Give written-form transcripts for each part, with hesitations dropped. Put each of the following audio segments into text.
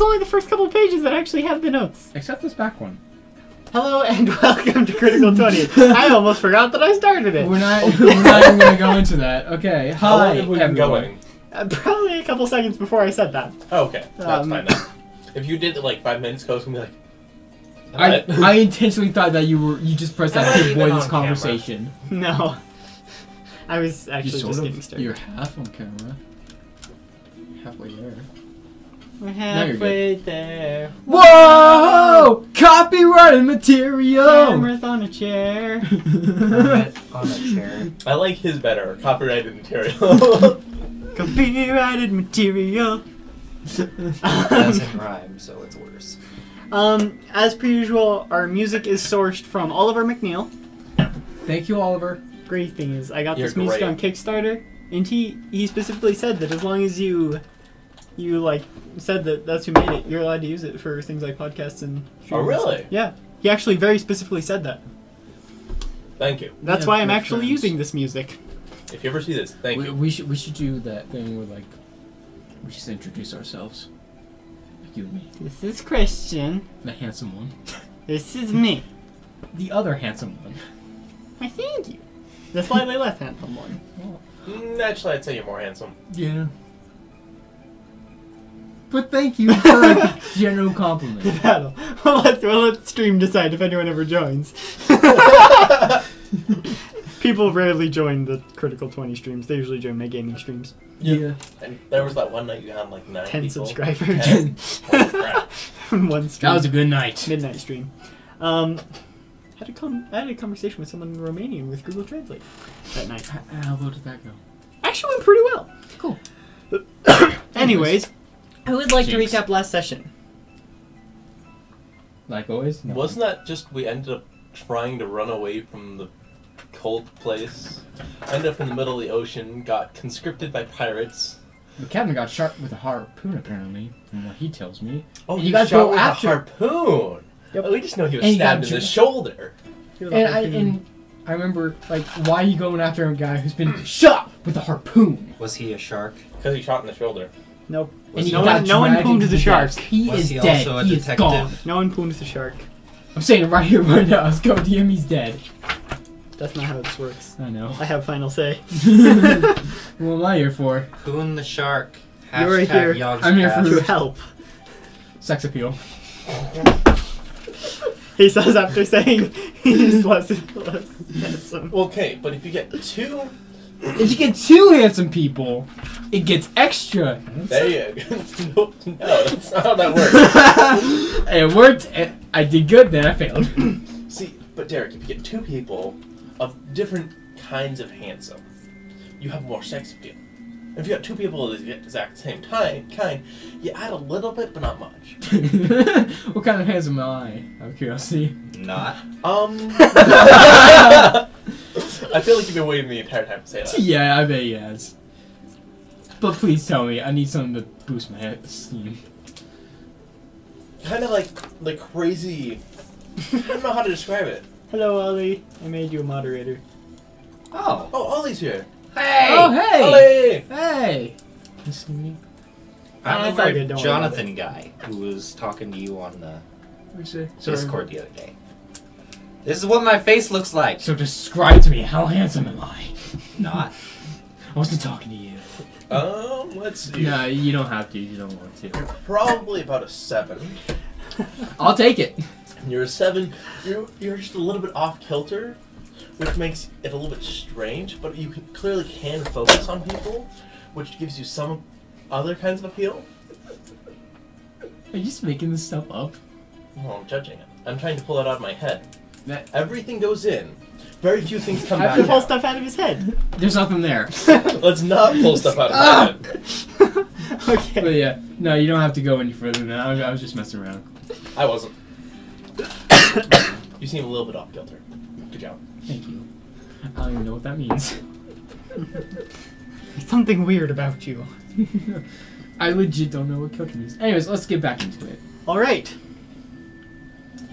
it's only the first couple of pages that actually have the notes. Except this back one. Hello and welcome to Critical 20. I almost forgot that I started it. We're not even going to go into that. Okay, How long hi have we been everyone. going? Probably a couple seconds before I said that. Oh, okay. That's fine then. If you did it like 5 minutes ago, it's gonna be like... I intentionally thought that you just pressed that Am I to even avoid on this conversation. No. I was actually You just sort getting of, started. you're half on camera. Halfway there. We're you're halfway there. Whoa! Copyrighted material! Cameras on a chair. On a chair. I like his better. Copyrighted material. Copyrighted material. Doesn't rhyme, so it's worse. As per usual, our music is sourced from Oliver McNeil. Thank you, Oliver. Great thing is, I got You're this music great. on Kickstarter, and he specifically said that as long as you like said that that's who made it, you're allowed to use it for things like podcasts and. Oh, streaming and really? stuff. Yeah, he actually very specifically said that. Thank you. That's Yeah, why I'm good actually friends. using this music. If you ever see this, thank you. We should do that thing where like we should introduce ourselves. Like you and me. This is Christian. The handsome one. This is me. The other handsome one. I thank you. The slightly less handsome one. Actually, I'd say you're more handsome. Yeah. But thank you for a general compliment. Battle. Well, let stream decide if anyone ever joins. People rarely join the Critical 20 streams. They usually join my gaming streams. Yeah. And there was that one night you had like 9 10 people. subscribers. 10. Holy crap. One stream. That was a good night. Midnight stream. Had a conversation with someone in Romanian with Google Translate that night. How low did that go? Actually went pretty well. Cool. Anyways, I would like Jinx. to recap last session. Like always? No. Wasn't that just we ended up trying to run away from the cold place? Ended up in the middle of the ocean, got conscripted by pirates. The captain got shot with a harpoon, apparently, from what he tells me. Oh, And you you guys shot go with after- a harpoon! Yep. We just know he was And he stabbed got in the ju- shoulder. And I remember, like, why are you going after a guy who's been shot with a harpoon? Was he a shark? Because he shot in the shoulder. Nope. And he no got one, no one dragged pooned into the the shark. depths. He Was is he dead. also a He detective? is gone. No one pooned the shark. I'm saying it right here, right now. Let's go DM. He's dead. That's not how this works. I know. I have final say. What am I here for? Poon the shark. You're right here. Yogscast. I'm here for- To help. Sex appeal. He says after saying he's less handsome. Okay, but if you get 2... If you get 2 handsome people, it gets extra. There you go. No, that's not how that works. It worked. I did good, then I failed. See, but Derek, if you get 2 people of different kinds of handsome, you have more sex appeal. If you got 2 people of the exact same kind, you add a little bit, but not much. What kind of handsome am I? Out of curiosity. Not. I feel like you've been waiting the entire time to say that. Yeah, I bet he has. But please tell me, I need something to boost my esteem. Kind of like the crazy... I don't know how to describe it. Hello, Ollie. I made you a moderator. Oh. Oh, Ollie's here. Hey. Oh, hey! Ollie! Hey! You see me? I'm That's the all weird good, don't worry about Jonathan guy who was talking to you on the What'd you say? Sorry. Discord the other day. This is what my face looks like. So describe to me, how handsome am I? Not. I wasn't talking to you. Let's see. No, you don't have to. You don't want to. Probably about a 7. I'll take it. You're a 7. You're just a little bit off kilter, which makes it a little bit strange. But you clearly can focus on people, which gives you some other kinds of appeal. Are you just making this stuff up? Well, I'm judging it. I'm trying to pull it out of my head. That, Everything goes in. Very few things come I have back to pull out. stuff out of his head. there's nothing there. Let's not pull stuff out of my head. Okay. But yeah, no, you don't have to go any further than that. I was just messing around. I wasn't. You seem a little bit off kilter. Good job. Thank you. I don't even know what that means. There's something weird about you. I legit don't know what kilter means. Anyways, let's get back into it. All right.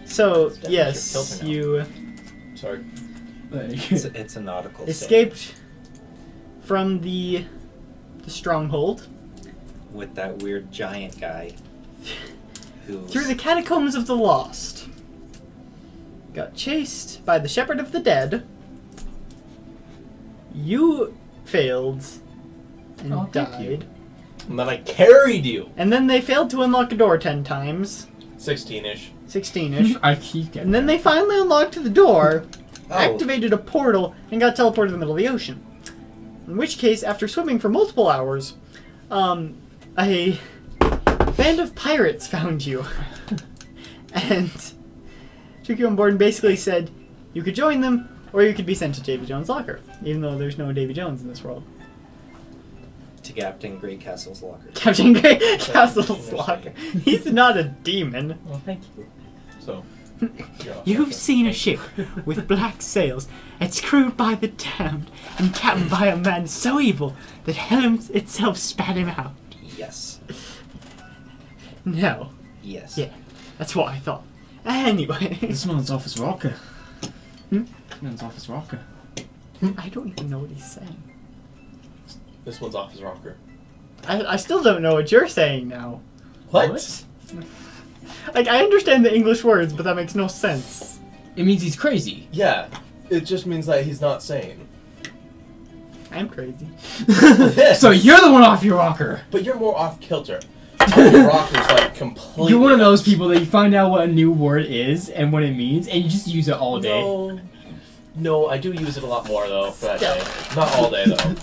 So definitely yes, your filter now. you Sorry. Like, It's a nautical standard escaped from the stronghold. with that weird giant guy through the catacombs of the lost. Got chased by the Shepherd of the Dead. You failed and Oh, thank you. died. And then I carried you. And then they failed to unlock a door 10 times. 16-ish. 16-ish. I keep getting. And then they finally unlocked the door, Oh, activated a portal, and got teleported to the middle of the ocean. In which case, after swimming for multiple hours, a band of pirates found you. And took you on board and basically said you could join them, or you could be sent to Davy Jones' locker, even though there's no Davy Jones in this world. to Captain Greycastle's locker. Captain Greycastle's locker. He's not a demon. Well, thank you. So, You've seen a ship with black sails. It's crewed by the damned and captained by a man so evil that hell itself spat him out. Yes. No, Yes. Yeah. that's what I thought. Anyway, This one's Officer Rocker. Hmm? This one's Officer Rocker. I don't even know what he's saying. this one's off his rocker. I still don't know what you're saying now. What? Like, I understand the English words, but that makes no sense. It means he's crazy. Yeah, it just means that he's not sane. I'm crazy. So you're the one off your rocker. But you're more off kilter. Your rocker's like completely. You're one of those people that you find out what a new word is and what it means, and you just use it all day. No, I do use it a lot more though for that day. Not all day though.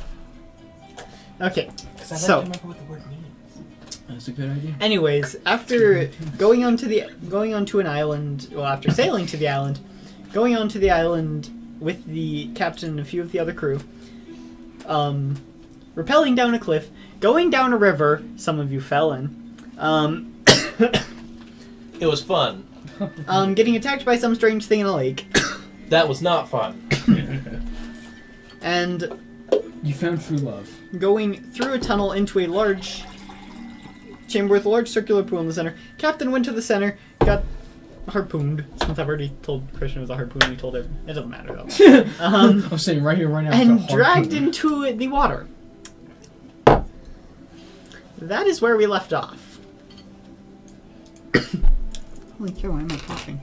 Okay, Because I like So- to remember what the word means. That's a good idea. anyways, after going onto an island, well, after sailing to the island, going onto the island with the captain and a few of the other crew, rappelling down a cliff, going down a river, some of you fell in, It was fun. getting attacked by some strange thing in a lake, That was not fun. and You found true love. going through a tunnel into a large chamber with a large circular pool in the center. Captain went to the center, got harpooned. Since I've already told Christian it was a harpoon, he told him. It doesn't matter though. I'm sitting right here, right now. And with a dragged harpoon. into the water. That is where we left off. Holy cow, why am I coughing?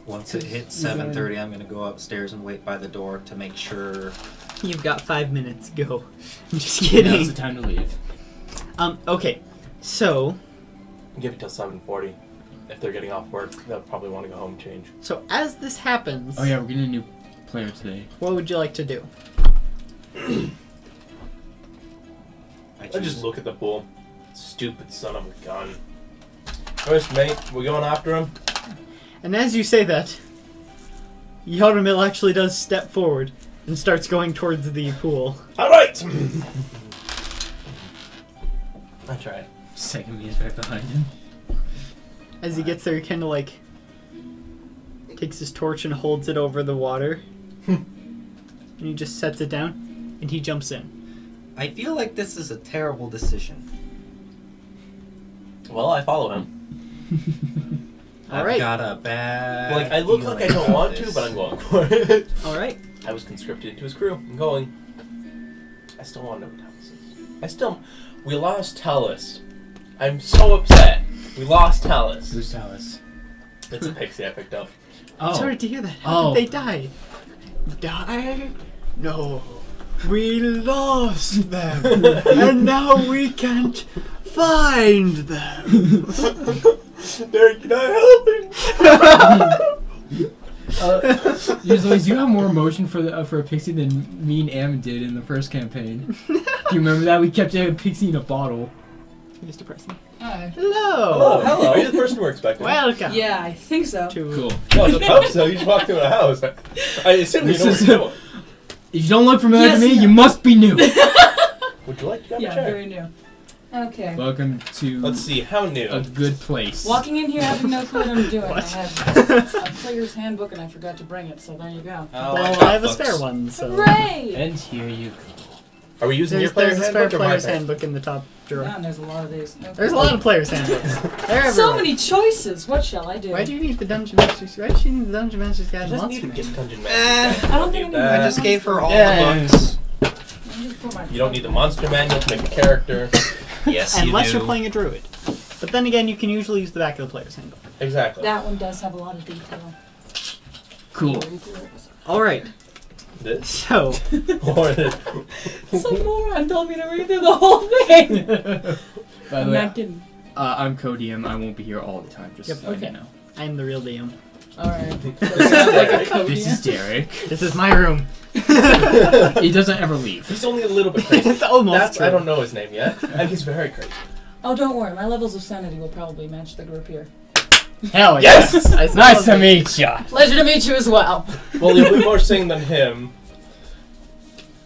Once it hits 7:30, I'm gonna go upstairs and wait by the door to make sure. You've got 5 minutes. Go. I'm just Now's kidding. the time to leave. Okay. So, Give it till 7:40. If they're getting off work, they'll probably want to go home and change. as this happens, Oh yeah, we're getting a new player today. what would you like to do? I just look at the pool. Stupid son of a gun. First mate, we're going after him. And as you say that, Yarmil actually does step forward and starts going towards the pool. Alright! I tried. Second me is right behind him. As he gets there, he kind of like takes his torch and holds it over the water. And he just sets it down and he jumps in. I feel like this is a terrible decision. Well, I follow him. All right. I've got a bad. Like, I look like I don't feeling want about to, this. but I'm going for it. Alright. I was conscripted into his crew. I'm going. I still want to know what Talus is. We lost Talus. I'm so upset. We lost Talus. Who's Talus? It's a pixie I picked up. I'm Oh. sorry to hear that. How Oh. did they die? Die? No. We lost them. And now we can't find them. Derek, you're not helping. Usually, you have more emotion for a pixie than me and Am did in the first campaign. Do you remember that? We kept a pixie in a bottle. It's depressing. Hi. Hello. Oh, hello. Are you the person we're expecting? Welcome. Yeah, I think so. To Cool. Well, I hope so. You just walked into a house. I assume you This know what is- you're doing. If you don't look familiar Yes, to me, yeah. you must be new. Would you like to grab Yeah, a chair? very new. Okay. Welcome to Let's see, how new? a good place. Walking in here having no clue what I'm doing. What? I have a player's handbook and I forgot to bring it, so there you go. Oh, well, I have a books. spare one, so. Hooray! And here you go. Are we using There's, your player's there's a spare handbook or my player's handbook? handbook in the top drawer. Yeah, and there's a lot of these. Okay. There's a lot of player's handbooks. They're everywhere. So many choices. What shall I do? Why do you need the Dungeon Master's? Why does she need the Dungeon Master's Guide? She and doesn't Monster even get Manual? Dungeon Master's. I don't think I need I that. just gave her all Yeah. the books. Let me just put my You don't need the monster manual to make a character. Yes, Unless you do. you're playing a druid. But then again, you can usually use the back of the player's handbook. Exactly. That one does have a lot of detail. Cool. All right. This. So, Or this. Some moron told me to read through the whole thing. By I'm the way, not kidding. I'm Codium. I won't be here all the time. Just Yep, so okay. you know. I'm the real DM. Alright. So sounds like a code. This is Derek. This is my room. He doesn't ever leave. He's only a little bit crazy. It's almost That's true. I don't know his name yet, and he's very crazy. Oh, don't worry. My levels of sanity will probably match the group here. Hell Yes! I suppose Nice to meet ya. Pleasure to meet you as well. Well, you'll be more sane than him.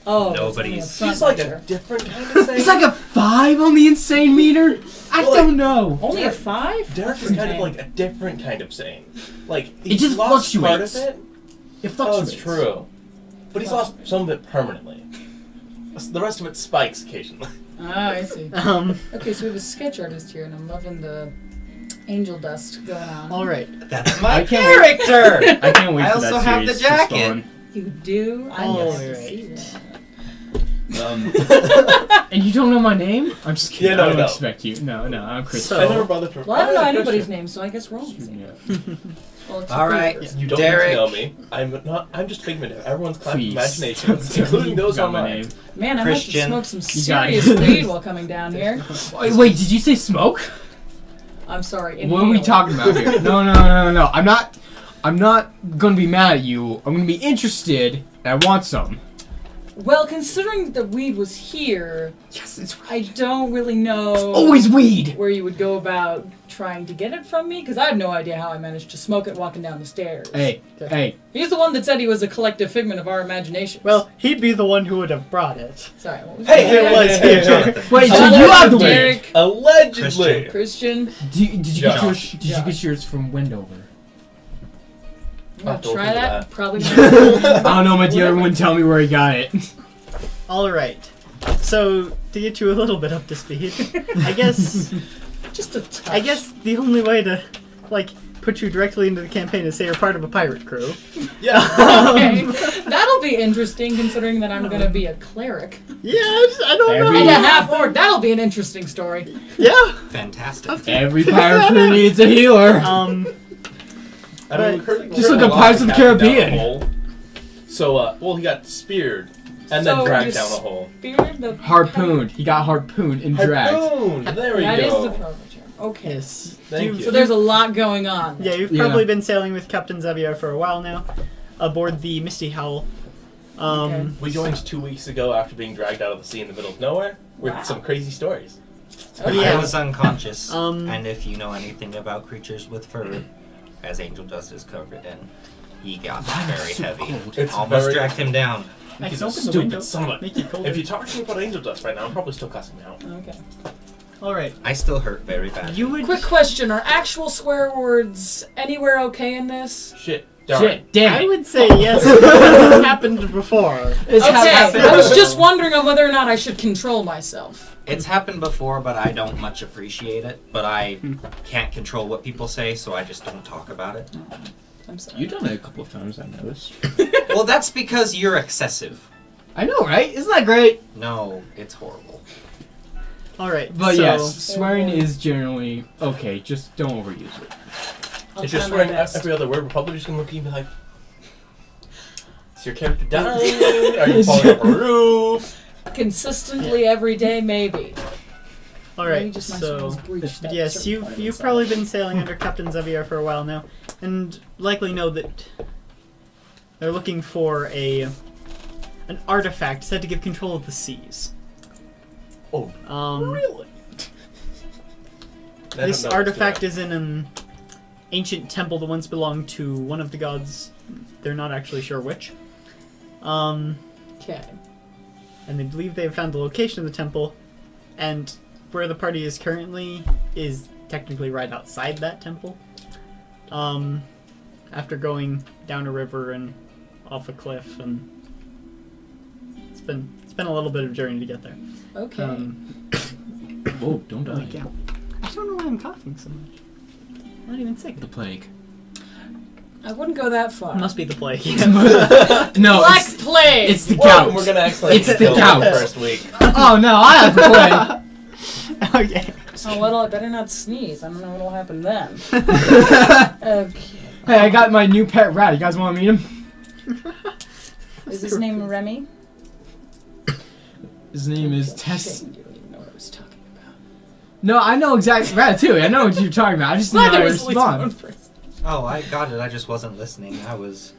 Oh, Nobody's- He's like a different kind of sane. It's like a 5 on the insane meter. I Well, don't know. only a 5? Derek is kind of like a different kind of sane. Like he's just lost part of fluctuates. it. It Oh, fluctuates. it's true. But he's lost some of it permanently. The rest of it spikes occasionally. Ah, I see. Okay, so we have a sketch artist here, and I'm loving the angel dust going on. All right. That's I my can't character! I can't wait I for also that have series the to jacket. spawn. You do? I All must right. see that. And you don't know my name? I'm just kidding. Yeah, no, I don't no. expect you. No, I'm Chris. So- I never bothered to. Well, I don't know have a anybody's question. name, so I guess we're all the same. Yeah. Well, except All for right. yours. You don't Derek. need to know me. I'm not. I'm just a figment of everyone's collective Please. imaginations, including those Got on my mine. name. Man, I must have Christian. smoked some You got serious it. weed while coming down here. Wait, did you say smoke? I'm sorry. What are we inhale. talking about here? No. I'm not gonna be mad at you. I'm gonna be interested, and I want some. Well, considering that the weed was here, Yes, it's I don't really know always weed. where you would go about trying to get it from me, because I have no idea how I managed to smoke it walking down the stairs. Hey. He's the one that said he was a collective figment of our imagination. Well, he'd be the one who would have brought it. sorry. What was Hey, that? If it was hey, here. Jonathan. Wait, so Hello, you have the weed? Derek, Allegedly. Christian. Did you get yours? Josh. Did you get yours from Wendover? You want to don't try do that? that. Probably not. I don't know, my dear. Everyone, tell me where he got it. All right. So to get you a little bit up to speed, I guess Just a touch. I guess the only way to like put you directly into the campaign is say you're part of a pirate crew. Yeah. Okay. That'll be interesting, considering that I'm going to be a cleric. Yeah, I don't Every- And a know. half orc. That'll be an interesting story. Yeah. Fantastic. Every pirate crew needs a healer. I mean, Kurt- Just like Kurt the Pirates of the Lost down Caribbean. a hole. So, well, he got speared and then So dragged just down a hole. Speared the Harpooned. He got harpooned and dragged. Harpoon! There we That is go. the proper term. Okay. Yes. Thank you. So there's a lot going on. Yeah, you've Yeah. probably been sailing with Captain Xavier for a while now, aboard the Misty Howl. Okay. We joined 2 weeks ago after being dragged out of the sea in the middle of nowhere with Wow. some crazy stories. Okay. Yeah. I was unconscious, Um, and if you know anything about creatures with fur, as Angel Dust is covered in, he got very heavy. It's Almost very- dragged him down. I He's can a open the stupid window. son of a- Make it colder. If you talk to me about Angel Dust right now, I'm probably still cussing me out. Okay. All right. I still hurt very bad. You would. Quick question: are actual swear words anywhere okay in this? Shit. Darn. Shit, damn I it. would say yes. This happened before. It's Okay, happened. I was just wondering of whether or not I should control myself. It's happened before, but I don't much appreciate it. But I can't control what people say, so I just don't talk about it. I'm sorry. You've done it a couple of times, I noticed. Well, that's because you're excessive. I know, right? Isn't that great? No, it's horrible. All right. But so, yes, swearing is generally okay. Just don't overuse it. I'll If you're try my swearing best. every other word, we're probably just gonna look at you and be like, is your character dying? Are you falling off a roof? Consistently every day, maybe. all Maybe right. just my So soul's breached at a yes, certain point you've inside. probably been sailing under Captain Xavier for a while now, and likely know that they're looking for an artifact said to give control of the seas. Oh, This really? I don't know what's artifact going is in an ancient temple that once belonged to one of the gods. They're not actually sure which. Okay. And they believe they have found the location of the temple, and where the party is currently is technically right outside that temple. After going down a river and off a cliff, and it's been a little bit of a journey to get there. Okay. Whoa, don't die. Like, yeah. I don't know why I'm coughing so much. I'm not even sick. The plague. I wouldn't go that far. It must be the plague. No, Black it's, plague. it's the Welcome, couch. we're gonna accidentally It's the kill couch. the first week. Oh no, I have the plague. Okay. Oh, well, I better not sneeze. I don't know what'll happen then. Okay. Hey, I got my new pet rat. You guys want to meet him? Is his name Remy? His name is Oh, Tess. shit, you don't even know what I was talking about. No, I know exactly Ratatouille. I know what you're talking about. I just didn't know how to respond. Oh, I got it. I just wasn't listening. I was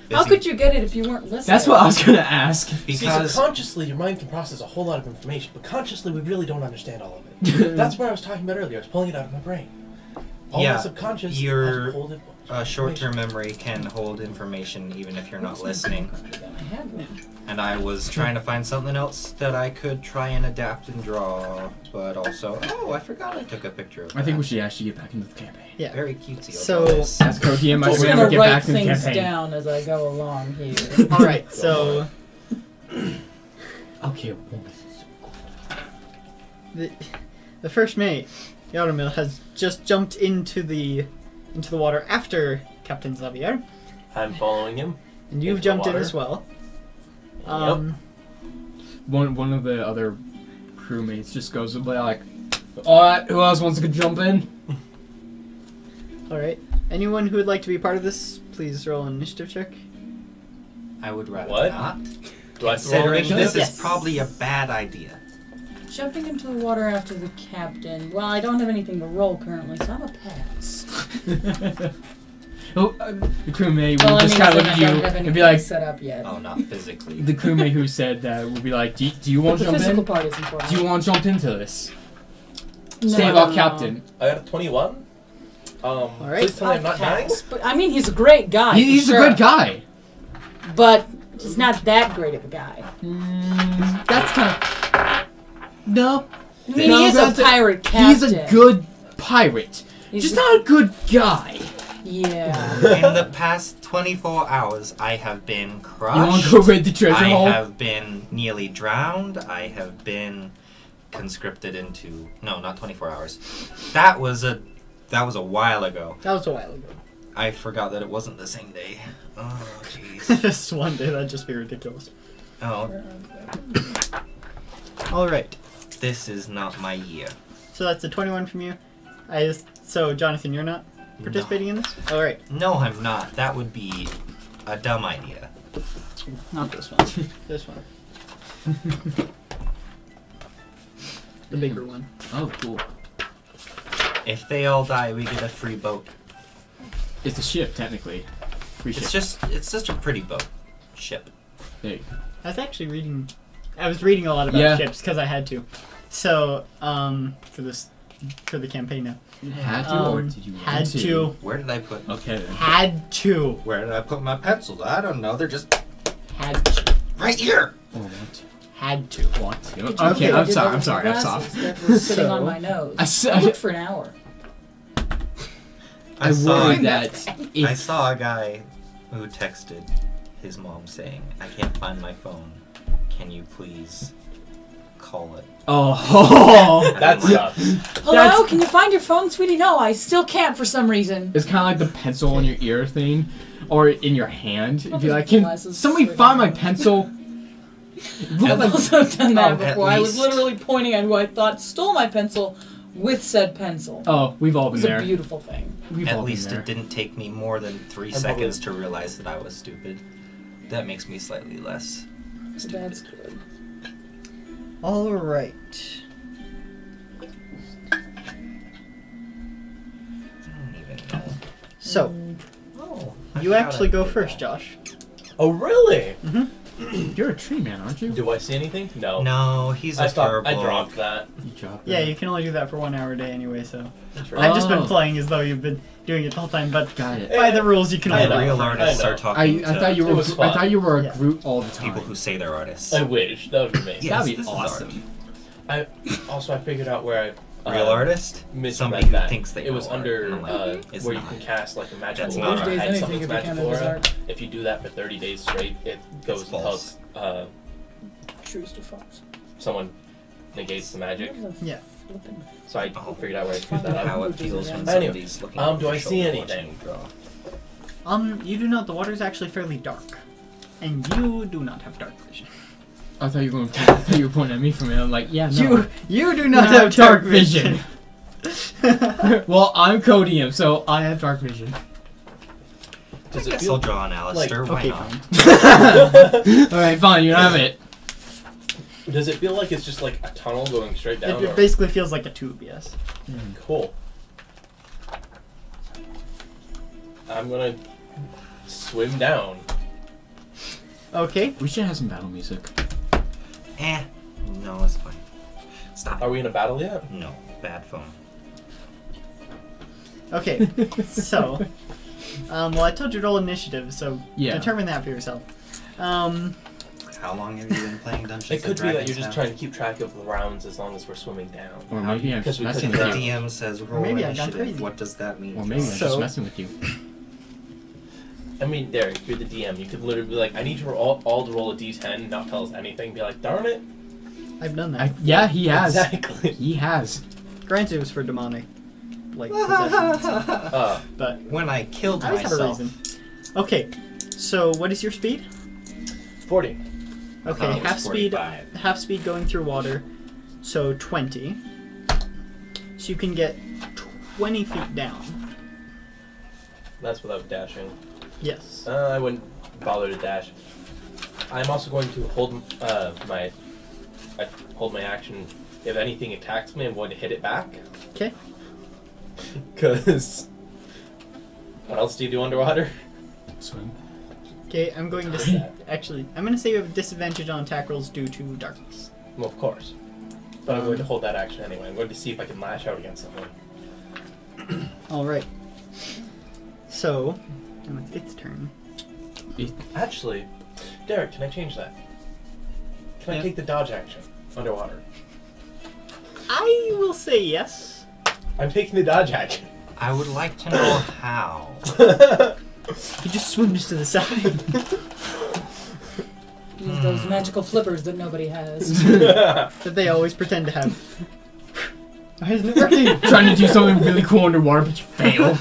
busy. How could you get it if you weren't listening? That's what I was gonna ask. See, Because subconsciously, your mind can process a whole lot of information, but consciously, we really don't understand all of it. That's what I was talking about earlier. I was pulling it out of my brain. All Yeah, my subconscious your, has pulled it. short-term memory can hold information even if you're not listening. I had one. And I was trying to find something else that I could try and adapt and draw, but also, oh, I forgot I took a picture of that. I think we should actually get back into the campaign. Yeah. Very cutesy. So- That's Code DM. I Just should gonna never get write back to the things campaign. down as I go along here. All right. So Okay. the first mate, Yaromil, has just jumped into the water after Captain Xavier, I'm following him. and you've Into the jumped in water. as well. One of the other crewmates just goes to play like, alright, who else wants to jump in? All right. Anyone who would like to be part of this, please roll an initiative check. I would rather What? not. Do I have to roll Considering initiative? this Yes. is probably a bad idea. Jumping into the water after the captain. Well, I don't have anything to roll currently, so I'm a pass. Oh, the crewmate Well, would I just mean, kind of I look at don't you have and anything be like, set up yet. Oh, not physically. the crewmate who said that would be like, do you want The to jump physical in? part is important. Do you want to jump into this? No, Save no, our no. captain. I got a 21. right. Please tell me I'm not dying. Pass, but I mean, he's a great guy. He's for a sure, good guy. but he's not that great of a guy. That's kind of... No. I mean, No, he is a that's pirate captain. He's a good pirate. He's Just a- not a good guy. Yeah. In the past 24 hours, I have been You want crushed. to go raid the treasure I hole? have been nearly drowned. I have been conscripted into... No, not 24 hours. That was a while ago. That was a while ago. I forgot that it wasn't the same day. Oh, jeez. Just one day, that'd just be ridiculous. Oh, All right. this is not my year. So that's a 21 from you. So Jonathan, you're not participating in this? All right. No, I'm not. That would be a dumb idea. Not this one. This one. The bigger one. Oh, cool. If they all die, we get a free boat. It's a ship, technically. Free ship. It's just a pretty boat. Ship. There you go. I was actually reading. I was reading a lot about Yeah. ships because I had to. So for the campaign now. Had to, or Um, did you want Had to. Where did I put... Okay, then. Had to. Where did I put my pencils? I don't know. They're just Had to. right here. Or want to. Had to. Want to. Did you Okay, look I'm at sorry, the I'm sorry, I'm glasses soft. that were sitting So- on my nose. I I looked for an hour. I saw worry that I if... saw a guy who texted his mom saying, "I can't find my phone. Can you please call it?" Oh, That sucks. Hello, That's- can you find your phone, sweetie? No, I still can't for some reason. It's kind of like the pencil on your ear thing, or in your hand. If Well, you're like, the can glasses somebody straight find on. my pencil? I've also done that Oh, at before. I was least. literally pointing at who I thought stole my pencil with said pencil. Oh, we've all It been was a there. beautiful thing. We've At all least been there. it didn't take me more than 3 I'm seconds to realize that I was stupid. That makes me slightly less stupid. That's good. All right. I don't even know. So Oh, I you forgot actually I go did first, that. Josh. Oh, really? You're a tree man, aren't you? Do I see anything? No. No, he's a I stopped. I furball. dropped that. You dropped Yeah, it. you can only do that for 1 hour a day anyway. So That's I've just been Oh. playing as though you've been doing it the whole time, but Got it. by the rules, you can I only know. do it Real for- artists I are know. talking I thought you It were. was I fun. thought you were a Yeah. Groot all the time. people who say they're artists. I wish. That would be amazing. Yes, That'd be this is awesome. I figured out where I Real artist? misread Somebody who that. thinks they it was know art. under And I'm like, it's where you not. can cast like a magical That's aura. not These days, hide anything something's could be magical counted as aura. art. If you do that for 30 days straight, it goes It's false. until Choose to false. someone negates the magic. Yeah. So I Oh. figured out where I figured that How out. it feels when Anyway, somebody's looking do over I your see shoulder anything? watching you draw. You do not. The water is actually fairly dark, and you do not have dark vision. I thought you were. I thought you were pointing at me for a minute. I'm like, yeah, no. You do not have dark vision. Well, I'm Codium, so I have dark vision. Does I it guess feel I'll draw an Alistair. Why Okay, not? fine. Alright, fine, you have it. Does it feel like it's just like a tunnel going straight down? It or- basically feels like a tube, yes. Cool. I'm gonna swim down. Okay. We should have some battle music. No, it's fine. Stop. Are we in a battle yet? No, bad phone. Okay. So, well, I told you to roll initiative, so Yeah. determine that for yourself. How long have you been playing Dungeons It could and be that Dragons you're just now? trying to keep track of the rounds as long as we're swimming down. Or maybe I'm Because just we messing couldn't with The you. DM says roll Maybe I got initiative. crazy. What does that mean? Or maybe I'm So- just messing with you. I mean, Derek, you're the DM. You could literally be like, I need to all to roll a d10, not tell us anything. Be like, darn it. I've done that. Yeah, he has. Exactly. He has. Granted, it was for demonic, like, possessions. But When I killed I always have a myself. reason. Okay, so what is your speed? 40. I thought Okay, it was half speed going through water, so 20. So you can get 20 feet down. That's without dashing. Yes. I wouldn't bother to dash. I'm also going to hold my action. If anything attacks me, I'm going to hit it back. Okay. Because what else do you do underwater? Swim. Okay, I'm going to I'm going to say you have a disadvantage on attack rolls due to darkness. Well, of course. But I'm going to hold that action anyway. I'm going to see if I can lash out against someone. All right. So, now it's its turn. Actually, Derek, can I change that? Can I Yeah. take the dodge action underwater? I will say yes. I'm taking the dodge action. I would like to know how. You just swim just to the side. Use those magical flippers that nobody has. That they always pretend to have. Why isn't it working? Trying to do something really cool underwater, but you fail.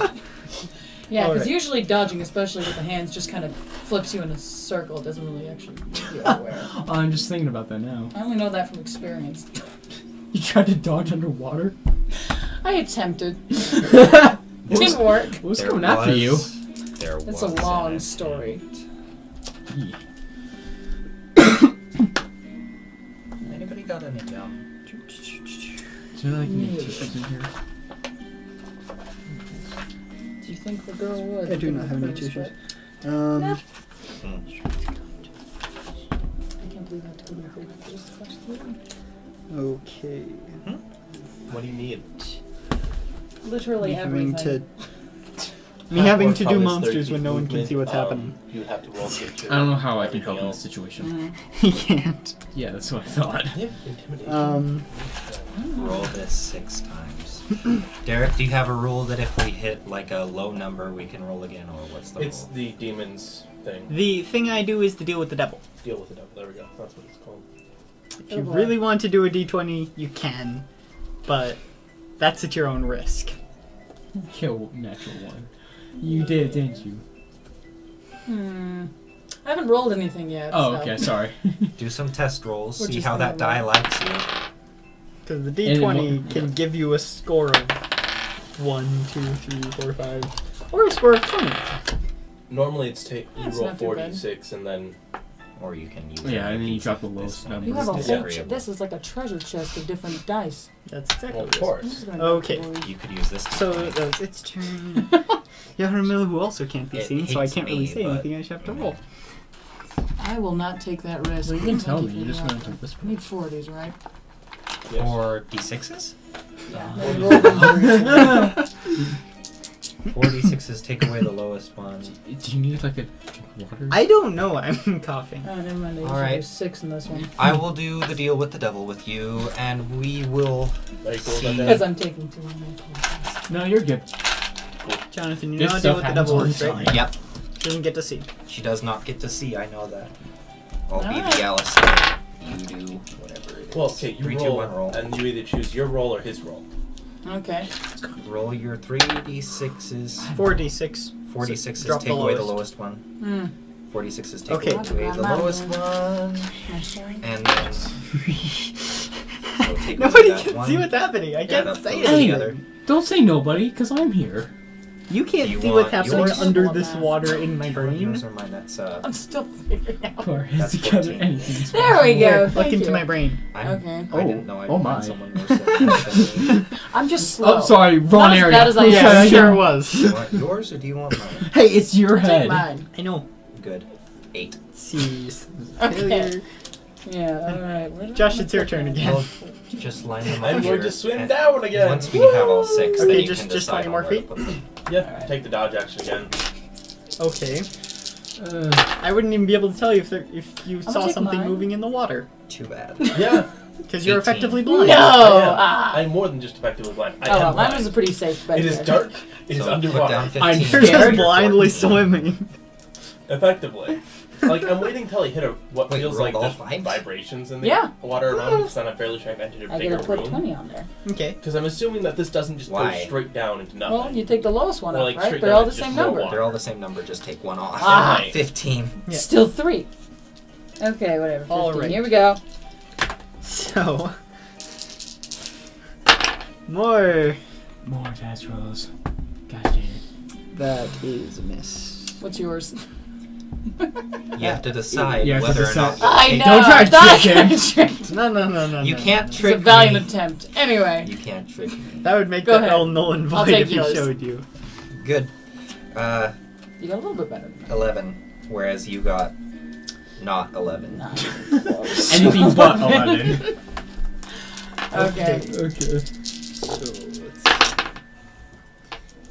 Yeah, because Alright. usually dodging, especially with the hands, just kind of flips you in a circle. It doesn't really actually make you aware. I'm just thinking about that now. I only know that from experience. You tried to dodge underwater? I attempted. What was, Didn't work. what was There coming after you? There It's a was long an story. Yeah. Anybody got any gum? Is there like any No. tissues in here? Do you think the girl would? I do not have any First, tissues. but Hmm. I can't believe I told you the first question. Okay. What do you need? Literally Me having everything. Me having Or to from do his monsters 30 when no one can movement, see what's happening. You would have to roll to get your I don't know how I can everything help in this else. situation. He can't. Yeah, that's what I thought. Yeah, intimidation. Roll this 6 times. Derek, do you have a rule that if we hit like a low number, we can roll again, or what's the It's rule? the demon's thing. The thing I do is to deal with the devil. Deal with the devil. There we go. That's what it's called. If you Oh, boy. really want to do a d20, you can, but that's at your own risk. Kill natural one. You did, didn't you? I haven't rolled anything yet. Oh, so. okay, sorry. Do some test rolls, We're see just how that gonna die roll. likes you. Because the And d20 it can give you a score of 1, 2, 3, 4, 5, or a score of 20. Normally it's you That's roll not too bad. 4d6 and then Or you can use Yeah, and then you drop the this lowest one number. You is have a whole. disagreeable. This is like a treasure chest of different dice. That's exactly well, what of it is. I'm course. just gonna Okay. go for You could use this. To So play. that was its turn. Yaharamil, who also can't be It seen, so I hates can't really me, say but- anything. I just have to roll. I will not take that risk. Well, you can tell Thank me. you You're for just the going to offer. whisper. I need 4 of these, right? Yes. 4 d6s? Yeah. Well, They rolled them very 4d6s take away the lowest one. Do you need like a drink of water? I don't know. I'm coughing. Oh, never mind. All right. There's 6 in this one. I will do the deal with the devil with you, and we will. Are you cool with See. that, Because Dan? I'm taking too long. I apologize. No, you're good. Jonathan, you This know how to deal stuff with the happens devil all the works, right? time. Yep, She doesn't get to see. she does not get to see. I know that. I'll be Alright. the Alistair. You do whatever it is. Well, okay, you 3, 2, roll, 1, roll. and you either choose your roll or his roll. Okay. Roll your 3d6s. 4d6. 4d6s Drop take the away the lowest. lowest one. Hmm. 46s take Okay. away the lowest one. I'm sorry. And then So take Nobody that can one. see what's happening. I Yeah, can't that say goes to the anything. other. Don't say nobody, because I'm here. You can't Do you see what's want happening yours? under On this that. water in my You want brain. yours or mine? That's I'm still figuring out. Or That's together 14. anything's There we Here, go. look Thank into you. my brain. I'm, Okay. I didn't know I'd Oh find my. someone more civilized than me. I'm just slow. Oh, sorry, wrong Not as area. bad as I Yeah, am. it sure was. Do you want yours or do you want mine? Hey, it's your Take head. mine. I know. Good. 8. See. Okay. Failure. Yeah, alright. Where did Josh, I it's your put turn that? again. Well, just line them up I'm here. going to swim and down again. Once we have all 6, then Okay, you just- can just decide 20 more on where to feet? put them. Yeah, Alright. take the dodge action again. Okay. Uh, I wouldn't even be able to tell you if you gonna saw take something mine. moving in the water. Too bad. Yeah, Because you're 18. effectively blind. No! I am. Ah. I'm more than just effectively blind. I Oh, am well, mine blind. was a pretty safe bet. It is there. dark. It is So put down underwater. 15. I'm You're scared. just blindly swimming. Effectively. Like, I'm waiting till I hit what Wait, feels roll like all there's 5? vibrations in the Yeah. water around me, because then I'm fairly trying to enter a I bigger gotta put room. 20 on there. Okay. Because I'm assuming that this doesn't just Why? go straight down into nothing. Well, you take the lowest one Or, up, like, right? straight They're down all the to same just more number. water. They're all the same number, just take one off. Ah. 15. Yeah. Still 3. Okay, whatever. 15. All right. Here we go. So. More. more dice rolls. Gosh dang it. That is a miss. What's yours? You have to decide You have to whether decide. or not I you'll know. Don't try to that trick him. tricked. No, no, no, no. You no, can't no. It's a trick valiant me. attempt. Anyway. You can't trick me. That would make Go that ahead. roll null and I'll void take if he yours. showed you. Good. You got a little bit better than 11. Whereas you got not 11. that. Not close. Anything but 11. Okay. Okay. So let's.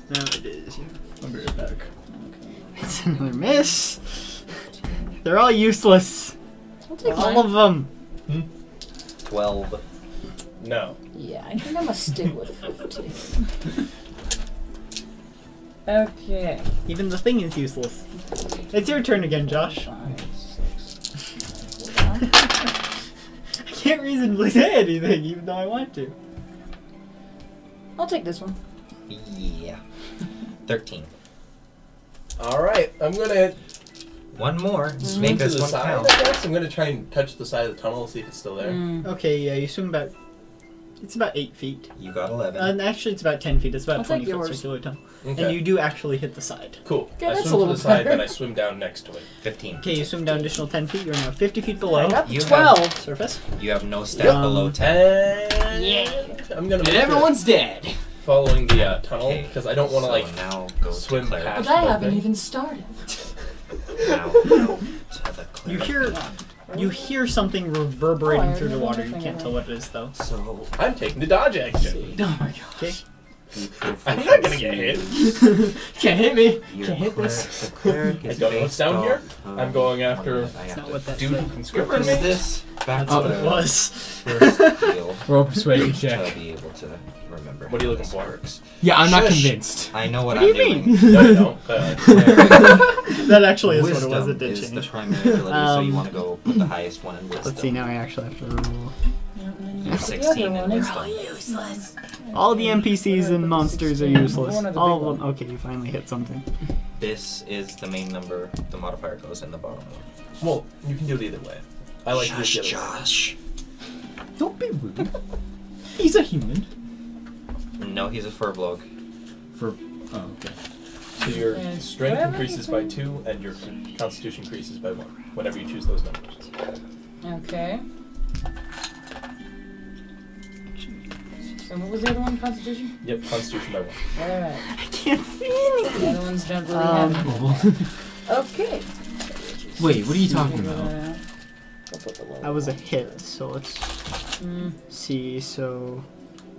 Now it is. I'll be right back. It's another miss. They're all useless. I'll take All mine. of them. 12. No. Yeah, I think I'm gonna stick with 15. Okay. Even the thing is useless. It's your turn again, Josh. 5, 6, 7, I can't reasonably say anything, even though I want to. I'll take this one. Yeah. 13. Alright, I'm gonna One more. Just swim make to this the one side, count. I guess. I'm gonna try and touch the side of the tunnel, see if it's still there. Mm. Okay, yeah, you swim about. It's about 8 feet. You got 11. And actually, it's about 10 feet. It's about I'll 20 take foot yours. circular tunnel. Okay. And you do actually hit the side. Cool. Okay, I that's a swim to little the side, better. then I swim down next to it. 15. Okay, you swim down additional 10 feet. You're now 50 feet below I got the You 12. surface. You have no stat Um, below 10. And Yeah. I'm gonna And make everyone's dead. it following the tunnel, Okay, because I don't want to, so like, now go swim to cleric. past. But I Okay. haven't even started. Now go to the You cleric. hear something reverberating Oh, I through the remember water. You nothing can't of tell it. what it is, though. So, I'm taking the dodge action. Oh my god. Okay. you prove I'm not gonna get hit. Can't hit me. Your Can't hit cleric- this. The cleric I is don't know what's based down here. off, I'm going after I That's have not to what that dude said. who conscripted Bring me. this back That's to what it the was. first deal Roll persuasion to check. be able to remember What are you how looking this for? works. Yeah, I'm not Shush. convinced. I know what, What do I'm you doing. mean? No, you don't. That actually is what it Wisdom was. It did is the change. primary ability, so you Um, want to go with the highest one in wisdom. Let's see. Now I actually have to roll. You're 16 in wisdom. Useless. All the NPCs and monsters are useless. One of the All big of them. Okay, you finally hit something. This is the main number. The modifier goes in the bottom one. Well, you can do it either way. I like to do it Shush, the other way. Josh. Don't be rude. He's a human. No, he's a furbloke. Oh, okay. So your And strength whatever increases you by can- 2, and your constitution increases by 1, whenever you choose those numbers. Okay. And what was the other one? Constitution? Yep, constitution by 1. Alright. I can't see anything. The other ones don't really Um, have Okay. Wait, what are you talking about? I'll put the lower That was a one. hit. So let's Mm. see. So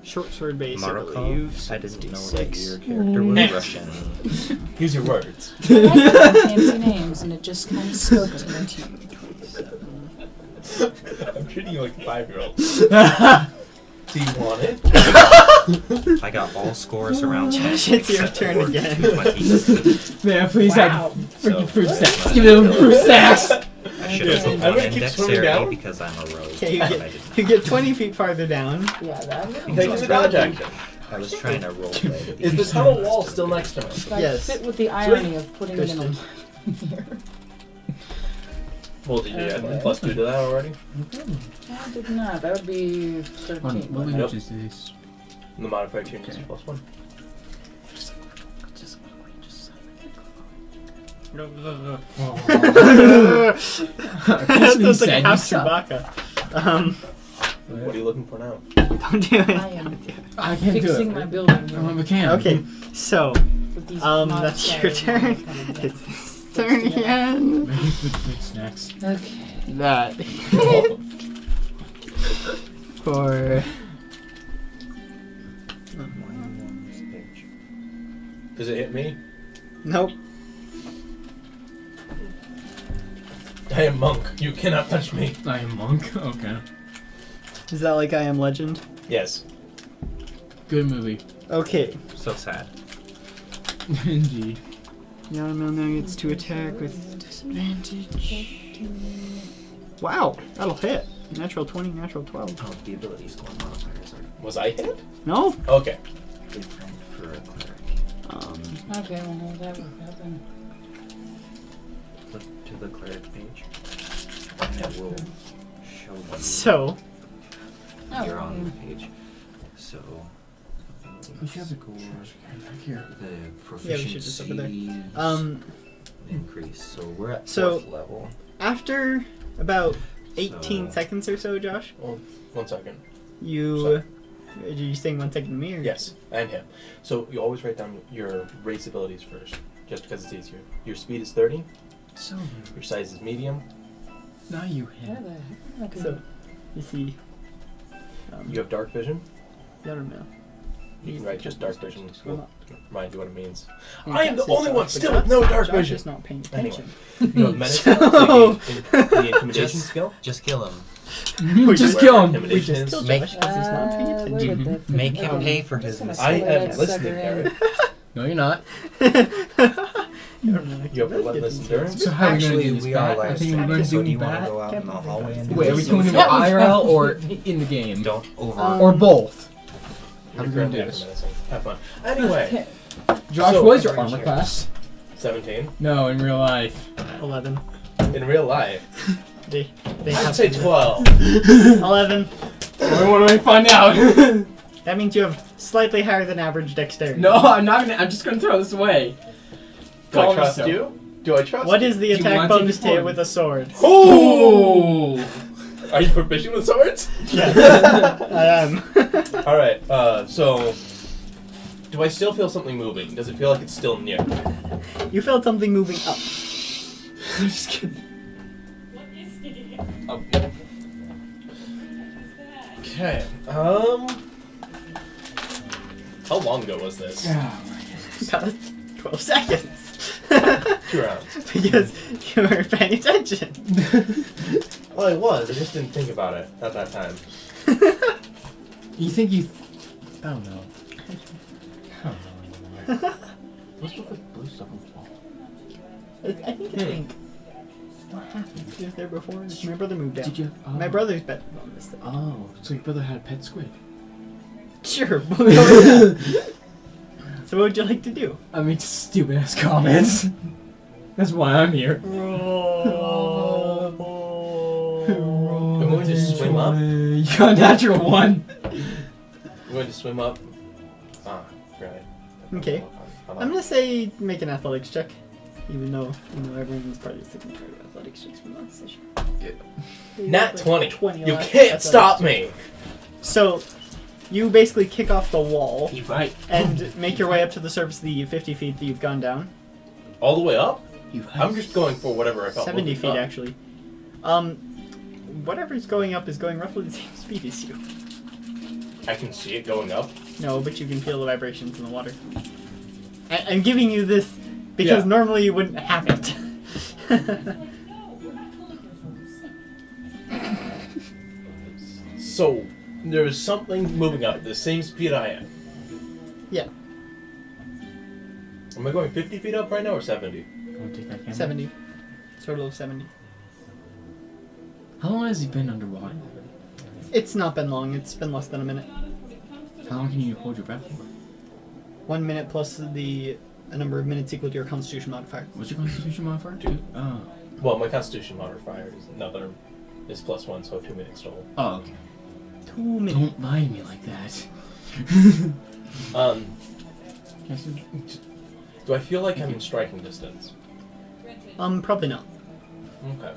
short sword base, I believe. Markov, So I it's didn't know D6. that your character was Mm. Russian. Use your words. I like having fancy names, and it just kind of spoke to me. I'm treating you like a 5-year-old. Do you want it? I got all scores around Josh, 10 it's your except turn for again. 20. Man, please Wow. have freaking fruit So, stacks. Give me them fruit stacks. I should have put I'm one gonna in keep swimming dexterity down. because I'm a rogue. Okay, you but I get, did not. you get 20 feet farther down. Yeah, that would Taking the dodge action. I was trying to roll play. to Is the be tunnel honest wall with still you. next to me? Like, Yes. fit with the irony of putting it in a Christian. here. Well, did you add the plus 2 to that already? I did not. That would be 13. What wouldn't it? language is this? And the modifier changes Okay. to plus 1. That's Officially like said you half suck. Chewbacca. What are you looking for now? Don't do I it. am I can't do fixing it. my building I'm a here mechanic. Okay, so with these that's your turn. modifiers. It's his turn again. Maybe fix next. Okay. That for Does it hit me? nope. I am monk. You cannot touch me. I am monk. Okay. Is that like I Am Legend? Yes. Good movie. Okay. So sad. Indeed. Yano now gets to attack with disadvantage. Wow, that'll hit. Natural 20, natural 12. Oh, the ability score modifiers are Was I hit? No? Okay. different for a cleric. Okay, well, that would happen. Flip to the cleric page. And it will show you. So, You're on the page. So. We should have the goal here. The Yeah, we should just over there. proficiency increase. So we're at So- 4th level. after about 18 So- seconds or so, Josh, Well, 1 second. you... Are you saying 1 second to me? Or? Yes, and him. So you always write down your race abilities first, just because it's easier. Your speed is 30. So Your size is medium. now you How hit. the heck? Okay. So, you see... You have dark vision. I don't know. You can write just dark vision. We'll remind you what it means. Yeah, I am the that's it, only one Josh, still but with no Josh- dark Josh vision. is not paying Anyway. attention. You have menace. So- the intimidation Just- skill. Just kill him. Just Where kill him. We Intimidation just is. killed Make- Josh because he's not paying Where attention. did that Make fit? him Oh, pay for I'm his just gonna I slay am that listening, sucker in. Derek. No, you're not. You have relentless endurance. So how are we gonna Actually, do this? we bat? are I last think we're time, gonna so do do you want to bat. go out in the hallway and do Wait, are we this? doing it IRL or in the game? Don't over. Or both? How You're are we gonna currently do after this? menacing. Have fun. Anyway, Josh, So- what is your armor class? 17. No, in real life. 11. In real life, They I'd have say 12. 11. What do I find out? That means you have slightly higher than average dexterity. No, I'm not gonna. I'm just gonna throw this away. Do I Calm trust yourself. you? Do I trust What you? is the Do you attack want to bonus to hit perform? with a sword? Oh! Are you proficient with swords? Yes, I am. Alright, so... Do I still feel something moving? Does it feel like it's still near? You felt something moving up. I'm just kidding. Oh. Okay, how long ago was this? About 12 seconds. 2 rounds. Because you weren't paying attention. Well, it was. I just didn't think about it at that time. You think you? I don't know. I don't know. What's with the blue stuff on the wall? I think it's pink. What happened? He was there before. My brother moved out. Did you? Oh. My brother's bet on this thing. Oh, so your brother had a pet squid. Sure. we'll go with that. So what would you like to do? I mean, just stupid ass comments. That's why I'm here. I'm going to swim up. You got a natural one. I'm going to swim up. Ah, right. Okay. I'm gonna say make an athletics check. Even though everyone's probably thinking part of athletics checks from last session. Nat 20. 20 You last can't athletics stop check. me. So, you basically kick off the wall He's right. and make your way up to the surface of the 50 feet that you've gone down. All the way up? You right. I'm just going for whatever I felt. 70 moving feet, up. actually. Whatever's going up is going roughly the same speed as you. I can see it going up. No, but you can feel the vibrations in the water. I'm giving you this because Yeah. normally you wouldn't have it. So, there's something moving up at the same speed I am. Yeah. Am I going 50 feet up right now or 70? Wanna take that camera? 70. Total of 70. How long has he been underwater? It's not been long, it's been less than a minute. How long can you hold your breath for? 1 minute plus a number of minutes equal to your constitution modifier. What's your constitution modifier? 2. Oh. Well, my Constitution modifier is +1, so 2 minutes total. Oh, okay. 2 minutes. Don't mind me like that. Do I feel like I'm in striking distance? Probably not. Okay.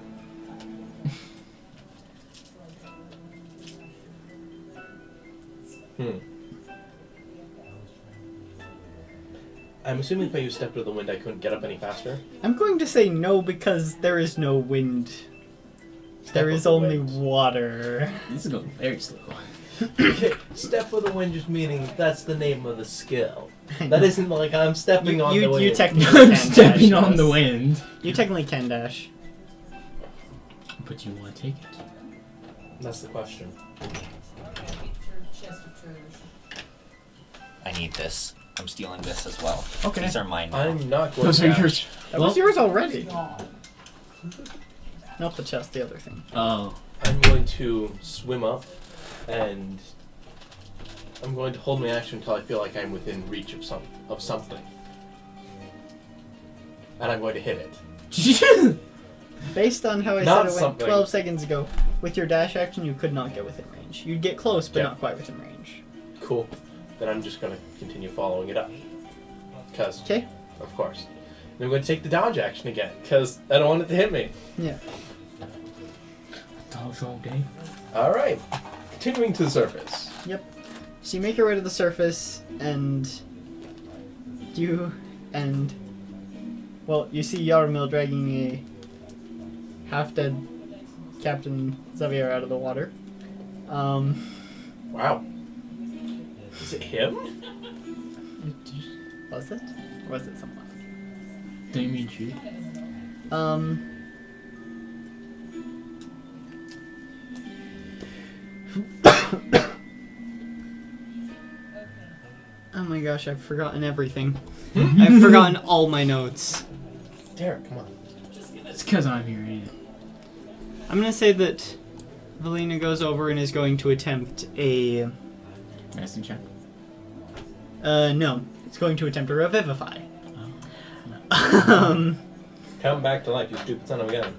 I'm assuming if I use Step to the Wind, I couldn't get up any faster. I'm going to say no because there is no wind. There is only water. This is going very slow. Okay, Step with the Wind just meaning that's the name of the skill. That isn't like I'm stepping on the wind. You technically I'm can stepping dash, on the yes. wind. You technically can dash. But you want to take it. That's the question. I need this. I'm stealing this as well. Okay. These are mine now. I'm not going Those to are dash. yours. That was yours already. Not the chest, the other thing. Oh. I'm going to swim up, and I'm going to hold my action until I feel like I'm within reach of something. And I'm going to hit it. Based on how I Not said it something. 12 seconds ago, with your dash action, you could not get within range. You'd get close, but Yeah. not quite within range. Cool. Then I'm just going to continue following it up. Because, Okay? of course. And I'm going to take the dodge action again, because I don't want it to hit me. Yeah. Dog's all day. Alright. Continuing to the surface. Yep. So you make your way to the surface, and you see Yaramil dragging a half-dead Captain Xavier out of the water. Wow. Is it him? Was it? Or was it someone else? Don't you mean shoot? Oh my gosh, I've forgotten everything. I've forgotten all my notes. Derek, come on. It's because I'm here, ain't it? I'm gonna say that Valina goes over and is going to attempt a... Medicine check. no. It's going to attempt a revivify. Come back to life, you stupid son of a gun.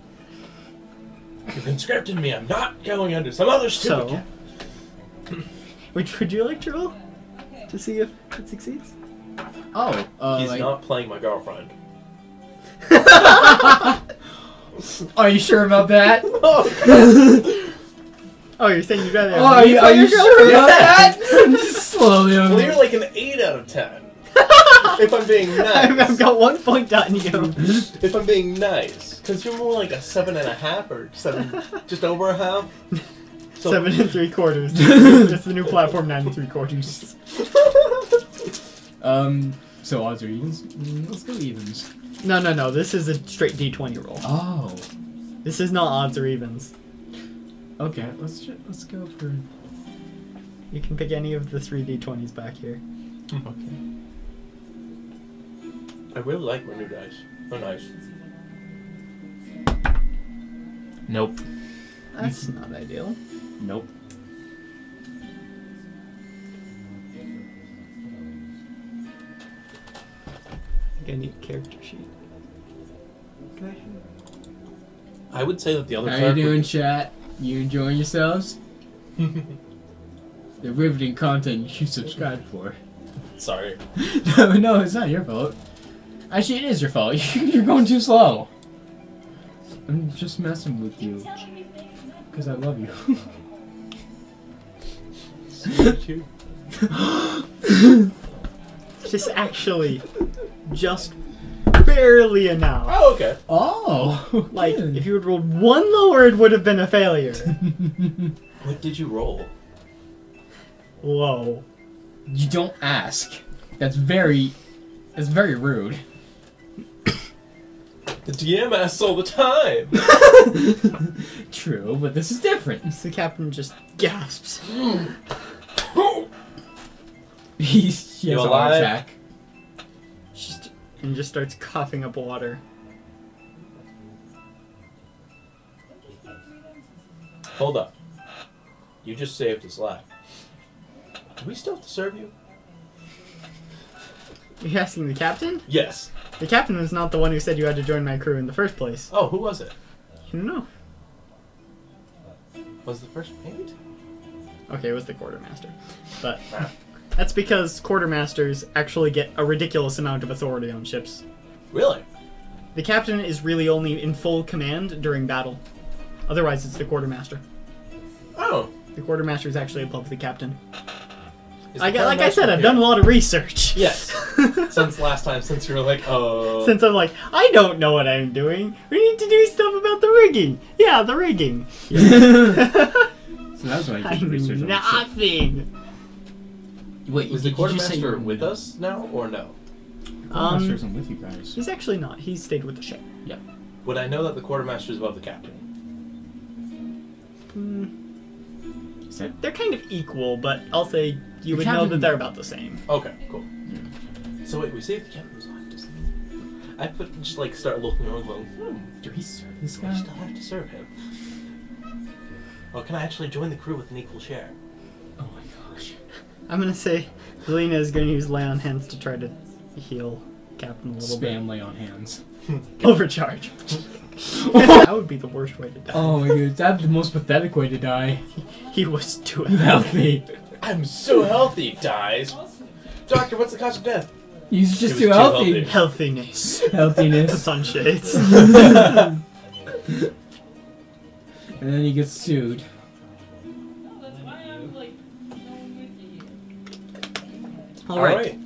You conscripted me. I'm not going under some other stupid So... Would you like to roll? To see if it succeeds? Oh, He's like, not playing my girlfriend. are you sure about that? Oh, you're saying you'd rather... Oh, are you sure about that? Just slowly. Well, you're like an 8 out of 10. If I'm being I've nice. got 1 point on you. If I'm being nice. Because you're more like a 7.5 or 7, just over a half. So, 7 3/4. It's the new platform, 9 3/4. So odds or evens? Let's go evens. No. This is a straight D20 roll. Oh. This is not odds or evens. Okay, let's go for... You can pick any of the 3 D20s back here. Okay. I really like my new dice. Oh, nice. Nope. That's not ideal. Nope. I think I need a character sheet. I would say that the other How you doing, chat? You enjoying yourselves? The riveting content you should subscribe for. Sorry. No, it's not your fault. Actually, it is your fault. You're going too slow. I'm just messing with you. Because I love you. Just actually, just barely enough. Oh, okay. Oh! Like, if you had rolled 1 lower, it would have been a failure. What did you roll? Whoa. You don't ask. That's very rude. The DM asks all the time. True, but this is different. The captain just gasps. He has You a heart alive? attack. And just starts coughing up water. Hold up. You just saved his life. Do we still have to serve you? You're asking the captain? Yes. The captain was not the one who said you had to join my crew in the first place. Oh, who was it? You don't know. Was the first mate? Okay, it was the quartermaster. But Ah. that's because quartermasters actually get a ridiculous amount of authority on ships. Really? The captain is really only in full command during battle. Otherwise, it's the quartermaster. Oh. The quartermaster is actually above the captain. Is Like the I said, quartermaster I've done a here? lot of research. Yes. Since last time, since you were like, oh. Since I'm like, I don't know what I'm doing. We need to do stuff about the rigging. Yeah, the rigging. So that's why I you did knew research on the ship. nothing. Wait, Was the did you just say quartermaster you- with us now, or no? The quartermaster isn't with you guys. He's actually not. He stayed with the ship. Would I know that the quartermaster is above the captain? Is that They're kind of equal, but I'll say you The would know captain- that they're about the same. Okay, cool. So wait, we saved the captain was alive, doesn't he? I put just like start looking around, going, do we serve this we guy? still have to serve him. Or can I actually join the crew with an equal share? Oh my gosh. I'm gonna say Zelina is gonna use lay on hands to try to heal Captain a little Spam lay on hands. bit. Overcharge. That would be the worst way to die. Oh my god, that's the most pathetic way to die. He was too Healthy. I'm so healthy, dies. Doctor, what's the cause of death? He's He just was too too healthy. healthy. Healthiness. Healthiness. Sun shades. And then he gets sued. Alright.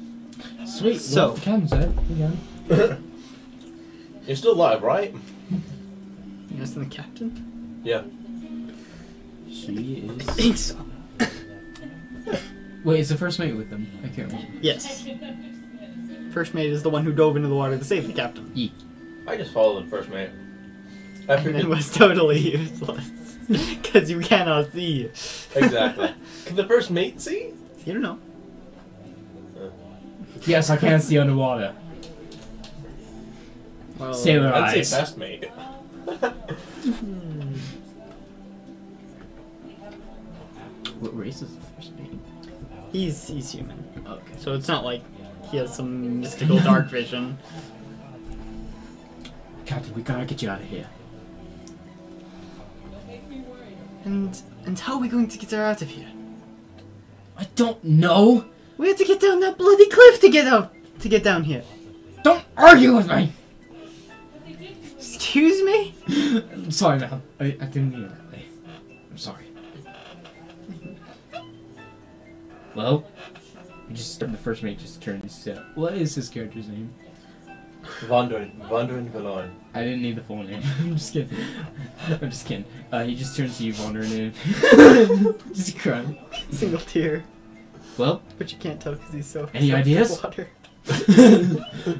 Sweet. So- well, Captain said again. You're still alive, right? You asking the captain? Yeah. She I is. think so. Wait, is the first mate with them? I can't remember. Yes. First mate is the one who dove into the water to save the captain. I just followed the first mate. I And it figured was totally useless. Because you cannot see. exactly. Can the first mate see? You don't know. Yes, I can't see underwater. Well, Sailor I'd eyes. say best mate. What race is the first mate? He's human. Okay. So it's not like he has some mystical dark vision. Captain, we gotta get you out of here. And how are we going to get her out of here? I don't know. We have to get down that bloody cliff to get down here. Don't argue with me. Excuse me? I'm sorry, man. I didn't mean it that way. I'm sorry. Well, the first mate just turned and said, what is his character's name? Wandering Valorn. I didn't need the full name. I'm just kidding. I'm just kidding. He just turns to you, wandering in. Just crying. Single tear. Well, But you can't tell because he's so. Any so ideas? Water.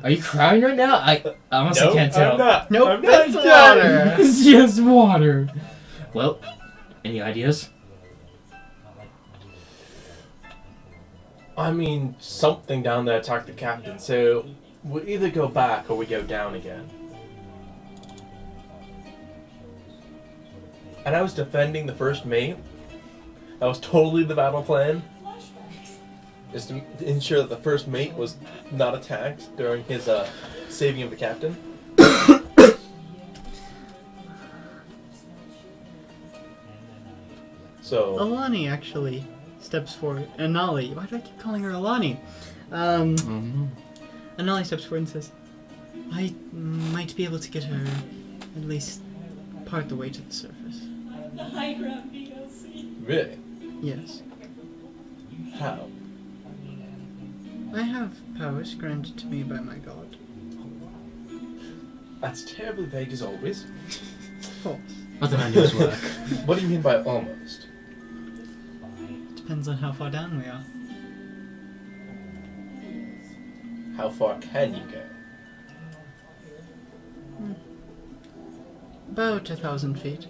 are you crying right now? I honestly can't tell. I'm not. Nope, I'm that's not water. It's just water. Well, any ideas? I mean, something down there attacked the captain, so we either go back or we go down again. And I was defending the first mate. That was totally the battle plan. Is to ensure that the first mate was not attacked during his saving of the captain. So, Alani actually steps forward. Anali. Why do I keep calling her Alani? Anali steps forward and says, I might be able to get her at least part the way to the surface. The high ground DLC. really? Yes. How? I have powers granted to me by my god. That's terribly vague as always. False. Let the manuals work. What do you mean by almost? Depends on how far down we are. How far can you go? About 1,000 feet.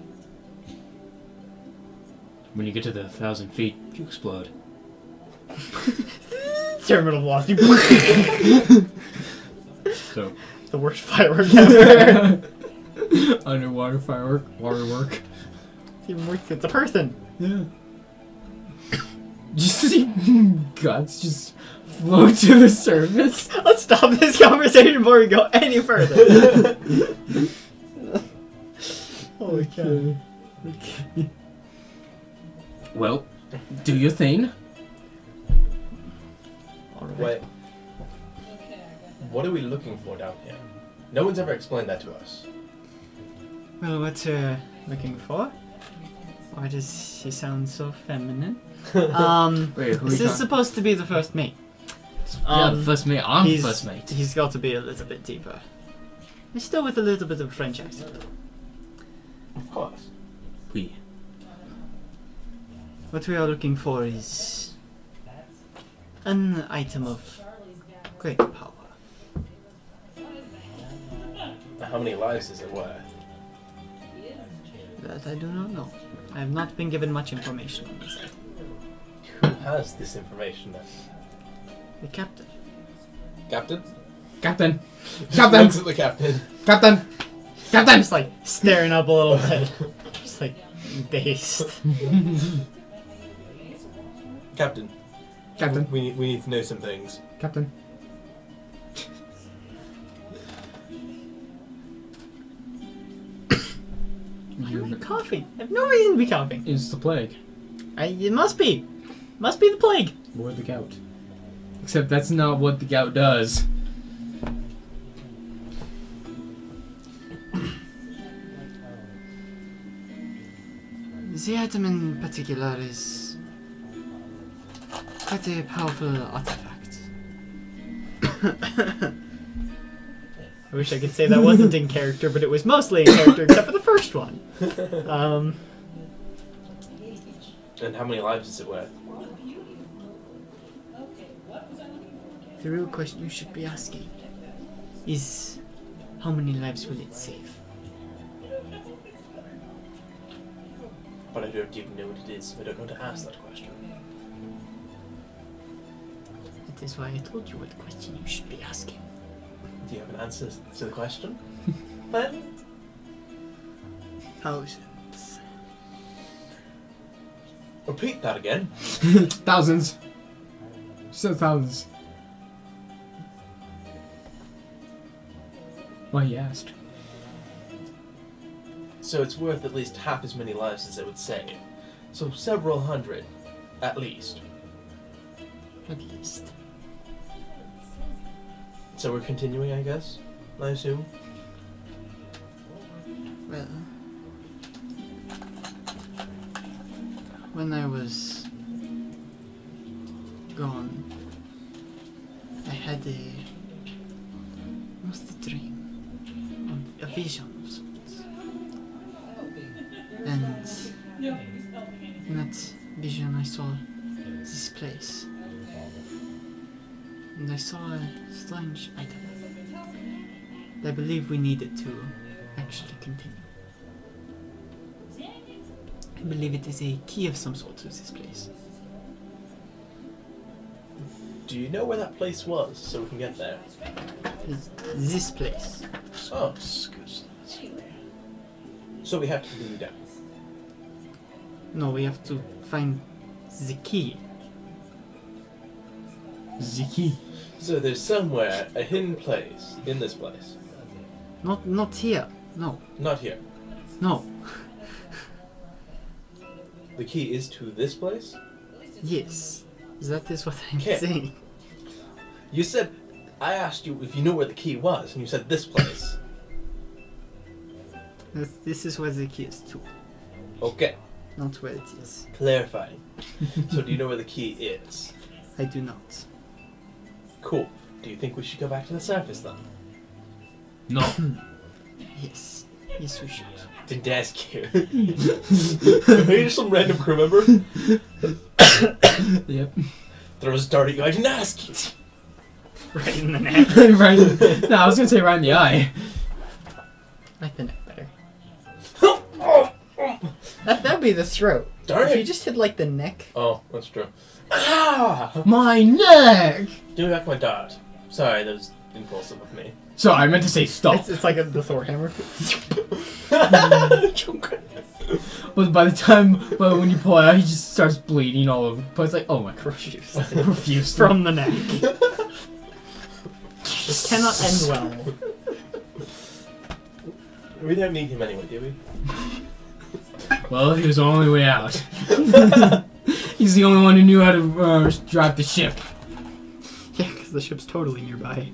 When you get to the 1,000 feet, you explode. Terminal velocity. So, The worst firework ever. underwater firework, waterwork. It's even worse. It's a person. Yeah. Just see guts just Float to the surface? Let's stop this conversation before we go any further. Holy cow. Okay. Well, do your thing. Alright. Wait. What are we looking for down here? No one's ever explained that to us. Well, what you're looking for? Why does he sound so feminine? Wait, who This are is supposed to be the first mate. Yeah, the first mate. I'm he's- first mate. He's got to be a little bit deeper. He's still with a little bit of French accent. Of course. We. What we are looking for is an item of great power. How many lives is it worth? That I do not know. I have not been given much information on this. Who has this information then? The captain. Captain? Captain! Just Captain! looks at the captain. Captain! Captain! Just like staring up a little bit. Just like dazed. Captain. Captain. We need to know some things. Captain. Why are you coughing? I have no reason to be coughing. It's the plague. It must be. Must be the plague. Or the gout. Except that's not what the gout does. The item in particular is quite a powerful artifact. I wish I could say that wasn't in character, but it was mostly in character except for the first one. And how many lives is it worth? The real question you should be asking is how many lives will it save? But I don't even know what it is, so I don't know to ask that question. That is why I told you what question you should be asking. Do you have an answer to the question? Then? Thousands. Repeat that again. Thousands. She said thousands. Why he asked? So it's worth at least half as many lives as it would save. So several hundred, at least. At least. So we're continuing, I guess? I assume? Well, when I was gone, I had almost a dream, a vision of sorts. And in that vision I saw this place. And I saw a strange item that I believe we needed to actually continue. I believe it is a key of some sort to this place. Do you know where that place was, so we can get there? It's this place. Oh. So we have to do that. No, we have to find the key. Ziki. So there's somewhere a hidden place in this place. Not here. No. Not here. No. The key is to this place? Yes. That is what I'm Okay. saying. You said, I asked you if you know where the key was, and you said this place. This is where the key is to, Okay, not where it is. clarifying. So do you know where the key is? I do not. Cool. Do you think we should go back to the surface then? No. Yes. Yes, we should. Didn't ask you. Maybe just some random crew member Yep. throws a dart at you. I didn't ask you. Right in the neck. Right. No, I was gonna say right in the eye. Like the neck better. That'd be the throat. Darn If you it. just hit like the neck. Oh, that's true. Ah! My neck. Give me back my dart. Sorry, those impulsive of me. Sorry, I meant to say stop. It's like the Thor hammer. But but when you pull it out, he just starts bleeding all over. But it's like, oh my god. Profusely. From the neck. This cannot end well. We don't need him anyway, do we? Well, he was the only way out. He's the only one who knew how to drive the ship. Yeah, because the ship's totally nearby.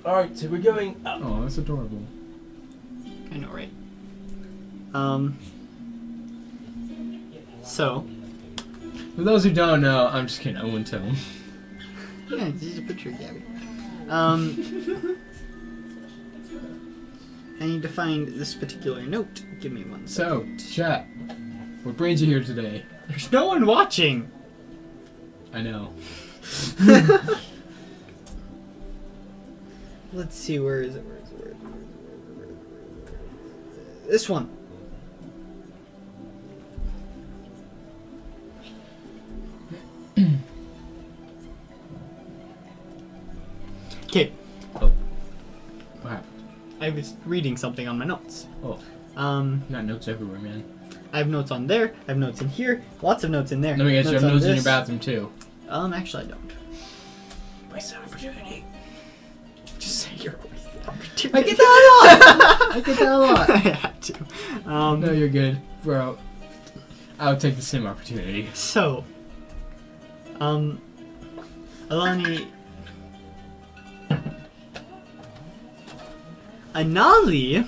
Alright, so we're going up. Oh, that's adorable. I know, right? So. For those who don't know, I'm just kidding, I wouldn't tell them. Yeah, this is a picture of Gabby. I need to find this particular note. Give me one second. So, chat. What brings you here today? There's no one watching! I know. Let's see, where is it? This one. Okay. Oh. Wow. I was reading something on my notes. Oh. You got notes everywhere, man. I have notes on there. I have notes in here. Lots of notes in there. Let me guess, you have notes in this. your bathroom too. Actually, I don't. Waste of opportunity. Just say you're always the opportunity. I get that a lot! I get that a lot. I had to. No, you're good, bro. I'll take the same opportunity. So, Alani. Anali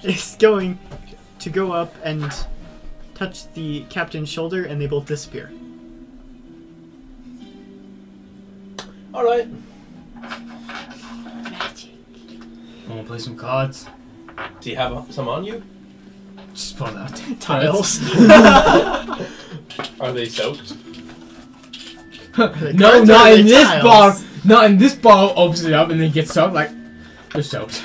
is going to go up and touch the captain's shoulder, and they both disappear. Alright. Magic. Wanna play some cards? Do you have some on you? Just pull out Tiles. Are they soaked? No, cards not are in the this tiles. bar. Not in this bar. Opens it up and then gets soaked. Like they're soaked.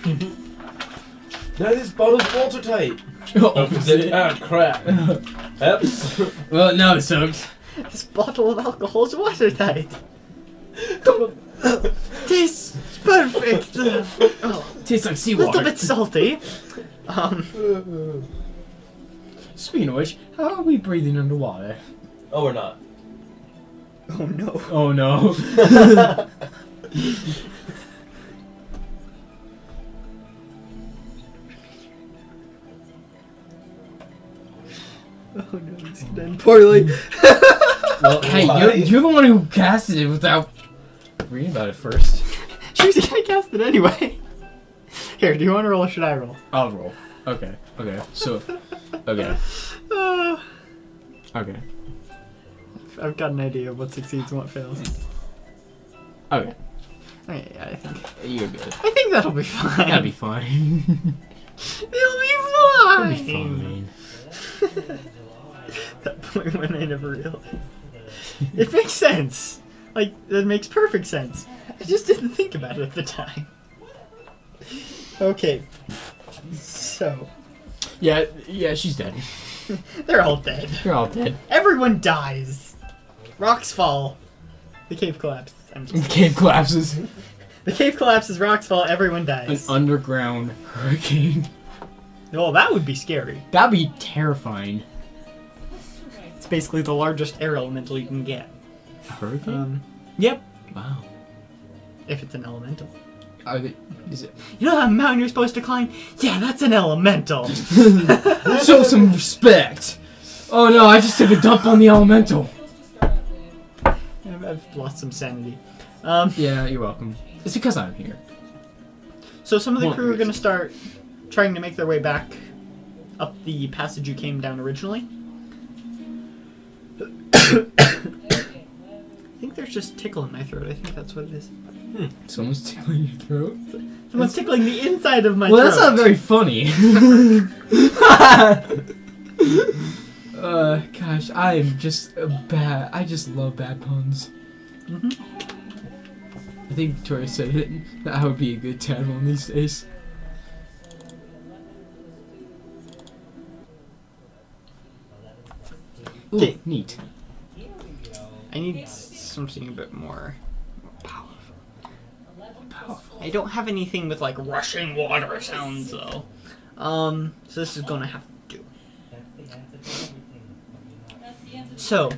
No, this bottle's watertight. Opens it. Ah, crap. Yep. Well, now it's soaked. This bottle of alcohol is watertight. Tastes perfect. Oh, Tastes like a seawater. little bit salty. Speaking of which, how are we breathing underwater? Oh, we're not. Oh no. Oh no. Oh no, it's done poorly. Well, hey, you're the one who casted it without reading about it first. She was gonna cast it anyway. Here, do you want to roll or should I roll? I'll roll. Okay. Okay. So. Okay. Okay. I've got an idea of what succeeds and what fails. Okay. Okay, yeah, I think. You're good. I think that'll be fine. That'll be fine. It'll be That'll fine. be fine. That point when I never realized. It makes sense. Like, that makes perfect sense. I just didn't think about it at the time. Okay. So. Yeah, she's dead. They're all dead. You're all dead. Everyone dies. Rocks fall. The cave collapses. The cave collapses. The cave collapses, rocks fall, everyone An dies. underground hurricane. Well, that would be scary. That'd be terrifying. It's basically the largest air elemental you can get. A hurricane? Yep. Wow. If it's an elemental. Are they, is it? You know that mountain you're supposed to climb? Yeah, that's an elemental. Show some respect. Oh no, I just took a dump on the elemental. I've lost some sanity. Yeah, you're welcome. It's because I'm here. So some of the One crew are going to reason. start trying to make their way back up the passage you came down originally. I think there's just tickle in my throat. I think that's what it is. Someone's tickling your throat? Someone's tickling the inside of my Well, throat. that's not very funny. Gosh, I am just I just love bad puns. Mm-hmm. I think Victoria said it, that I would be a good tadpole these days. Ooh, Okay. neat. I need something a bit more powerful. Powerful. I don't have anything with like rushing water sounds though. So this is gonna have to do. So,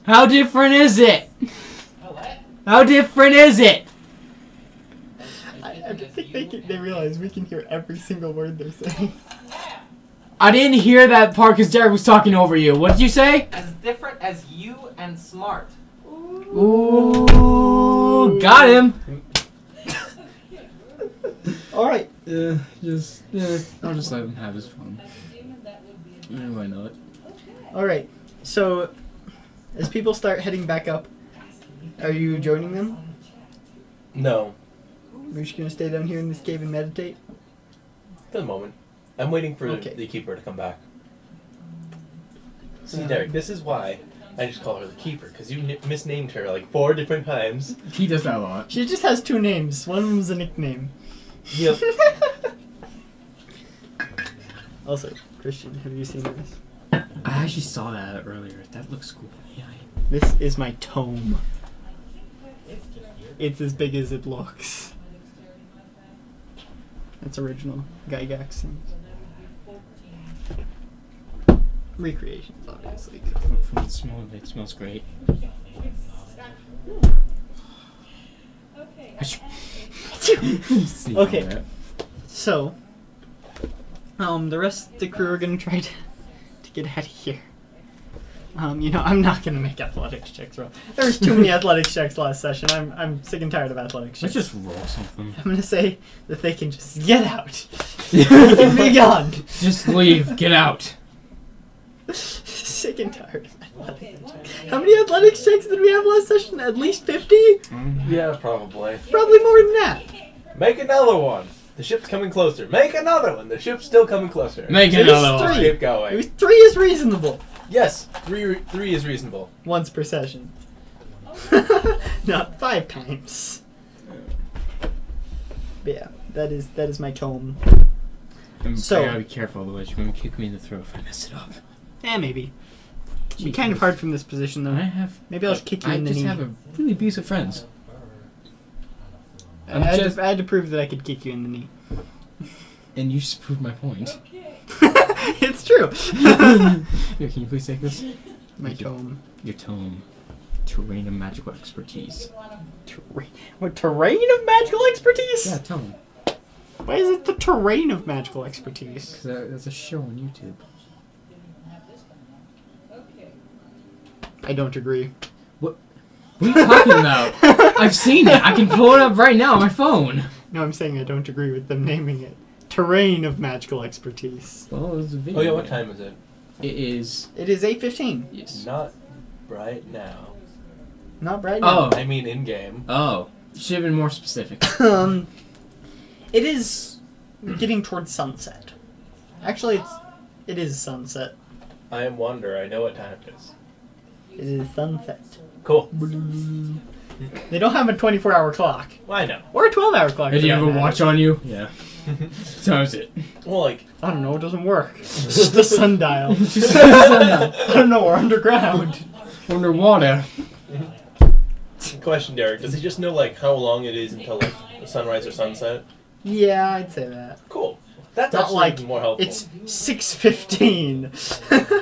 How different is it? How different is it? I don't think they realize we can hear every single word they're saying. I didn't hear that part because Derek was talking over you. What did you say? As different as you and smart. Ooh, got him. Alright. I'll just let him have his fun. Why not? Alright. So, as people start heading back up, are you joining them? No, We're just gonna stay down here in this cave and meditate? for the moment. I'm waiting for Okay. the keeper to come back. See, Derek, this is why I just call her the keeper, because you misnamed her like 4 different times. He does that a lot. She just has 2 names. One of them's a nickname. Yep. Also, Christian, have you seen this? I actually saw that earlier. That looks cool. Yeah. This is my tome. It's as big as it looks. That's original Gygax and recreations, obviously. From the smell of it, smells great. See Okay. that. So, the rest of the crew are gonna try to get out of here. I'm not gonna make athletics checks roll. There was too many athletics checks last session. I'm sick and tired of athletics Let's checks. just roll something. I'm gonna say that they can just get out. They can be gone. Just leave. Get out. Sick and tired of athletics checks. How many athletics checks did we have last session? At least 50? Yeah, probably. Probably more than that. Make another one. The ship's coming closer. Make another one. The ship's still coming closer. Make It another is one. 3. Keep It going. was 3 is reasonable. Yes, three is reasonable. Once per session. Not 5 times. But yeah, that is my tome. So- I gotta be careful, otherwise you're gonna kick me in the throat if I mess it up. Maybe. It'd be kind of hard from this position though. Maybe I'll just kick you in the knee. I just have a really abusive friends. I had to prove that I could kick you in the knee. And you just proved my point. It's true. Here, can you please take this? My tome. Your tome. Terrain of magical expertise. What, terrain of magical expertise? Yeah, tome. Why is it the terrain of magical expertise? Because that's a show on YouTube. I don't agree. What are you talking about? I've seen it. I can pull it up right now on my phone. No, I'm saying I don't agree with them naming it. Terrain of magical expertise. Well, it's a video. Oh yeah, what time is it? It is. It is 8:15. Yes. Not right now. Not right now. Oh. I mean in game. Oh. Should have been more specific. It is getting towards sunset. Actually, it is sunset. I am Wander. I know what time it is. It is sunset. Cool. They don't have a 24-hour clock. Well, I know. Or a 12-hour clock. Did for you that have a matter. watch on you? Yeah. Time's it. Well, like, I don't know, it doesn't work. It's just a sundial. I don't know, we're underground. Underwater. question, Derek. Does he just know like how long it is until like sunrise or sunset? Yeah, I'd say that. Cool. That's Not actually like even more helpful. it's 6:15.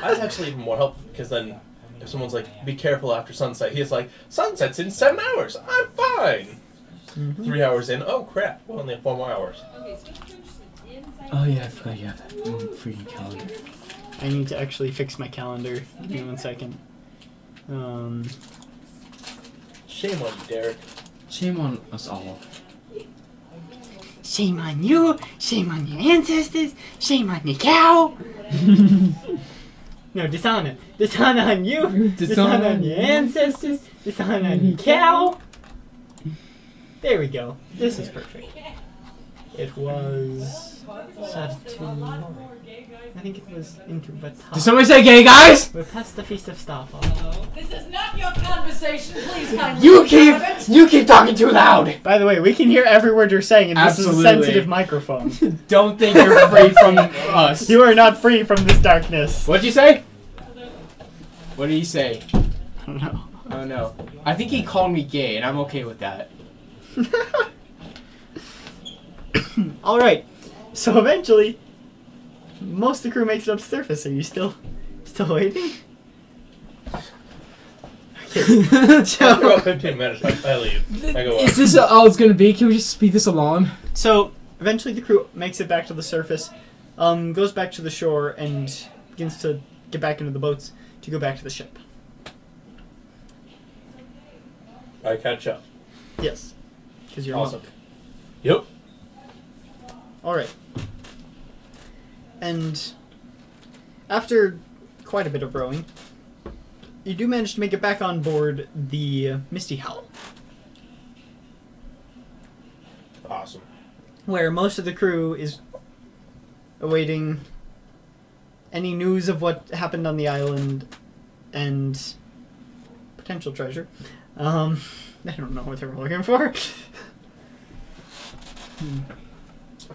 That's actually even more helpful because then if someone's like, be careful after sunset, he's like, sunset's in 7 hours. I'm fine. 3 hours in, oh crap, we only have 4 more hours. Oh yeah, I forgot you have that freaking calendar. I need to actually fix my calendar. Give me 1 second. Shame on you, Derek. Shame on us all. Shame on you. Shame on your ancestors. Shame on your cow. No, dishonor. Dishonor on you. Dishonor on your ancestors. Dishonor on your cow. There we go. This is perfect. It was Saturday. I think it was into Batal. Did somebody say gay, guys? We're past the Feast of Starfall. This is not your conversation. Please kindly You keep talking too loud. By the way, we can hear every word you're saying, and this Absolutely. is a sensitive microphone. Don't think you're free from us. You are not free from this darkness. What'd you say? What did he say? I don't know. I don't know. I think he called me gay, and I'm okay with that. All right. So eventually, most of the crew makes it up to the surface. Are you still waiting? Okay. After So, about 15 minutes, I leave. I go Is up. this all it's gonna be? Can we just speed this along? so eventually, the crew makes it back to the surface, goes back to the shore, and begins to get back into the boats to go back to the ship. I catch up. Yes, because you're Awesome. monk. Yep. All right. And after quite a bit of rowing, you do manage to make it back on board the Misty Howl, Awesome. where most of the crew is awaiting any news of what happened on the island and potential treasure. I don't know what they were looking for.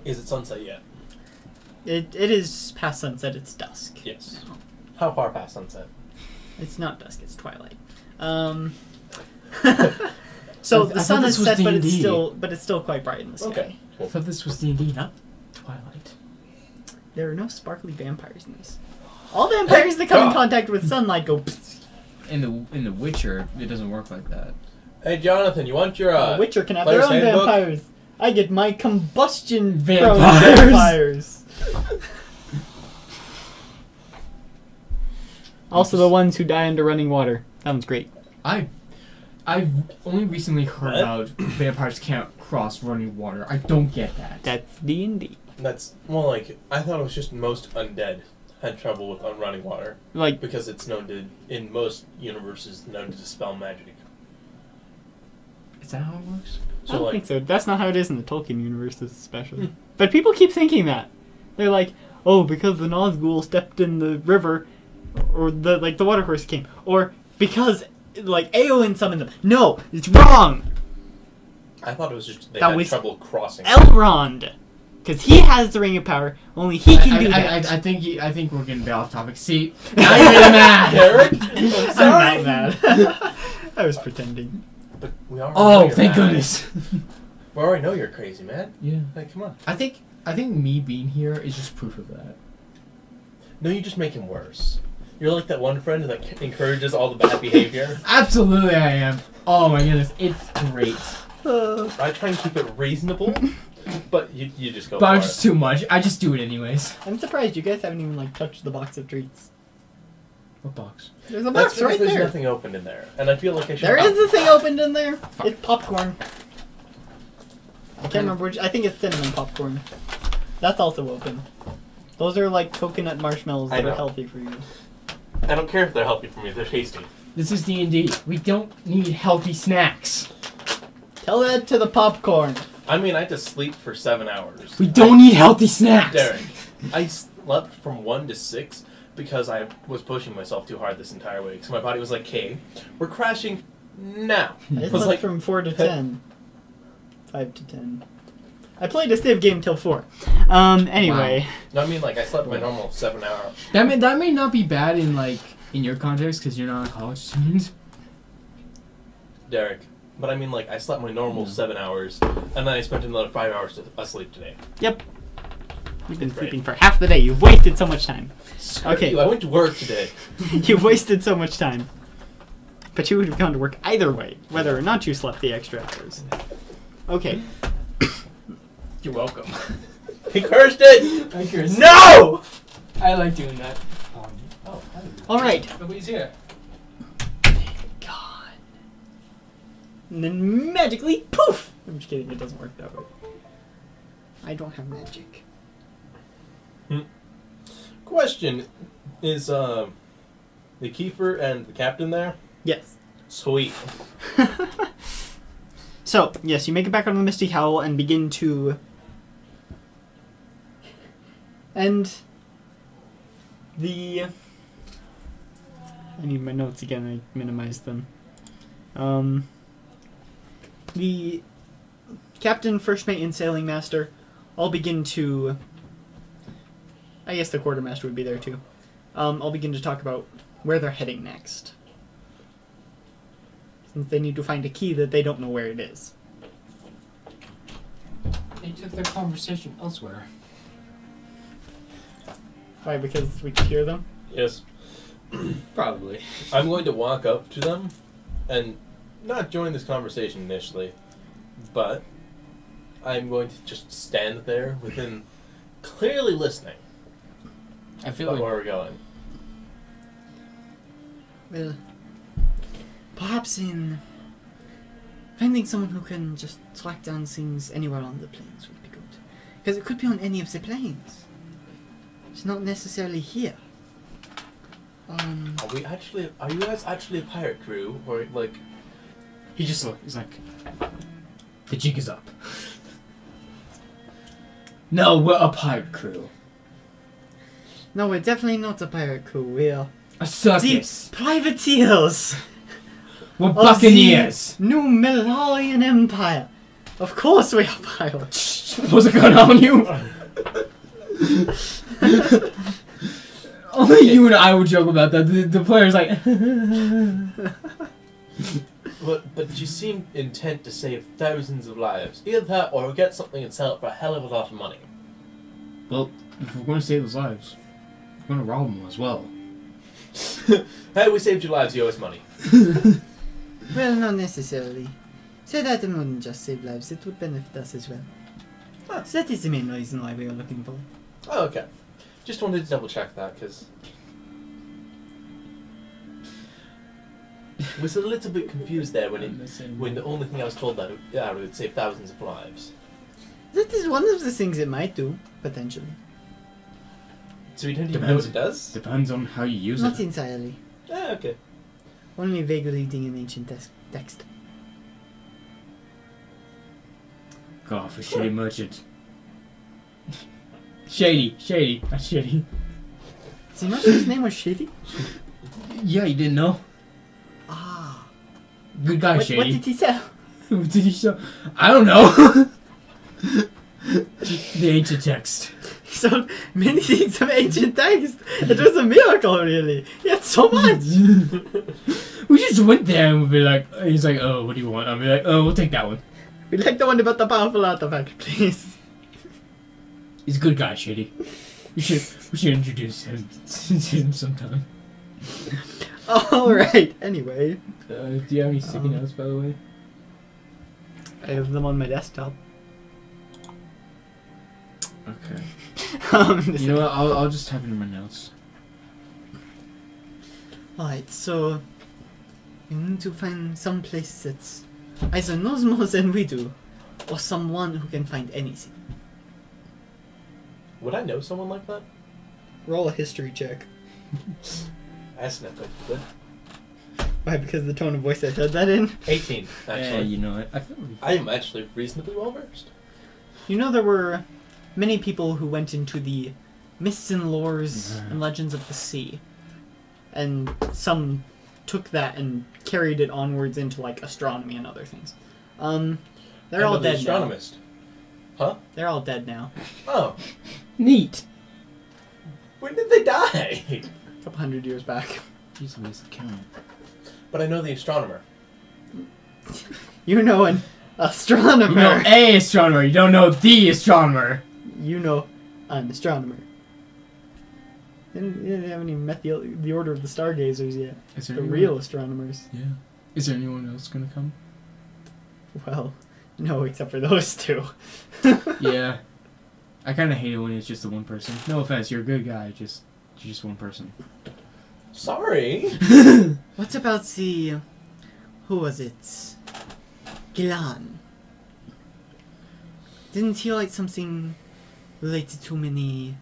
Is it sunset yet? It is past sunset. It's dusk. Yes. How far past sunset? It's not dusk. It's twilight. So I the thought sun this is was set, but D&D. it's still quite bright in the sky. Okay. I thought this was D&D, not Twilight. There are no sparkly vampires in this. All vampires that come in contact with sunlight go. Psst. In the Witcher, it doesn't work like that. Hey, Jonathan, you want your The Witcher can have their player's own handbook? vampires. I get my combustion Vampires. vampires. Also, the ones who die under running water. That one's great. I've only recently heard What? about vampires can't cross running water. I don't get that. That's D&D. That's well, like I thought it was just most undead had trouble with on running water Like, because it's known to, in most universes, known to dispel magic. Is that how it works? I So don't like, think so. That's not how it is in the Tolkien universe, especially. But people keep thinking that. They're like, oh, because the Nazgul stepped in the river, or the water horse came, or because Eowyn summoned them. No, it's wrong. I thought it was just they That had was trouble crossing. Elrond, because he has the Ring of Power. Only he can do that. I think we're getting a bit off topic. See, now you're getting mad. Eric, I'm I'm sorry. not mad. I was pretending. But we already know Oh, you're thank mad. goodness. We already know you're crazy, man. Yeah. Like, come on. I think me being here is just proof of that. No, you just make him worse. You're like that one friend that encourages all the bad behavior. Absolutely, I am. Oh my goodness, it's great. I try and keep it reasonable, but you just go But I'm for just too much. I just do it anyways. I'm surprised you guys haven't even touched the box of treats. What box? There's a it. That's box because right there's there. nothing opened in there, and I feel like I should. There is a thing opened in there. Fuck. It's popcorn. I can't remember which. I think it's cinnamon popcorn. That's also open. Those are like coconut marshmallows I that are know. healthy for you. I don't care if they're healthy for me; they're tasty. This is D&D. We don't need healthy snacks. Tell that to the popcorn. I mean, I had to sleep for 7 hours. We don't need healthy snacks. Derek, I slept from 1 to 6 because I was pushing myself too hard this entire week. So my body was like, "Okay, we're crashing now." I It just was slept like, from 4 to 10. 5 to 10. I played a Civ game till 4. Anyway. no, I mean, like I slept my normal 7 hours. That may not be bad in your context because you're not a college student. Derek. But I mean, like, I slept my normal 7 hours, and then I spent another 5 hours asleep today. Yep. You've been That's great. sleeping for half the day. You've wasted so much time. Okay. You, I went to work today. You've wasted so much time. But you would have gone to work either way, whether or not you slept the extra hours. Okay. You're welcome. He cursed it! No! I like doing that. Oh, Alright. Nobody's here. God. And then magically, poof! I'm just kidding, it doesn't work that way. I don't have magic. Question, is the keeper and the captain there? Yes. Sweet. So, yes, you make it back on the Misty Howl and begin to... And... I need my notes again, I minimized them. The captain, first mate, and sailing master all begin to... I guess the quartermaster would be there too. All begin to talk about where they're heading next. Since they need to find a key that they don't know where it is. They took their conversation elsewhere. Why? Because we could hear them? Yes. Probably. I'm going to walk up to them and not join this conversation initially, but I'm going to just stand there within clearly listening I feel about like where we're going. Well, perhaps in finding someone who can just track down things anywhere on the planes would be good. Because it could be on any of the planes. It's not necessarily here. Are you guys actually a pirate crew? Or, like... he just looked. He's like, the jig is up. No, we're a pirate crew. No, we're definitely not a pirate crew. We're A circus. the privateers We're of buccaneers. the New Millennium Empire. Of course we are pirates. What's a gun on you? Only you and I would joke about that. The player's like, But you seem intent to save thousands of lives. Either that or get something and sell it for a hell of a lot of money. well, if we're going to save those lives, we're going to rob them as well. Hey, we saved your lives, you owe us money. Well, not necessarily. Said item wouldn't just save lives, it would benefit us as well. Huh. So that is the main reason why we are looking for. Oh, okay. Just wanted to double check that, because... was a little bit confused there when the only thing I was told that it would save thousands of lives. That is one of the things it might do, potentially. So we don't even know what Depends. it does? Depends on how you use Not it. entirely. Ah, okay. Only vague reading in ancient text. God, for shady merchant. Shady, that's shady. See, not his name was Shady? Yeah, you didn't know. Ah. Good guy, What shady. did he say? What did he show? I don't know. The ancient text. He sold many things of ancient text. It was a miracle, really. He had so much. We just went there and we'd be like, he's like, oh, what do you want? I'll be like, oh, we'll take that one. We'd like the one about the powerful artifact, please. He's a good guy, Shady. We should introduce him to him sometime. Alright, anyway. Do you have any sticky notes, by the way? I have them on my desktop. Okay. This You know what? I'll just type it in my notes. Alright, so we need to find some place that's either knows more than we do, or someone who can find anything. Would I know someone like that? Roll a history check. That's not good. Why? Because the tone of voice I said that in? 18, actually. Yeah, you know it. I feel like I am actually reasonably well versed. You know there were many people who went into the myths and lores Yeah. and legends of the sea. And some took that and carried it onwards into like astronomy and other things. They're all dead now. astronomist. Huh? They're all dead now. Oh. neat. When did they die? A couple hundred years back. Jeez, Louise, the count. But I know the astronomer. You know an astronomer. You know a astronomer. You don't know the astronomer. You know an astronomer. And you haven't even met the Order of the Stargazers yet. Is there The anyone- real astronomers. Yeah. Is there anyone else gonna come? Well, no, except for those two. Yeah. I kind of hate it when it's just the one person. No offense, you're a good guy. You're just one person. Sorry. What about the... Who was it? Gilan. Didn't he like something related to many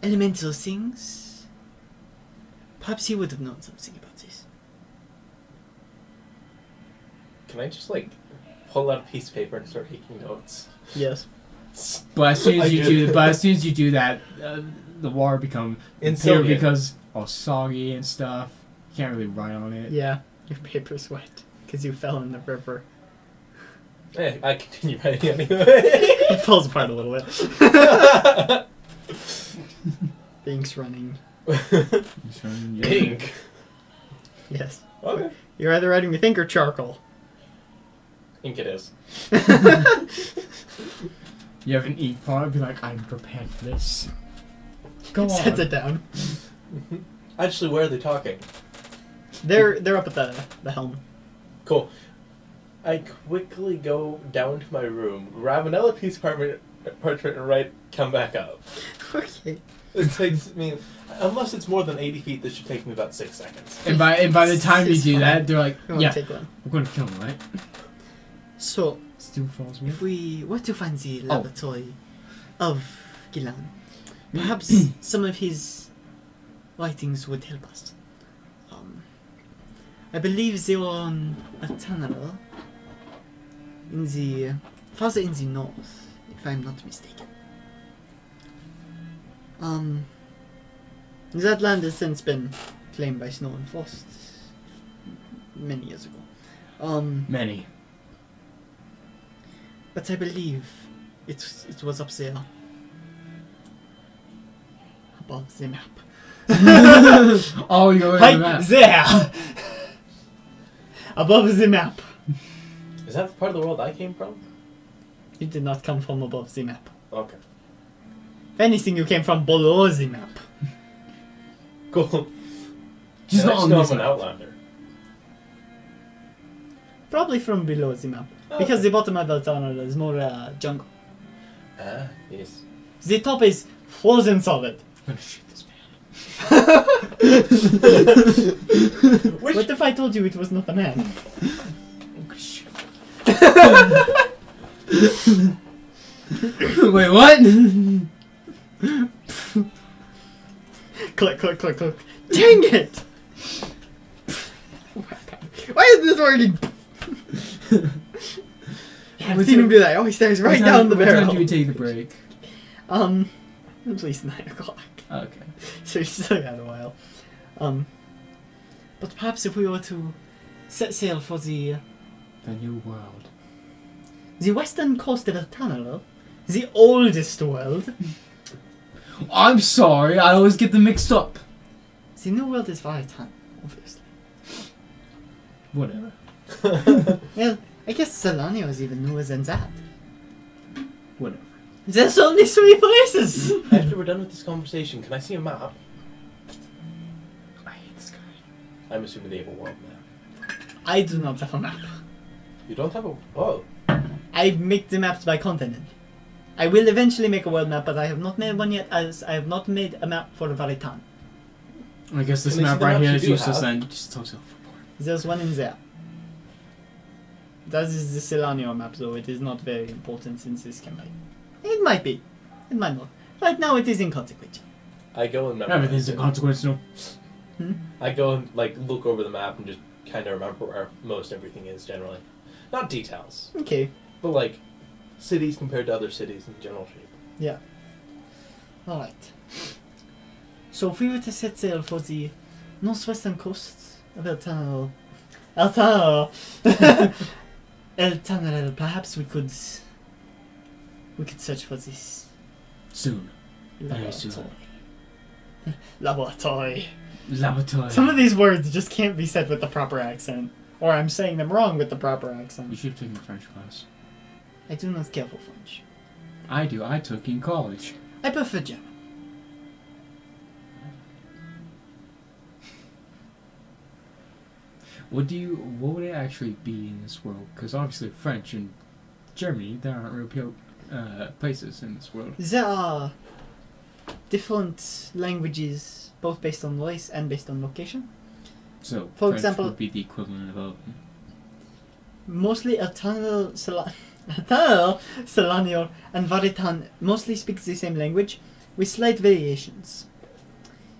elemental things? Perhaps he would have known something about this. Can I just, like, pull out a piece of paper and start taking notes? Yes. But as soon as I you do. do that, the water become In clear Sylvian. because all soggy and stuff. You can't really write on it. Yeah, your paper's wet. Because you fell in the river. Hey, I continue writing anyway. It falls apart a little bit. The ink's running. Ink. Yes. Okay. You're either writing with ink or charcoal. Ink it is. You have an ink pot, I'd be like, I'm prepared for this. Go on. Sets it down. Actually, where are they talking? They're up at the helm. Cool. I quickly go down to my room, grab another piece of parchment and write, come back up. Okay. It takes me, unless it's more than 80 feet, this should take me about 6 seconds. And by the time you It's do fine. that, they're like, We won't yeah, take one. we're going to kill him, right? So, Still falls me. if we were to find the laboratory of Gilan, perhaps some of his writings would help us. I believe they were on a tunnel in the farther in the north, if I'm not mistaken. That land has since been claimed by Snow and Frost many years ago. Many. But I believe it was up there. Above the map. Oh, you're Right right that. there! Above the map. Is that the part of the world I came from? You did not come from above the map. Okay. If anything, you came from below the map. Cool. Just And I not on know this I'm an map. outlander. Probably from below the map. Because the bottom of the tunnel is more jungle. Ah, yes. The top is frozen solid. I'm gonna shoot this man. Which, What if I told you it was not a man? I'm gonna shoot him. Wait, what? Click, click, click, click. Dang it! Why is this working? I've seen him do that. Oh, he stares right down the What barrel. time do we take the break? At least 9 o'clock. Okay. So we still got a while. But perhaps if we were to set sail for the New world. western coast of El Tanaro, the oldest world, I'm sorry, I always get them mixed up. the new world is Varitan, obviously. Whatever. Well, I guess Solanio is even newer than that. Whatever. There's only 3 places! after we're done with this conversation, can I see a map? I hate this guy. I'm assuming they have a world map. I do not have a map. You don't have a... Oh. I make the maps by continent. I will eventually make a world map, but I have not made one yet, as I have not made a map for Varitan. I guess this Can I see map the right maps here you is do useless have? then. Just talk to the There's one in there. That is the Solanio map, though it is not very important since this can be. It might be. It might not. Right now it is inconsequential. I go and memorize Everything's a it. consequence, no. I go and like look over the map and just kind of remember where most everything is generally. Not details, Okay. but like cities compared to other cities in general shape. Yeah. Alright. So if we were to set sail for the northwestern coast of El Tanaro, El Tanaro, perhaps we could search for this Soon. Very soon. Laboratory. Laboratory. Some of these words just can't be said with the proper accent. Or I'm saying them wrong with the proper You accent. should have taken a French class. I do not care for French. I do. I took in college. I prefer German. What would it actually be in this world? Because obviously French and Germany, there aren't real places in this world. There are different languages, both based on voice and based on location. So, For French example- would be the equivalent of Elven. Mostly Eternal, Solanio, and Varitan mostly speak the same language, with slight variations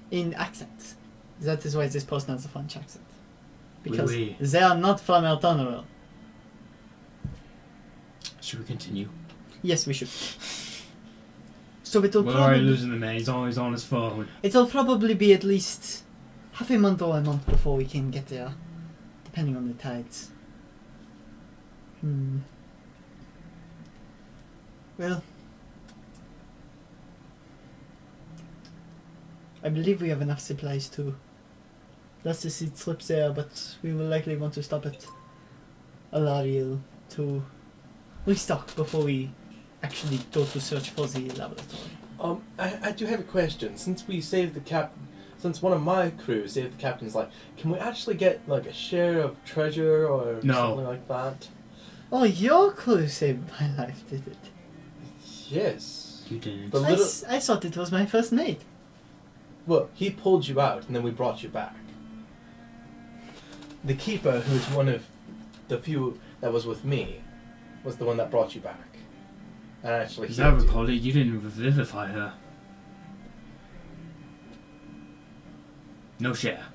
in accent. That is why this person has a French accent. Because Oui, they are not from Eternal. Should we continue? Yes, we should. So it'll We're already probably, losing the man. He's always on his phone. it'll probably be at least half a month or a month before we can get there, depending on the tides. Well, I believe we have enough supplies to last us see trips there, but we will likely want to stop at Alariel to restock before we actually go to search for the laboratory. I do have a question. Since we saved the captain, since one of my crew saved the captain's life, can we actually get like a share of treasure or No. something like that? Oh, your crew saved my life, did it? Yes. You didn't. The I, little, I thought it was my first mate. well, he pulled you out and then we brought you back. The keeper, who's one of the few that was with me, was the one that brought you back. And actually As I healed you. recall it, you didn't revivify her. No share.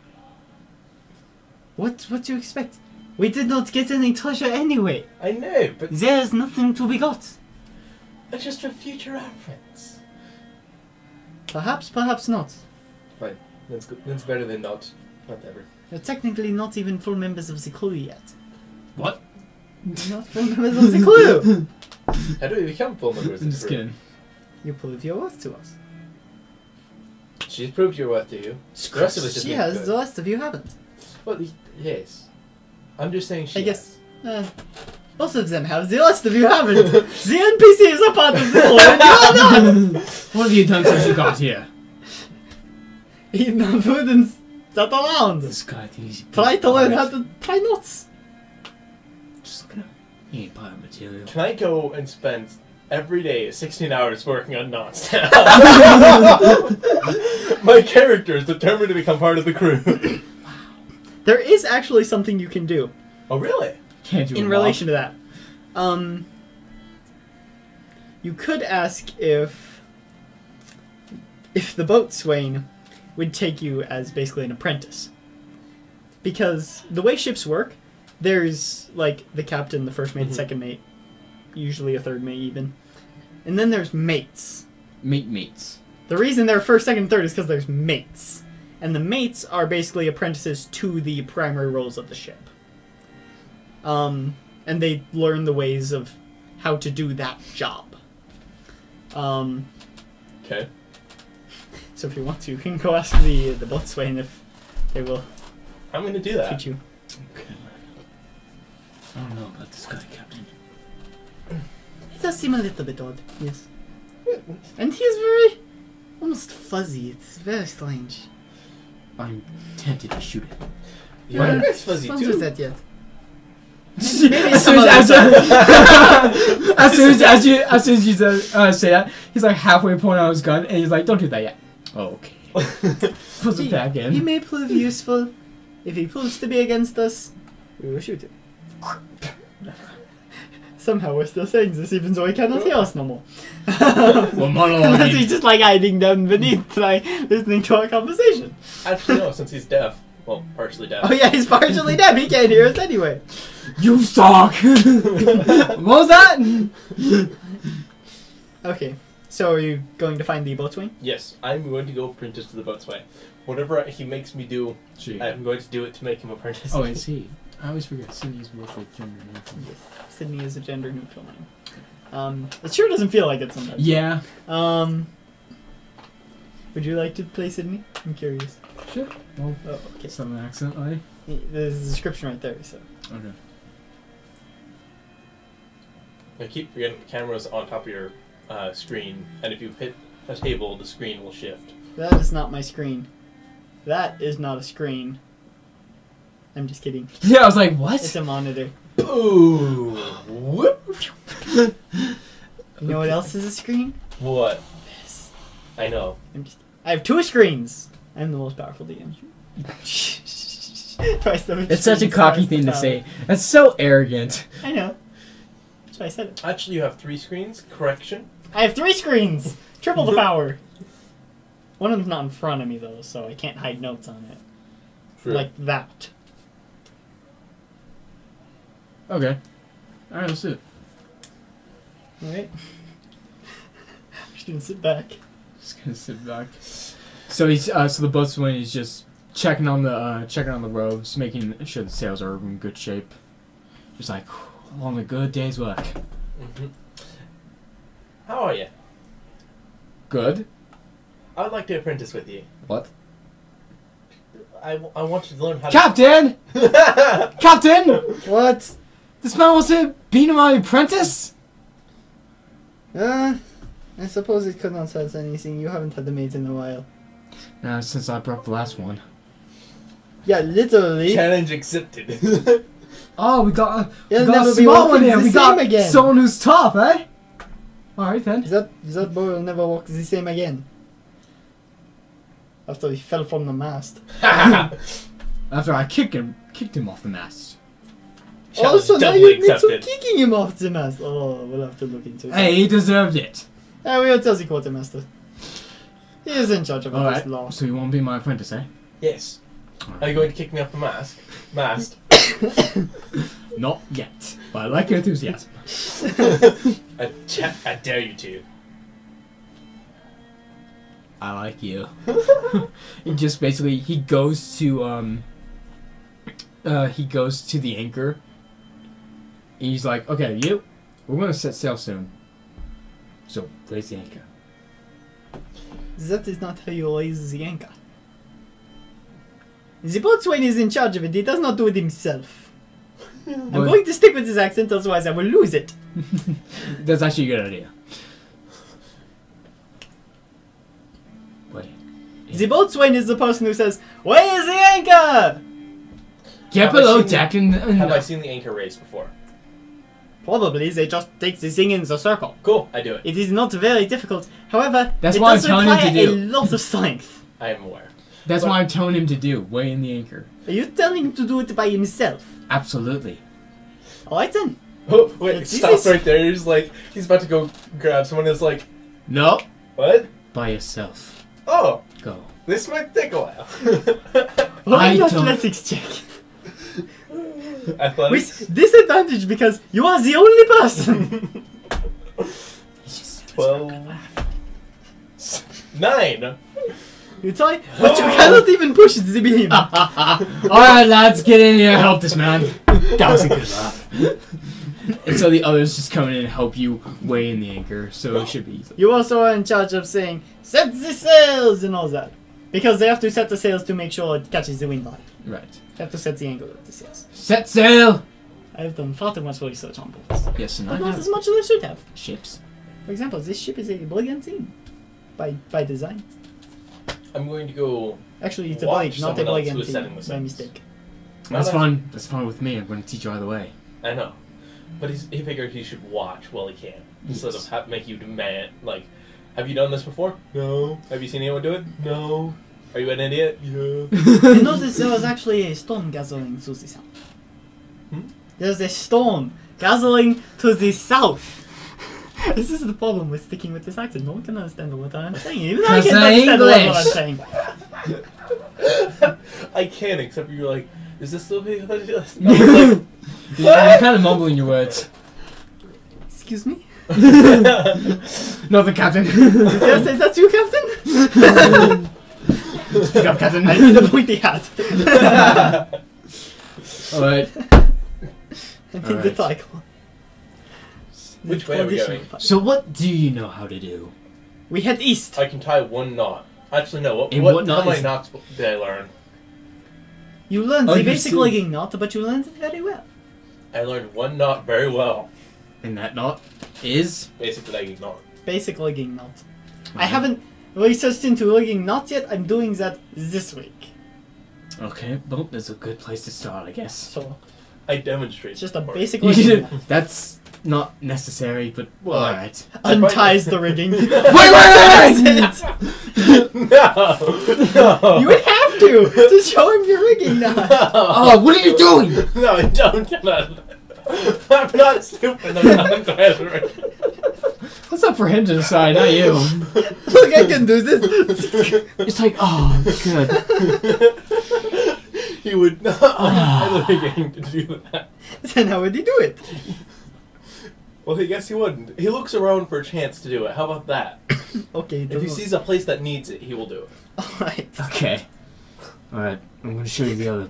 What do you expect? We did not get any treasure anyway. I know, but There's nothing to be got. it's just for future reference. Perhaps, perhaps not. Fine. That's good. That's better than not. Whatever. You're technically not even full members of the crew yet. What? Not full members of the crew! How do we become full members I'm of just the crew? kidding. You prove your worth to us. She's proved your worth to you. The rest of us just She need has, good. the rest of you haven't. Well, yes. I'm just saying she I guess. has. Both of them have, the rest of you haven't. The NPCs are part of the crew, and you're not! What have you done since you got here? Eating our food and sat around. This guy thinks he's Try to learn how to tie knots. Just look at him. He ain't biomaterial. Can I go and spend every day 16 hours working on knots now? My character is determined to become part of the crew. There is actually something you can do Oh, really? Can't do in a relation to that. You could ask if the boatswain would take you as basically an apprentice. Because the way ships work, there's like the captain, the first mate, the second mate, usually a third mate even. And then there's mates. Mates. The reason they're first, second, and third is because there's mates. And the mates are basically apprentices to the primary roles of the ship. And they learn the ways of how to do that job. Okay. So if you want to, you can go ask the boatswain if they will I'm going to do that. teach you. Okay. I don't know about this guy, Captain. It does seem a little bit odd, yes. And he is very almost fuzzy. It's very strange. I'm tempted to shoot him. Your hair's fuzzy Don't too. do that yet. As some soon other as you say that, he's like halfway pulling out his gun, and he's like, "Don't do that yet." Oh, okay. Puts it back He in. may prove useful. If he proves to be against us, we will shoot him. Somehow we're still saying this even though he cannot hear us no more. Well, Unless he's just like hiding down beneath, like listening to our conversation. Actually, no, since he's deaf. Well, partially deaf. Oh yeah, he's partially deaf. He can't hear us anyway. You suck. What was that? Okay, so are you going to find the boatswain? Yes, I'm going to go apprentice to the boatswain. Whatever he makes me do, Gee. I'm going to do it to make him apprentice. Oh, I see. I always forget Sydney's both like gender neutral. Sydney is a gender neutral name. It sure doesn't feel like it sometimes. Yeah. Would you like to play Sydney? I'm curious. Sure. Well, Oh, okay. some accent, like. There's a description right there, so. Okay. Now keep forgetting the camera's on top of your screen, and if you hit a table, the screen will shift. That is not my screen. That is not a screen. I'm just kidding. Yeah, I was like, what? It's a monitor. Boom! Whoop! You know what else is a screen? What? This. I know. I have 2 screens. I'm the most powerful DM. Twice the It's such a cocky thing to say. That's so arrogant. I know. That's why I said it. Actually, you have 3 screens. Correction. I have 3 screens! Triple the power. One of them's not in front of me, though, so I can't hide notes on it. Like that. Okay. Alright, let's do it. Alright? I'm just gonna sit back. Just gonna sit back. So he's so the boatswain is just checking on the ropes, making sure the sails are in good shape. Just like along a good day's work. Mm-hmm. How are you? Good. I'd like to apprentice with you. What? I want you to learn how Captain! to... Captain! What? This man wants to be my apprentice? I suppose it could not sense anything. You haven't had the maids in a while. Since I broke the last one. Yeah, literally. Challenge accepted. Oh, we got It'll a never be small one walking here. the We got same again. someone who's tough, eh? Alright then. That boy will never walk the same again. After he fell from the mast. After I kicked him off the mast. Also, now doubly you need to accepted. kicking him off the mast. Oh, we'll have to look into it. Hey, he deserved it. We'll tell the quartermaster. He is in charge of all this Alright, law. so you want to be my apprentice, eh? Yes. Are you going to kick me off the mast? Not yet, but I like your enthusiasm. I dare you to. I like you. He just basically he goes to the anchor. And he's like, okay, we're gonna set sail soon. So raise the anchor. That is not how you raise the anchor. The boatswain is in charge of it. He does not do it himself. I'm Well- going to stick with this accent, otherwise I will lose it. That's actually a good idea. Wait. The boatswain is the person who says, "Where is the anchor?" Get Have I below seen- deck and Have I seen the anchor raised before? Probably they just take the thing in the circle. Cool, I do it. It is not very difficult. However, That's it what I'm does telling him to require do. a lot of strength. I am aware. That's But- what I'm telling him to do. Weigh in the anchor. Are you telling him to do it by himself? Absolutely. Alright then. Oh, wait, It's stops easy. right there. He's like, he's about to go grab someone. Is like, No. what? By yourself. Oh, Go. this might take a while. Roll I an don't- athletics check. Athletics. With disadvantage because you are the only person. 12. 9. You try, but you cannot even push the beam. Alright, lads, get in here and help this man. That was a good laugh. And so the others just come in and help you weigh in the anchor, so it should be easy. You also are in charge of saying, "Set the sails" and all that. Because they have to set the sails to make sure it catches the wind line. Right. They have to set the angle of the sails. Set sail! I have done far too much research on boats. Yes, and I But not have as much as I should have. ships. For example, this ship is a brigantine. By design. I'm going to go. Actually, it's a Watch brig, not a someone else who is setting brigantine. the By sails. mistake. That's Not fine. That's fine with me. I'm going to teach you either way. I know, but he figured he should watch while he can instead Yes. of make you demand. Like, have you done this before? No. Have you seen anyone do it? No. Are you an idiot? Yeah. You notice there was actually a storm gathering to the south. Hmm? There's a storm gathering to the south. This is the problem with sticking with this accent. No one can understand what I'm saying. Even I Because can't I understand what I'm English. saying. I can, except you're like, is this the way? You're kind of mumbling your words. Excuse me? No, the captain. Yes, is that you, Captain? Speak up, captain. I need a pointy hat. Alright. I need the Alright. title. Which way are we going? So what do you know how to do? We head east. I can tie one knot. Actually, no. What? And What? what knot how many is- knots did I learn? You learned Oh, the you basic see- legging knot, but you learned it very well. I learned one knot very well. And that knot is? Basic legging knot. Basic legging knot. I haven't researched into legging knot yet. I'm doing that this week. Okay, well, that's a good place to start, I guess. So I demonstrate. it's just a part. basic legging knot. That's not necessary, but Well, alright. Unties the rigging. Wait! That's it. No. You would have to show him your rigging knot. Oh, what are you doing? No, don't. I'm not stupid. I'm not bad. That's up for him to decide, not you. Look, I can do this. It's like, oh, good. He would not have the game to do that. Then how would he do it? Well, I guess he wouldn't. He looks around for a chance to do it. How about that? Okay. If he sees a place that needs it, he will do it. Alright. Okay. Alright, I'm gonna show you the other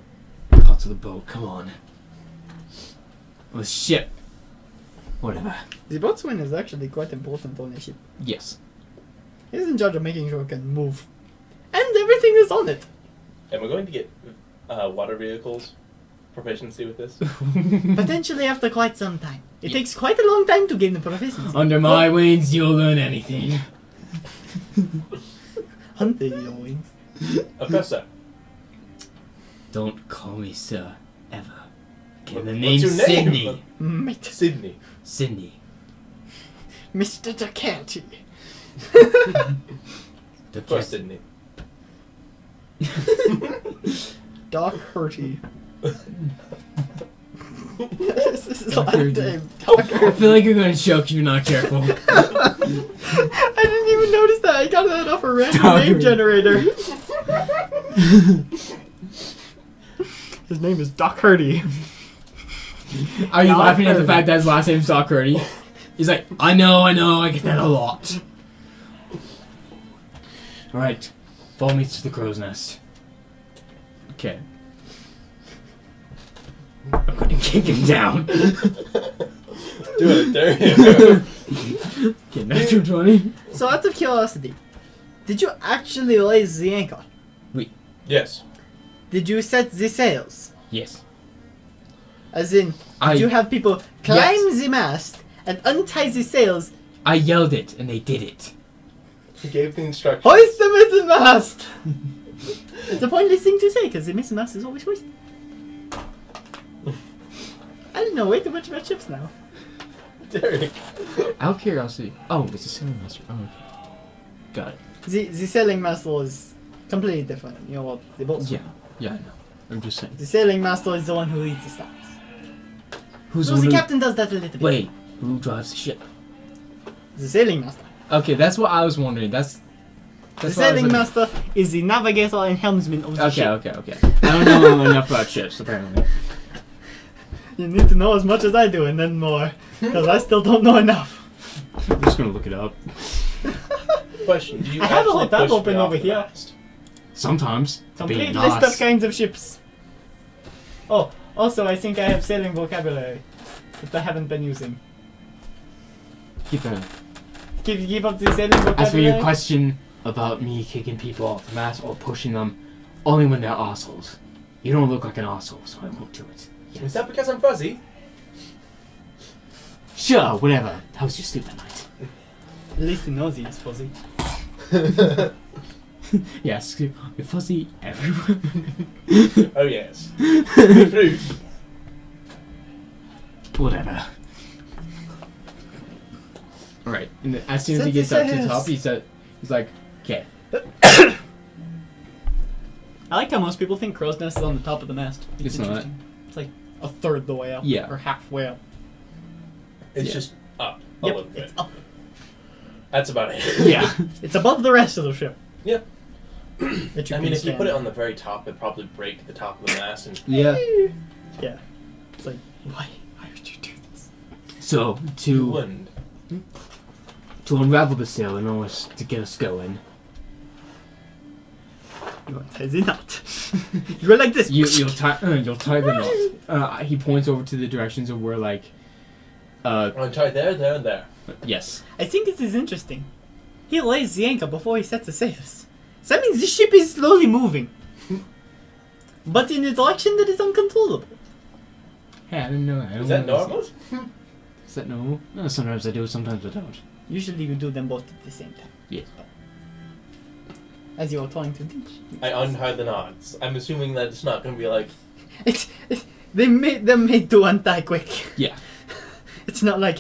parts of the boat. Come on. Oh, the ship. Whatever. The boatswain is actually quite important on a ship. Yes. He's in charge of making sure it can move. And everything is on it. Am I going to get water vehicles proficiency with this? Potentially after quite some time. It takes quite a long time to gain the proficiency. Under my wings, you'll learn anything. Hunter your wings. Of course, sir. Don't call me sir, ever. Okay, the What's name's your name? Sydney. Mate, Sydney. Sydney. Mr. Ducati. Of course, Sydney. Doc Hurty. This is his last Hurty. name. Doc I Hurty. feel like you're gonna choke if you're not careful. I didn't even notice that. I got that off a random Doc name Hurty. generator. His name is Doc Hurty. Are you Doc laughing at the Hurty. fact that his last name's Doc Hurty? He's like, I know, I get that a lot. Alright, follow me to the crow's nest. Okay. I'm gonna kick him down. Do it, there you go. Okay, natural 20. So out of curiosity, did you actually raise the anchor? Yes. Did you set the sails? Yes. As in, did you have people climb the mast and untie the sails, I yelled it, and they did it. He gave the instructions. hoist the mizzen mast? It's a pointless thing to say because the mizzen mast is always hoisted. I don't know way too much about ships now. Derek. Out of curiosity. Oh, it's a sailing master. Oh, okay. Got it. The sailing master is completely different. You know what? They both. Yeah, I know. I'm just saying. The sailing master is the one who leads the stars. Who's So the the one who- captain does that a little bit. Wait, who drives the ship? The sailing master. Okay, that's what I was wondering. That's The what I was sailing like- master is the navigator and helmsman of the ship. Okay. I don't know enough about ships, apparently. You need to know as much as I do and then more. Because I still don't know enough. I'm just gonna look it up. Question: do you I have a actually whole tab push me open off over the here. mast? Sometimes. Complete Being list of nice. kinds of ships. Oh, also I think I have sailing vocabulary that I haven't been using. Keep going. Keep up the sailing vocabulary. As for your question about me kicking people off the mast or pushing them, only when they're assholes. You don't look like an asshole, so I won't do it. Is that because I'm fuzzy? Sure, whatever. How was your sleep at night? At least he knows he is fuzzy. Yes, you're fuzzy everywhere. Oh yes. Fruit. Whatever. Alright, and as soon as he Set gets the up to the sails. top, he's like, okay. I like how most people think crow's nest is on the top of the mast. It's not. interesting. It's like a third the way up. Yeah. Or halfway up. It's Yeah. just up a Yep, little bit. it's up. That's about it. Yeah. It's above the rest of the ship. Yep. That you I can mean, if you stand. put it on the very top, it'd probably break the top of the mast and Yeah. Yeah. It's like, why would you do this? So, you to wouldn't. unravel the sail in order to get us going, You untie the knot. You go like this. you'll tie the knot. He points over to the directions of where, like, I'll try there, and there. yes. I think this is interesting. He lays the anchor before he sets the sails. So that means this ship is slowly moving. But in a direction that is uncontrollable. Hey, I didn't know that. I Is don't that know normal? Is that normal? No, sometimes I do, sometimes I don't. Usually you do them both at the same time. Yes. As you are trying to teach. I untie the knots. I'm assuming that it's not going to be like, They made them made to untie quick. Yeah. It's not like,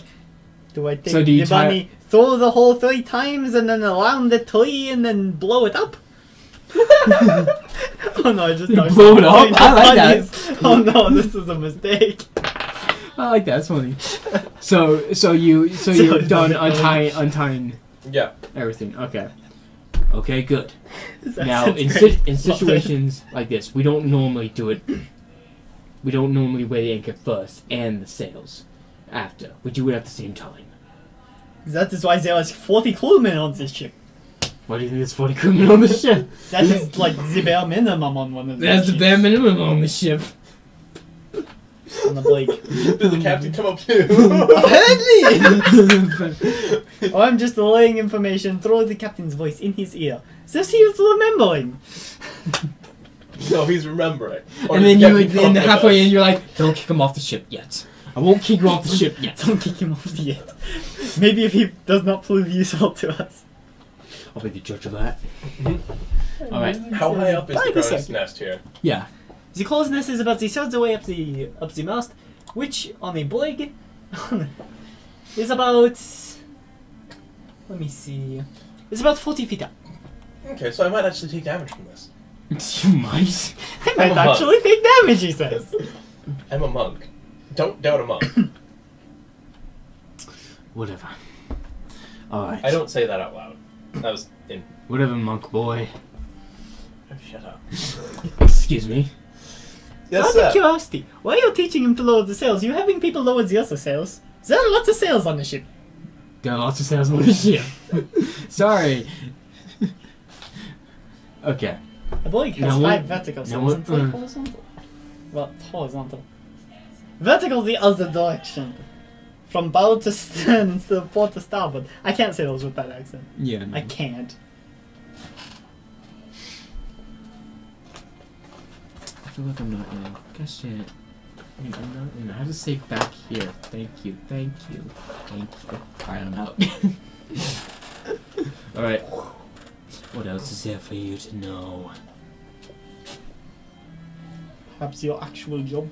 do I take So do you the bunny, throw the hole 3 times and then around the tree and then blow it up? Oh no, I just talked Blow it about up? I like that. bunnies. Oh no, this is a mistake. I like that. That's funny. So you're done untying yeah. everything. Okay. Okay, good. That Now, sounds in great. in situations like this, we don't normally do it. We don't normally weigh the anchor first and the sails after. We do it at the same time. That is why there was 40 crewmen on this ship. Why do you think there's 40 crewmen on the ship? That is like the bare minimum on one of these That's the ships. bare minimum on the ship. on the Blake. Did the captain come up too? Apparently! Oh, I'm just relaying information through the captain's voice in his ear. Says he is remembering. No, he's remembering. Or And did then the you, captain come and up with halfway us? in, you're like, don't kick him off the ship yet. I won't kick him off the ship yet. Don't kick him off yet. Maybe if he does not prove useful to us. I'll be the judge of that. Alright. How high up is Wait the a crow's second. nest here? Yeah. The crow's nest is about the third way up the mast, which on a Blake is about. Let me see. It's about 40 feet up. Okay, so I might actually take damage from this. You might. I I'm might a monk. actually take damage, he says. I'm a monk. Don't doubt a monk. Whatever. Alright. I don't say that out loud. That was in. Whatever, monk boy. Oh, shut up. Excuse me. Yes, Out sir. of curiosity, why are you teaching him to lower the sails? You're having people lower the other sails. There are lots of sails on the ship. There are lots of sails on the ship. Sorry. Okay. A Blake has Now 5 what- vertical now sails what- and 3 horizontal. Well, horizontal. Vertical the other direction. From bow to stern instead of port to starboard. I can't say those with that accent. Yeah. I can't. I feel like I'm not in. Gosh damn it. I mean, I'm not in. I have to say back here. Thank you. Thank you. Thank you. Alright, I'm out. Alright. What else is there for you to know? Perhaps your actual job.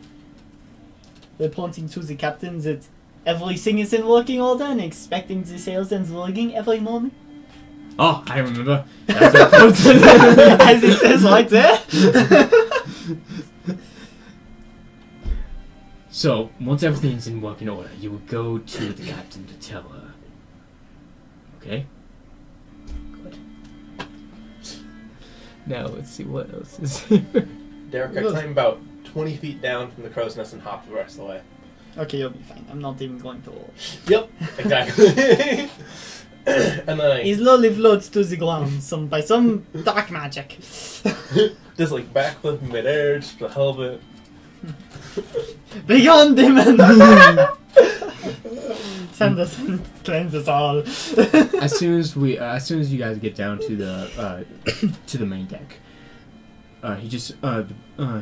Reporting to the captain that everything is in working order and expecting the sails and rigging every morning. Oh, I remember. That's what As it says right there. So, once everything's in working order, you will go to the captain to tell her. Okay? Good. Now, let's see what else is here. Derek, I climb about 20 feet down from the crow's nest and hop the rest of the way. Okay, you'll be fine. I'm not even going to roll. Yep, exactly. And then He slowly floats to the ground by some dark magic. just like backflip in midair, just the hell of it. Begone, demon! Sanderson cleanses all. as soon as you guys get down to the main deck, he just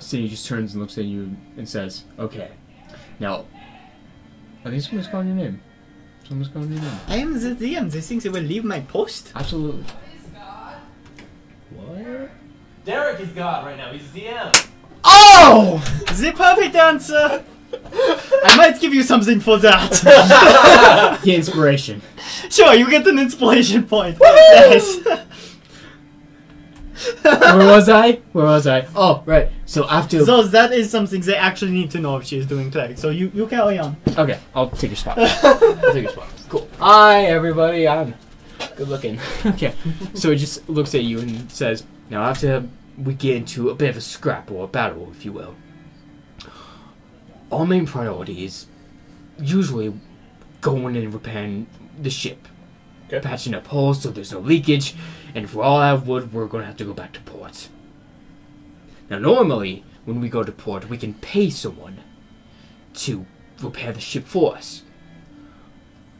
Cindy just turns and looks at you and says, "Okay, now, I think someone's calling your name. Someone's calling your name. I am the DM. They think they will leave my post? Absolutely. What? Derek is God right now. He's DM. Oh! The perfect answer! I might give you something for that. Get inspiration. Sure, you get an inspiration point. Yes. Where was I? Oh, right. So after. So that is something they actually need to know if she is doing cleric. So you carry on. Okay, I'll take your spot. I'll take your spot. Cool. Hi, everybody. I'm good looking. Okay. So he just looks at you and says, "Now after we get into a bit of a scrap or a battle, if you will, our main priority is usually going and repairing the ship, Okay. patching up holes so there's no leakage, and if we're all out of wood, we're going to have to go back to port. Now, normally, when we go to port, we can pay someone to repair the ship for us.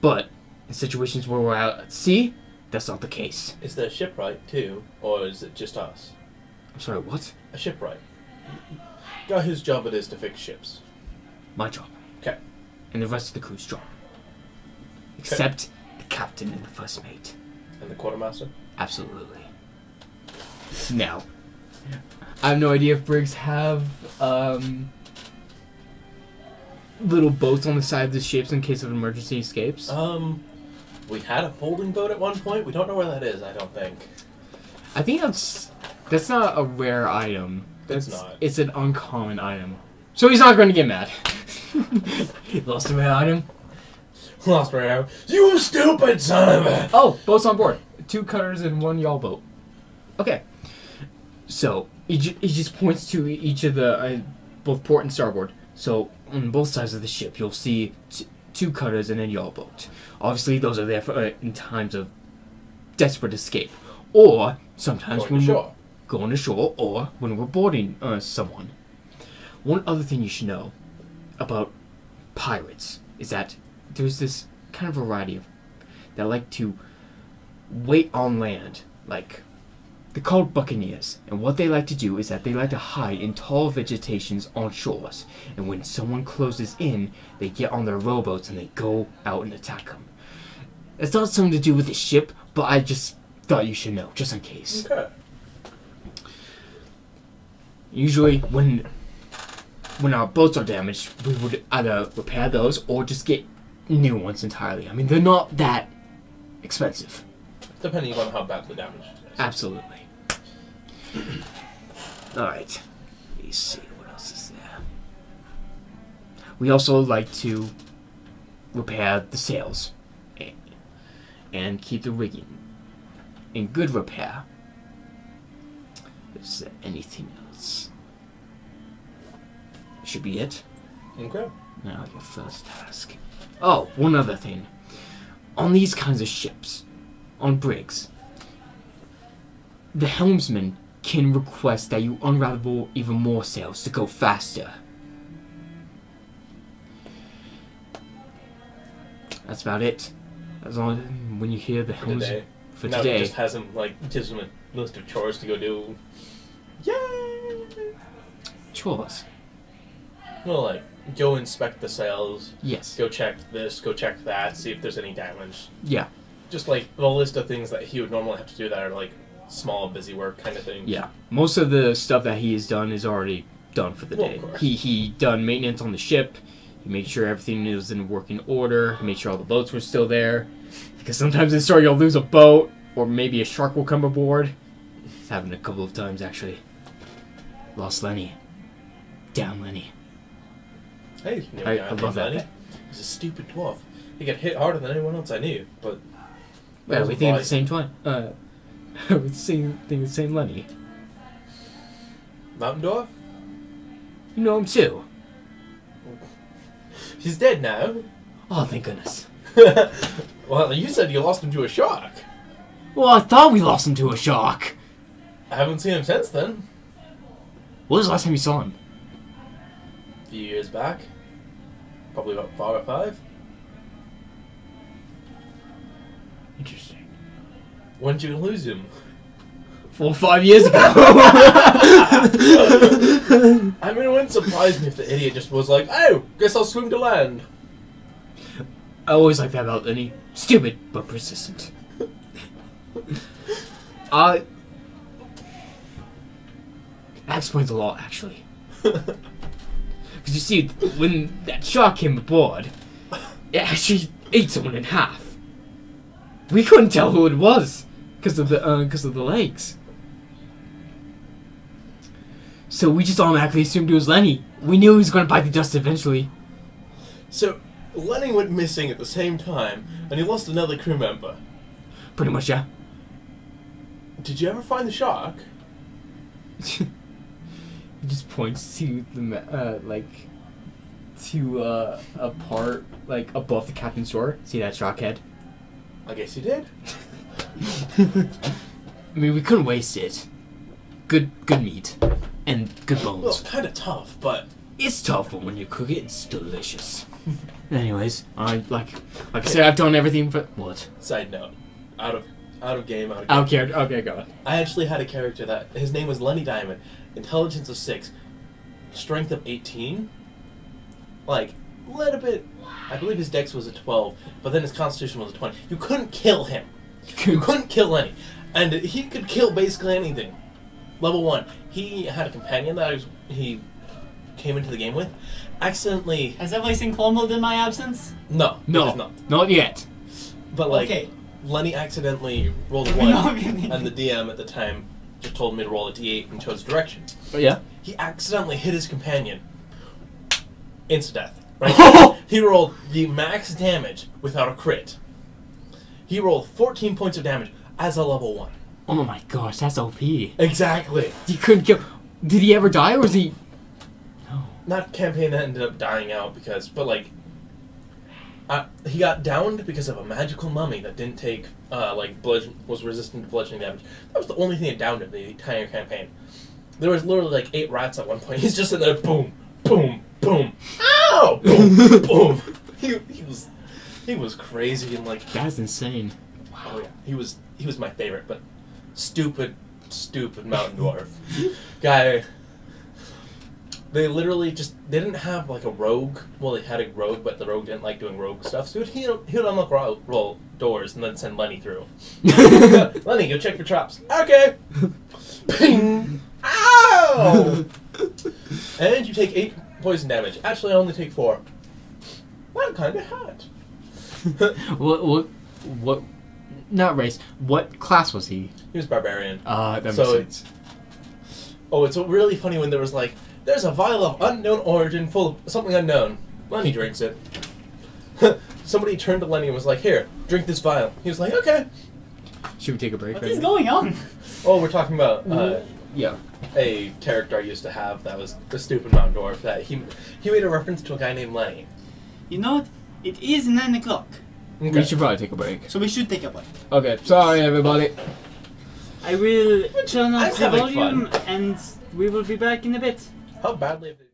But in situations where we're out at sea, that's not the case." Is there a shipwright too, or is it just us? I'm sorry, what? A shipwright. Guy whose job it is to fix ships. My job. Okay. And the rest of the crew's job. Except the captain and the first mate. And the quartermaster? Absolutely. Now, I have no idea if brigs have little boats on the side of the ships in case of emergency escapes. We had a folding boat at one point. We don't know where that is, I don't think. I think that's not a rare item. It's not. It's an uncommon item. So he's not going to get mad. Lost a rare item. Lost right now. You stupid son of a... Oh, boats on board. 2 cutters and 1 yawl boat. Okay. So he just points to each of the both port and starboard. So on both sides of the ship, you'll see 2 cutters and a yawl boat. Obviously, those are there for in times of desperate escape, or sometimes Going to shore. going ashore, or when we're boarding someone. One other thing you should know: about pirates is that there's this kind of variety of that like to wait on land. Like, they're called buccaneers, and what they like to do is that they like to hide in tall vegetations on shores, and when someone closes in, they get on their rowboats and they go out and attack them. It's not something to do with the ship, but I just thought you should know, just in case. Okay. Usually, when our boats are damaged, we would either repair those or just get new ones entirely. I mean, they're not that expensive. Depending on how bad the damage is. Absolutely. Alright. Let me see, what else is there? We also like to repair the sails and keep the rigging in good repair. Is there anything else? Should be it. Okay. Now your first task. Oh, one other thing. On these kinds of ships, on brigs, the helmsman can request that you unravel even more sails to go faster. That's about it. As long as when you hear the helmsman for Now today. he just has him, gives him a list of chores to go do. Yay! Chores. Well, go inspect the sails, Yes. go check this, go check that, see if there's any damage. Yeah. Just the list of things that he would normally have to do that are small, busy work kind of things. Yeah. Most of the stuff that he has done is already done for the Well, day. of course. He done maintenance on the ship. He made sure everything was in working order. He made sure all the boats were still there. Because sometimes in the story you'll lose a boat, or maybe a shark will come aboard. It's happened a couple of times actually. Lost Lenny. Damn Lenny. Hey, you know, I a guy named love that. Lenny. He's a stupid dwarf. He got hit harder than anyone else I knew, but. Well, we think of the same time. We think the same Lenny. Mountain dwarf? You know him too. He's dead now. Oh, thank goodness. Well, you said you lost him to a shark. Well, I thought we lost him to a shark. I haven't seen him since then. When was the last time you saw him? A few years back. Probably about 4 or 5. Interesting. When did you lose him? 4 or 5 years ago. I mean, it wouldn't surprise me if the idiot just was like, oh, guess I'll swim to land. I always like that about Lenny. Stupid, but persistent. That explains a lot, actually. Because you see, when that shark came aboard, it actually ate someone in half. We couldn't tell who it was because of the legs. So we just automatically assumed it was Lenny. We knew he was going to bite the dust eventually. So, Lenny went missing at the same time, and he lost another crew member. Pretty much, yeah. Did you ever find the shark? He just points to the a part above the captain's door. See that shark head? I guess you did. I mean, we couldn't waste it. Good meat and good Well, bones. kind of tough, but It's tough, but when you cook it, it's delicious. Anyways, like I said, I've done everything for what? side note, out of game, I don't care. Okay, go on. I actually had a character that his name was Lenny Diamond, intelligence of 6, strength of 18. Little bit. I believe his dex was a 12, but then his constitution was a 20. You couldn't kill him. You couldn't kill Lenny, and he could kill basically anything. Level 1. He had a companion that he came into the game with. Accidentally. Has everybody seen Columbo in my absence? No, he does No, not. not yet. But Okay. Lenny accidentally rolled a No, 1, okay. and the DM at the time just told me to roll a d8 and chose direction. But yeah. He accidentally hit his companion. Insta death. Right? He rolled the max damage without a crit. He rolled 14 points of damage as a level 1. Oh my gosh, that's OP. Exactly. You couldn't kill. Did he ever die, or was he? No. Not campaign that ended up dying out he got downed because of a magical mummy that didn't take was resistant to bludgeoning damage. That was the only thing that downed him the entire campaign. There was literally 8 rats at one point. He's just in there, boom, boom, boom. Ow! boom, boom, boom. He was crazy and like. That's insane. Oh yeah, he was my favorite, but stupid mountain dwarf guy. They literally they didn't have like a rogue. Well, they had a rogue, but the rogue didn't like doing rogue stuff. So he would unlock roll doors and then send Lenny through. Lenny, go check for traps. Okay. Ping. Ow! And you take 8 poison damage. Actually, I only take 4. That kind of hurt. What? Not race. What class was he? He was barbarian. That makes So sense. Oh, it's really funny when there was like, there's a vial of unknown origin full of something unknown. Lenny drinks it. Somebody turned to Lenny and was like, here, drink this vial. He was like, okay. Should we take a break? What right is now? going on? Oh, we're talking about Yeah. a character I used to have that was the stupid mountain dwarf. That he made a reference to a guy named Lenny. You know what? It is 9 o'clock, Okay. We should probably take a break. so we should take a break. Okay. Sorry, everybody. I will turn I'm up the having volume and we will be back in a bit. How badly have they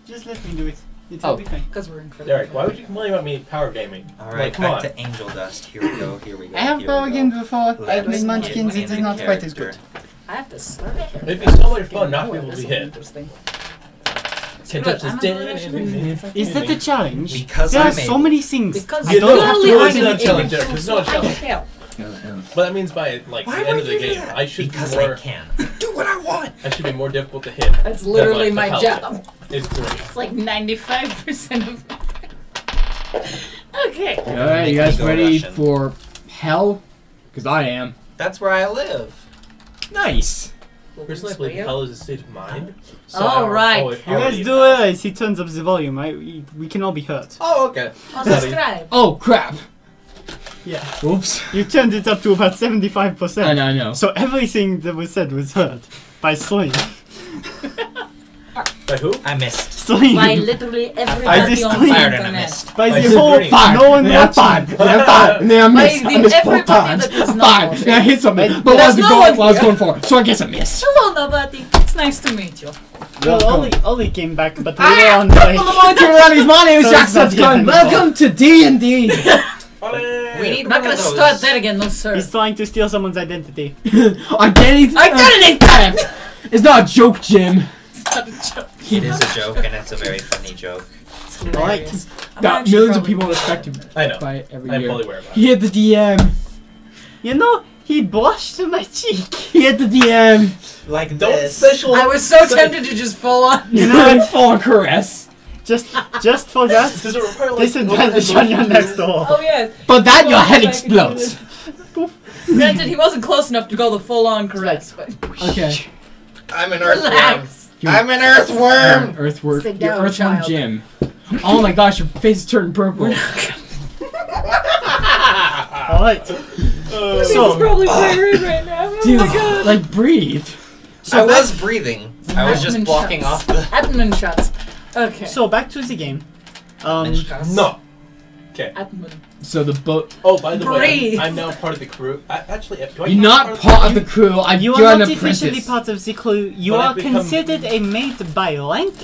Just let me do it. It's Oh. all be fine. Because we're incredible. Derek, why would you complain about me power gaming? Alright, Like, come back on. to Angel Dust. Here we go, here we go. I have here power we go. games before. Let's With get Munchkins, it into is not quite as good. character. I have to start. It'd be so much fun not to be able to be hit. Interesting. Can't Good, touch this I'm damn. not actually- Is that a challenge? Because There I are made so many things. Because You don't have to literally listen I'm to the challenge, able Derek, to, there's so no I can challenge. help. But that means by like Why the end would of the you do game, that? I should Because be more. I can. Do what I want. I should be more difficult to hit. That's literally than, my like, the job. health. It's great. It's like 95% of. Okay. Alright, you Make guys me go ready Russian. for hell? Because I am. That's where I live. Nice. Personally, I believe hell is a state of mind. Oh, right. it You guys already- do realize he turns up the volume, right? We can all be hurt. Oh, okay. Oh, subscribe. Oh, crap. Yeah. Oops. You turned it up to about 75%. I know. So everything that was said was heard by Sloy. By who? I missed. Sloy. By literally I everybody just on the fired and I internet. missed. By By the whole Sabrina. Fine. no one Yeah, watching. fine. Yeah, fine. Yeah, I missed. By I missed both everybody times. that was not Fine. watching. Yeah, I hit something. But There's what's the no goal? one What I was here. going for? So I guess I missed. Hello, nobody. It's nice to meet you. Well, Welcome. Ollie came back, but we were on like. My name is So Jack it's not the Subscribe. end. Welcome to D&D. We need I'm not one gonna of those. start that again, no sir. He's trying to steal someone's identity. Identity. Identity! It's not a joke, Jim. It's not a joke. It is a joke, and it's a very funny joke. It's hilarious. I'm Got actually millions of probably- people respect him I know. by every I'm year. fully aware of that. He hit the DM. You know, he blushed to my cheek. He hit the DM. Like Don't this. special. I was so tempted to just fall on. You know, it's full of caress. Just for that, Does it require like disadvantage on your next door. Oh yes. But that your Well, head if I can do explodes. Granted, he wasn't close enough to go the full-on caress, but Okay. I'm an earthworm. relax. I'm an earthworm. Earthworm. Sit You're down, Earthworm child. Jim. Oh my gosh, your face is turning purple. Alright. This So- is probably pirate right now. Oh Dude, my god. like breathe. I was breathing. I was just Admin blocking shots. off the. Admin shots. Okay. So back to the game. No. Okay. Admin. So the boat. Oh, by the way, Breathe. I'm now part of the crew. Actually, do I You're count not as part of the crew. You You're are an not officially apprentice. part of the crew. You But I are become- considered a mate by rank,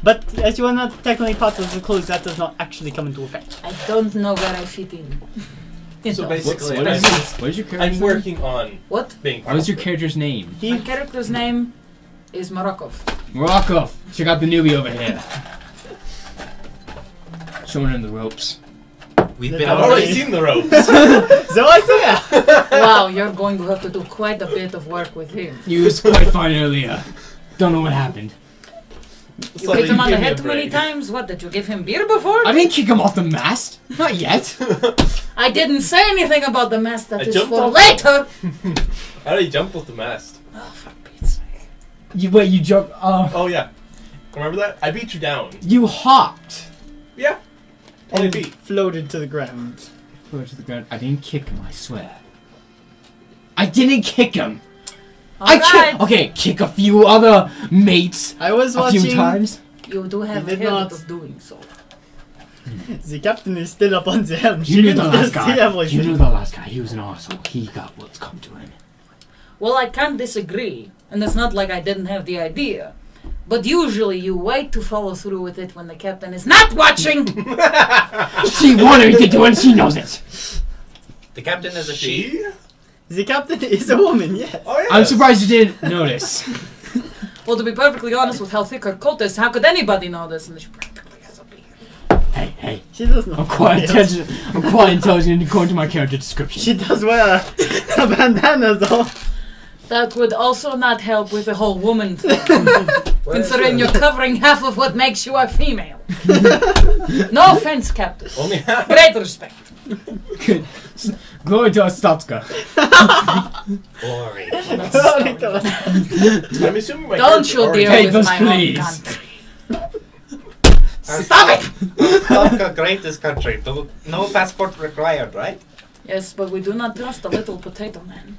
but as you are not technically part of the crew, that does not actually come into effect. I don't know where I fit in. So know. basically, What I'm, is your character's I'm name? working on What? being part What is of your character's name? My character's name is Morokov. Morocco. Check out the newbie over here. Showing him the ropes. We've I've been I've on already the- seen the ropes. So I say, Wow, you're going to have to do quite a bit of work with him. You was quite fine earlier. Don't know what happened. You hit him on the head too many times? What, did you give him beer before? I didn't kick him off the mast. Not yet. I didn't say anything about the mast, that I is jumped for off- later! I already jumped off the mast. Oh, for Pete's sake. You jump. Oh yeah. Remember that? I beat you down. You hopped. Yeah. Only and beat. floated to the ground. Go to the ground. I didn't kick him. I swear. I didn't kick him. Alright, Okay, kick a few other mates I was a watching. few times. you do have You a did habit not. of doing so. The captain is still up on the helm. You She knew can the still last see guy. You everything. knew the last guy. He was an arsehole. He got what's come to him. Well, I can't disagree, and it's not like I didn't have the idea. But usually you wait to follow through with it when the captain is not watching! She wanted me to do it and she knows it. The captain is a she. She? The captain is a woman, yes. Oh yeah. I'm surprised you didn't notice. Well, to be perfectly honest with how thick her coat is, how could anybody know this? And she practically has a beard. Hey. She does not. I'm quite Yes. intelligent. I'm quite intelligent according to my character description. She does wear a bandana though. That would also not help with the whole woman thing, considering you're covering half of what makes you a female. No offense, Captain. Only half. Great respect. Good. Glory to Ostotska. Glory. That's a story. I'm assuming my Don't character you already- deal Take with us, my please. home country. Stop it! Stop greatest country. No passport required, right? Yes, but we do not trust a little potato man.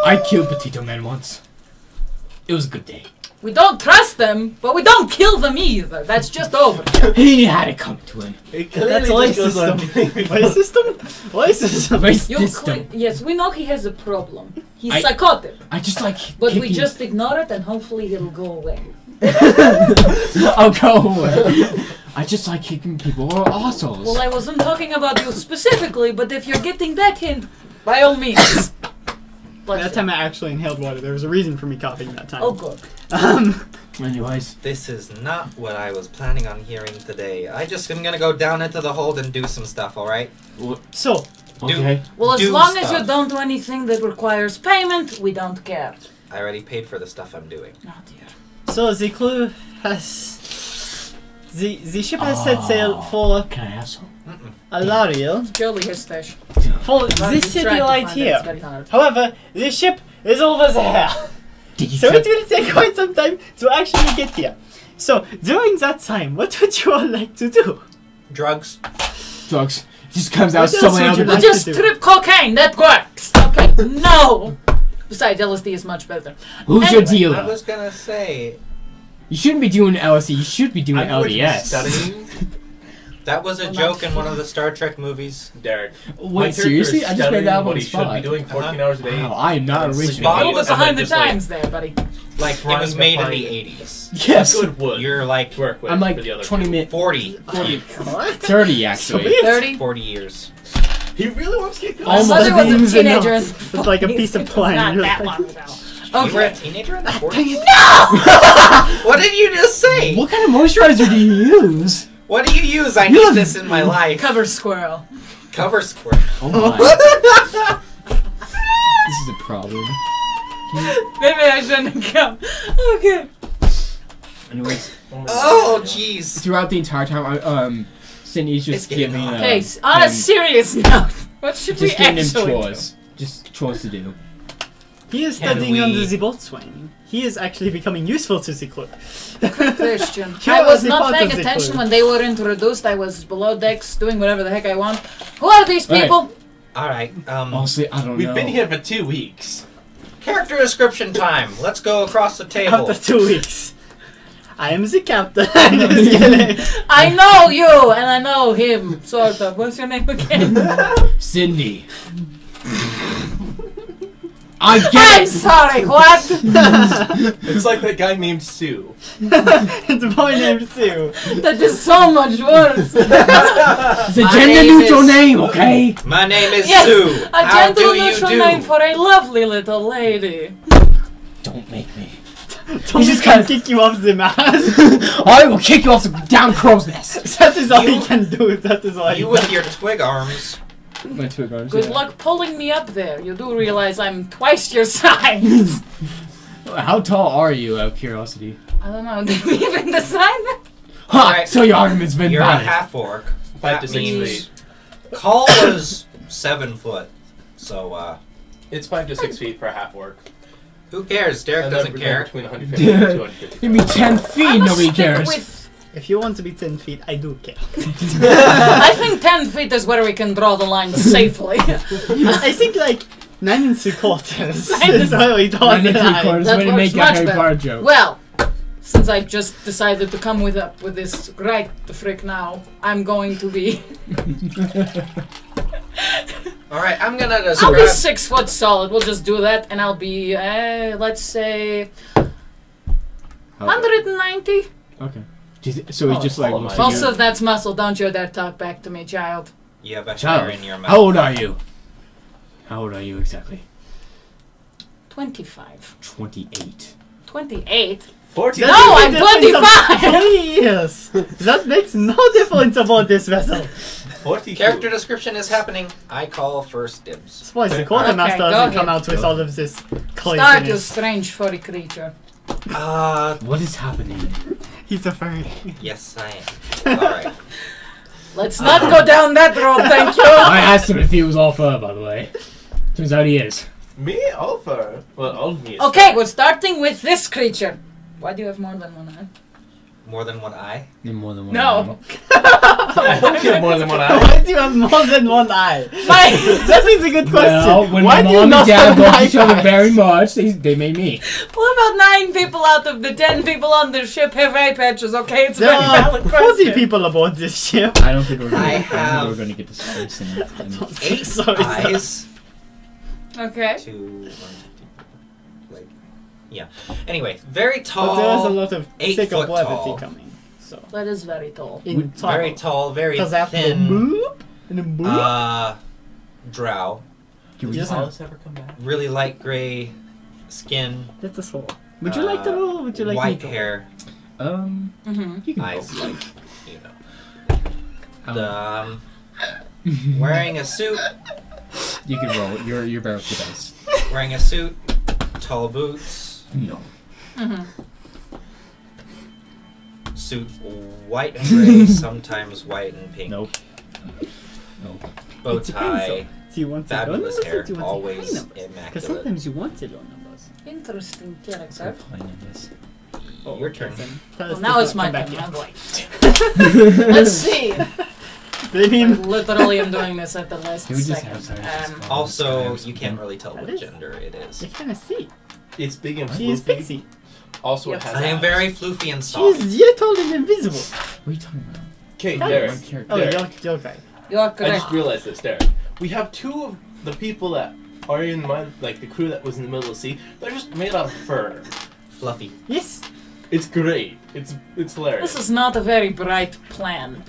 I killed Potato Man once. It was a good day. We don't trust them, but we don't kill them either. That's just over. He had it come to him. It That's clearly just goes on racism. being- Racism? Waste You system. yes, we know he has a problem. He's I- psychotic, I just like but we kicking- just ignore it and hopefully it'll go away. I'll go away. I just like kicking people who are assholes. Well, I wasn't talking about you specifically, but if you're getting that hint, by all means. Bless That you. time I actually inhaled water. There was a reason for me coughing that time. Oh, good. Anyways, This is not what I was planning on hearing today. I just am gonna go down into the hold and do some stuff, alright? So, okay. Well, as Do long as you stuff. don't do anything that requires payment, we don't care. I already paid for the stuff I'm doing. Oh, dear. so the crew has... The ship has set sail for Can I have some? Alario. Purely his stash. For I've been this city trying to right find it, it's here. very hard. However, the ship is over there. Did you So check? it will take quite some time to actually get here. So, during that time, what would you all like to do? Drugs. Drugs. Just comes out What else someone would else. you We'll like just to do? trip cocaine, that works! Okay, no! Besides, LSD is much better. Who's your Anyway, dealer? I was gonna say, You shouldn't be doing LSD. You should be doing I'm going to be LDS. studying. that was a Well, joke not in one of the Star Trek movies. Derek. My Wait, character seriously? is I just made studying that up what on the he should be spot. doing 14 hours a day. Wow, I am not And original. Spot He was was and behind the then just, like, times there, buddy. Like, it Trying was to made in find the 80s. Yes. Good wood. You're like to work with. I'm like for the other 20 people. minutes. 40. 30 actually. Sweet. 30? 40 years. He really wants to get good. My Almost mother was things a and teenager. nuts. With like a piece of twine. Not You're that like- long ago. You were a Okay. teenager in the 40s? No! What did you just say? What kind of moisturizer do you use? What do you use? I need this in my life. Cover squirrel. Cover squirrel. Oh my. This is a problem. Maybe I shouldn't come. Okay. Anyways, Oh, jeez. throughout the entire time, Cindy's It's just getting giving. hot. Okay, on a him- serious note, what should we just giving him actually chores. Just chores to do. He is Can studying we- under the boatswain. He is actually becoming useful to the crew. do? Christian. Here I was was the not part paying of the attention clue. when they were introduced. I was below decks doing whatever the heck I want. Who are these Right. people? Alright, Honestly, I don't We've know. been here for 2 weeks. character description time. Let's go across the table. After 2 weeks. I am the captain. I'm just kidding. I know you, and I know him, sort of. What's your name again? Cindy. I I'm get it. sorry, what? It's like that guy named Sue. It's a boy named Sue. That is so much worse. It's a My gender name neutral is- name, okay? My name is Yes, Sue. a How do gentle you neutral do? name for a lovely little lady. Don't make me. Don't just gonna kick you off the mast. I will kick you off the down crow's nest. That is all You- he can do. That is all he You with your twig arms. My twig arms, Good yeah. luck pulling me up there. You do realize I'm twice your size. How tall are you, out of curiosity? I don't know. Did we even decide that? Ha! Alright. So your argument's been You're a valid. half orc. 5 to That 6 means- feet. Call was 7 foot. So, It's 5 to 6 feet for a half orc. who cares? Derek And doesn't then care. between 150 and 250. Give me 10 feet, I'ma nobody stick cares. with- If you want to be 10 feet, I do care. I think 10 feet is where we can draw the line safely. I think like 9 3/4 Nine is what we draw Nine the and three line. quarters. That Way to works make a much Harry better. Potter joke. Well, since I just decided to come with this right the frick now, I'm going to be. Alright, I'm gonna I'll be describe. 6 foot solid. We'll just do that, and I'll be, let's say, 190. Okay. So he's just like. Oh, looks my at you. Most of that's muscle. Don't you dare talk back to me, child. You have a hair Child, in your mouth. how old are you? How old are you exactly? 25. 28. 28? 14. No, I'm 25! 20 years. That makes no difference about this vessel. 42. Character description is happening. I call first dibs. Suppose the quartermaster Okay, go doesn't come ahead. out with all of this Start, you craziness. strange furry creature. What is happening? He's a furry. Yes, I am. Alright. Let's not go down that road, thank you. I asked him if he was all fur, by the way. Turns out he is. Me? All fur. Well, all of me is Okay, we're starting with this creature. Why do you have more than one eye? More than one eye? In more than one. No. animal. I hope you have more than one eye. Why do you have more than one eye? My, That is a good question. Well, when Why my do you mom not and dad have love nine each other eyes? very much, they made me. what about 9 people out of the 10 people on the ship have eye patches? Okay, it's a There very are valid 40 question. people aboard this ship. I don't think we're gonna. I I don't think have we're gonna get this space in. 8 Sorry, eyes. Okay. 2, 1, 2, 3, like Anyway, very But tall. there's a lot of 8 sick foot levity tall. coming. So. That is very tall. In Very tall, very Because after the thin. boop, and then boop. Drow. Can we You just just have... Alice ever come back? Really light gray skin. That's a soul. Would you like to roll? Or would you like me white to roll? hair, Mm-hmm. You can eyes roll. like wearing a suit. You can roll. You're better with the dice. Wearing a suit, tall boots, No. Mm-hmm. suit white and gray, sometimes white and pink. Nope. Nope. Bow It depends, tie, Do you want the low fabulous numbers hair, or do you want the high always numbers? Because immaculate. sometimes you want the low numbers. Interesting Let's go character. find this. Your turn. Well, now it's my turn. I'm like, Let's let's see. They I mean, literally am doing this at the last Can we just second. have sorry, Also, you can't really tell That what is- gender it is. you kind of see. It's big and She is floofy. pixie. Also, Yes. it has I am abs. very floofy and She soft. is yet old and invisible. What are you talking about? Okay, Oh, Derek. What character? Oh, Derek. you're right. You're I correct. just realized this, Derek. We have two of the people that are in my, like the crew that was in the middle of the sea. They're just made out of fur. Fluffy. Yes. It's great. It's hilarious. This is not a very bright plan.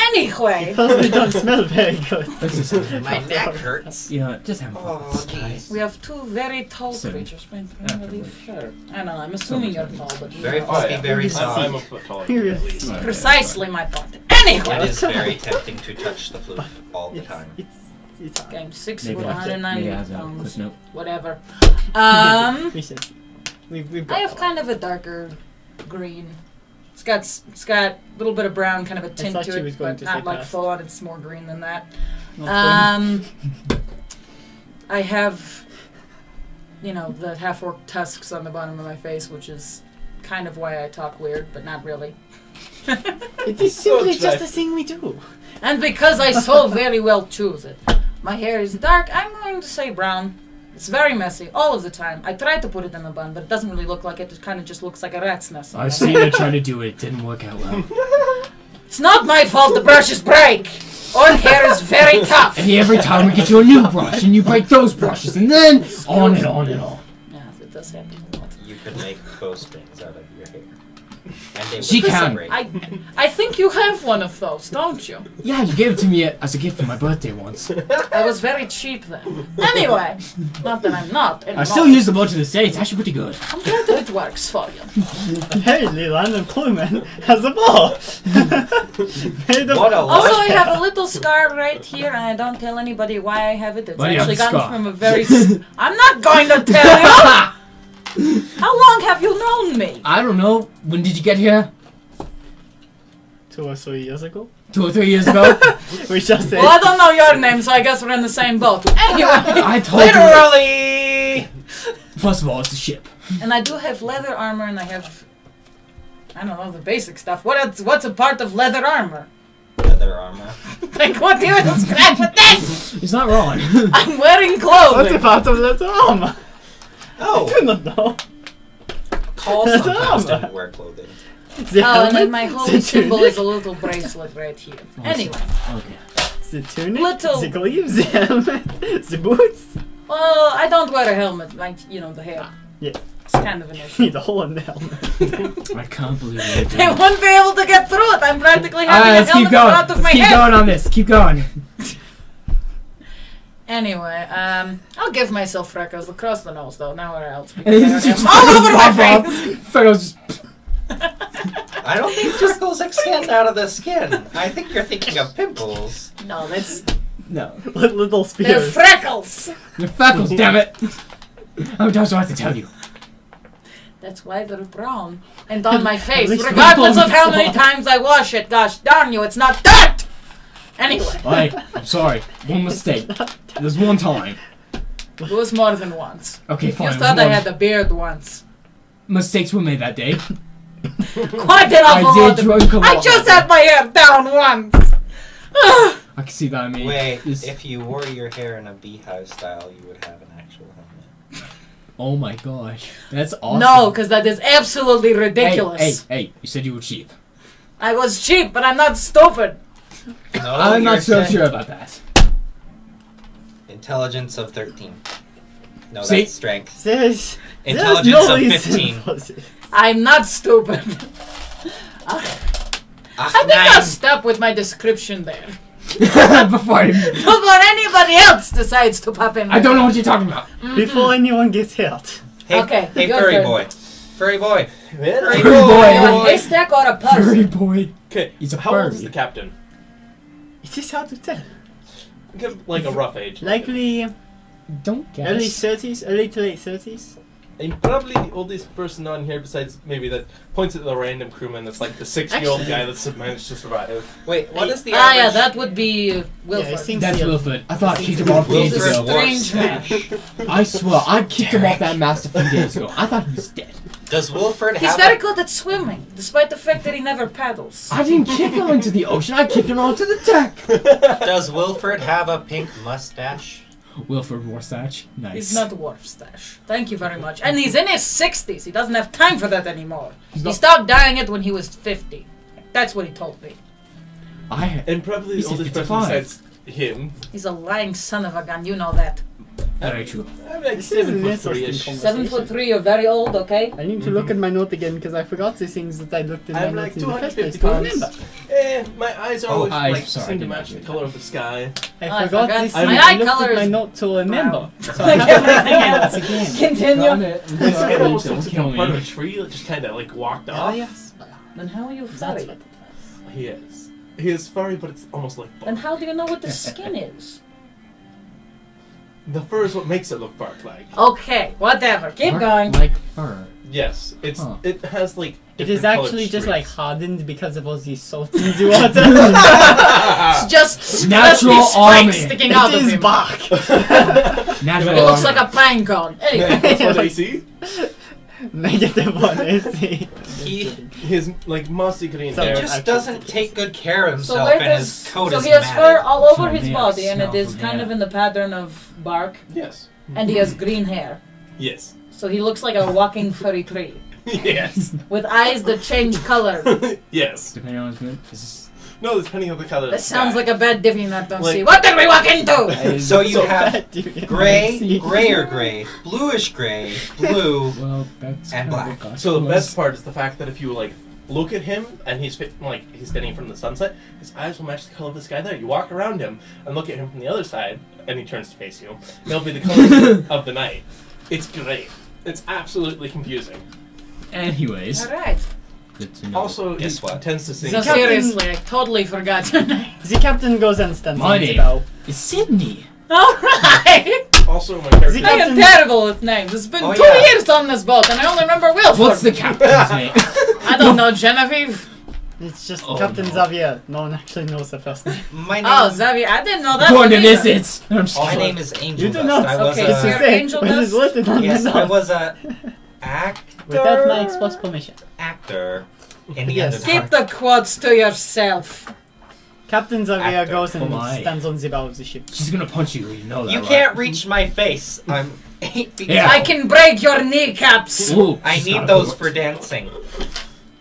Anyway, Probably don't smell very good. Let's just My neck hurts. You know, just have fun. Oh, jeez. we have two very tall So- creatures. Wait, I'm really sure. I know, I'm assuming you're tall, but you Very know. fluffy, very I'm soft. I'm a foot taller than you, at least. Yes. Precisely my point. Anyway, It is very tempting to touch the floof all the It's, time. it's okay, I'm 6 Maybe foot, after- 190 maybe as a pounds, quick note. whatever. we should. We've got I have that kind of a darker green. It's got a little bit of brown, kind of a tint thought to she it, was going but to not say like past. full on. It's more green than that. one. Not I have, you know, the half-orc tusks on the bottom of my face, which is kind of why I talk weird, but not really. it is So simply just a attractive. thing we do. And because I so very well choose it. My hair is dark, I'm going to say brown. It's very messy, all of the time. I tried to put it in a bun, but it doesn't really look like it. It kind of just looks like a rat's nest. I've seen her trying to do it. It didn't work out well. It's not my fault the brushes break! Orc hair is very tough! And every time we get you a new brush, and you break those brushes, and then on and on and on. Yeah, it does happen a lot. You could make bowstrings out of your hair. And they would She can. separate. I think you have one of those, don't you? Yeah, you gave it to me as a gift for my birthday once. I was very cheap then. Anyway, not that I'm not. I still use the blood to this day. It's actually pretty good. I'm glad that it works for you. Hey, Leland and Cluman has a ball. Made of- What a Also, I luck. have a little scar right here, and I don't tell anybody why I have it. It's Why do you have actually the gotten scar? from a very. I'm not going to tell you. How long have you known me? I don't know. When did you get here? 2 or 3 years ago. 2 or 3 years ago? We shall say. Well, I don't know your name, so I guess we're in the same boat. Anyway, I told you. Literally! First of all, it's a ship. and I do have leather armor, and I have. I don't know the basic stuff. What's a part of leather armor? Leather armor. Like, what do you describe with this? It's not wrong. I'm wearing What's clothing. a part of leather armor? I Oh, do not know. Call That's sometimes armor. didn't wear clothing. The Oh, and helmet, then my holy the symbol tunic, is a little bracelet right here. Anyway, Okay. the tunic, Little- the greaves, the helmet, the boots. well, I don't wear a helmet, like, you know, the hair. Yeah. It's kind of an issue. The hole in the helmet. I can't believe it. They won't be able to get through it. I'm practically having Alright, a let's keep helmet going. out of Let's my keep head. going on this. Keep going. Anyway, I'll give myself freckles across the nose, though, nowhere else. And Because it's I just have all over my pop up. face. Freckles just. I don't think just those extend out of the skin. I think you're thinking of pimples. No, that's No. Little they're spears. freckles. Your freckles, damn it. How many times do I have to tell you? That's why they're brown and on my face, least regardless they're of how many brown. times I wash it. Gosh darn you, it's not dirt. Anyway, Hey, I'm sorry. One mistake. There's one time. it was more than once. Okay, You fine. it was thought I one- had a beard once. Mistakes were made that day. Quite an awful I lot did of- drink a lot. I just had my hair down once. I can see that. I mean, Wait, this- if you wore your hair in a beehive style, you would have an actual helmet. oh my gosh, that's awesome. No, because that is absolutely ridiculous. Hey, you said you were cheap. I was cheap, but I'm not stupid. No, I'm you're not so saying sure about that. Intelligence of 13. No, See? that's strength. Says Intelligence There's no of reason 15. for this. I'm not stupid. I think I'll stop with my description there. Before Before anybody else decides to pop in. I don't know what you're talking about. Before anyone gets hurt. Hey, Okay, hey, your furry turn. boy. Furry boy. Well, Furry boy. A haystack or a Furry puzzle? boy. okay, He's a how old furry. is the captain? It is hard to tell. Give like a rough age. Likely Don't early guess. 30s, early to late 30s. And probably the oldest person on here, besides maybe that points at the random crewman that's like the 6-year-old Actually- guy that's managed to survive. Wait, what is the Ah, average? yeah, that would be Yeah, I Wilford. think That's so. Wilford. I thought I kicked him off days He's a Wilford. ago. strange man. I swear, I kicked him off that mast a few days ago. I thought he was dead. Does Wilford He's have very good at swimming, despite the fact that he never paddles. I didn't kick him into the ocean. I kicked him onto the deck. Does Wilford have a pink mustache? Wilford Warsash. Nice. He's not a Wharf Stash. Thank you very much. And he's in his 60s. He doesn't have time for that anymore. He not- stopped dying it when he was 50. That's what he told me. And probably He's the oldest person 55. besides him. He's a lying son of a gun. You know that. Very true. I'm like This is an 7'3"-ish. interesting 7'3", you're very old, okay? I need to look at my note again because I forgot the things that I looked in my I'm notes like in the first place 250 to pounds. remember. My eyes are Oh, always eyes, like sorry, seem to didn't match the mention color of the sky. I forgot forgot. this My thing. eye I looked color at my is note to remember. brown. So I Like have everything my else. notes again. Continue. This guy almost Don't looks like kill a part of a me. tree that just kind of like walked Oh off. yes. Then how are you That's furry? what He is. He is furry, but it's almost like bark. Then how do you know what the skin is? The fur is what makes it look bark-like. Okay, whatever. Keep Bark going. Like fur. Yes, it's Huh. it has like. It is different colored actually just like streaks. hardened because of all the salt in the water. It's just Natural spikes army. sticking out It of is him. bark. Natural. It looks like a pine cone. Anyway. That's what I see. Negative one, I see. He His like mossy green So hair. just- just doesn't take good care of So himself, where and does his coat so is he has matted. fur all over So his they body, and it smell is from kind here. of in the pattern of bark, Yes. and he has green hair. Yes. So he looks like a walking furry tree Yes. with eyes that change color. Yes. Depending on his mood. This No, depending on the color. That sounds like a bad dipping that don't Like- see. What did we walk into? is. So you So have Dude, gray, grayer gray, bluish gray, blue. Well, that's And kind of black. what got So the to best us. part is the fact that if you like look at him and he's he's standing from the sunset, his eyes will match the color of the sky there. You walk around him and look at him from the other side, and he turns to face you. It'll be the color of the night. It's great. It's absolutely confusing. Anyways, Alright. good to know. Also, Guess he what? tends to sing. So seriously, I totally forgot your name. The captain goes and stands My on the name. bow. It's Sydney. Alright! Also, my character. I am terrible with names. It's been Oh, 2 yeah. years on this boat, and I only remember Wilford. What's the captain's name? I don't know, Genevieve. It's just Oh, Captain no. Xavier. No one actually knows the first name. My name. Oh, Xavier, I didn't know that. Going to one either. visit. I'm just My kidding. name is Angel You do Dust. not. I was Okay, This so is you're a, it. Angel What is Dust? written on yes, the I note. was a actor. Without my express permission. Actor in the Yes. Underdark. Keep the quotes to yourself. Captain Xavier Actor. goes and Oh my. stands on the bow of the ship. She's gonna punch you. You know that. You right? can't reach my face. I'm 8 feet Yeah. tall. I can break your kneecaps. Ooh, I she's need got those a- for dancing.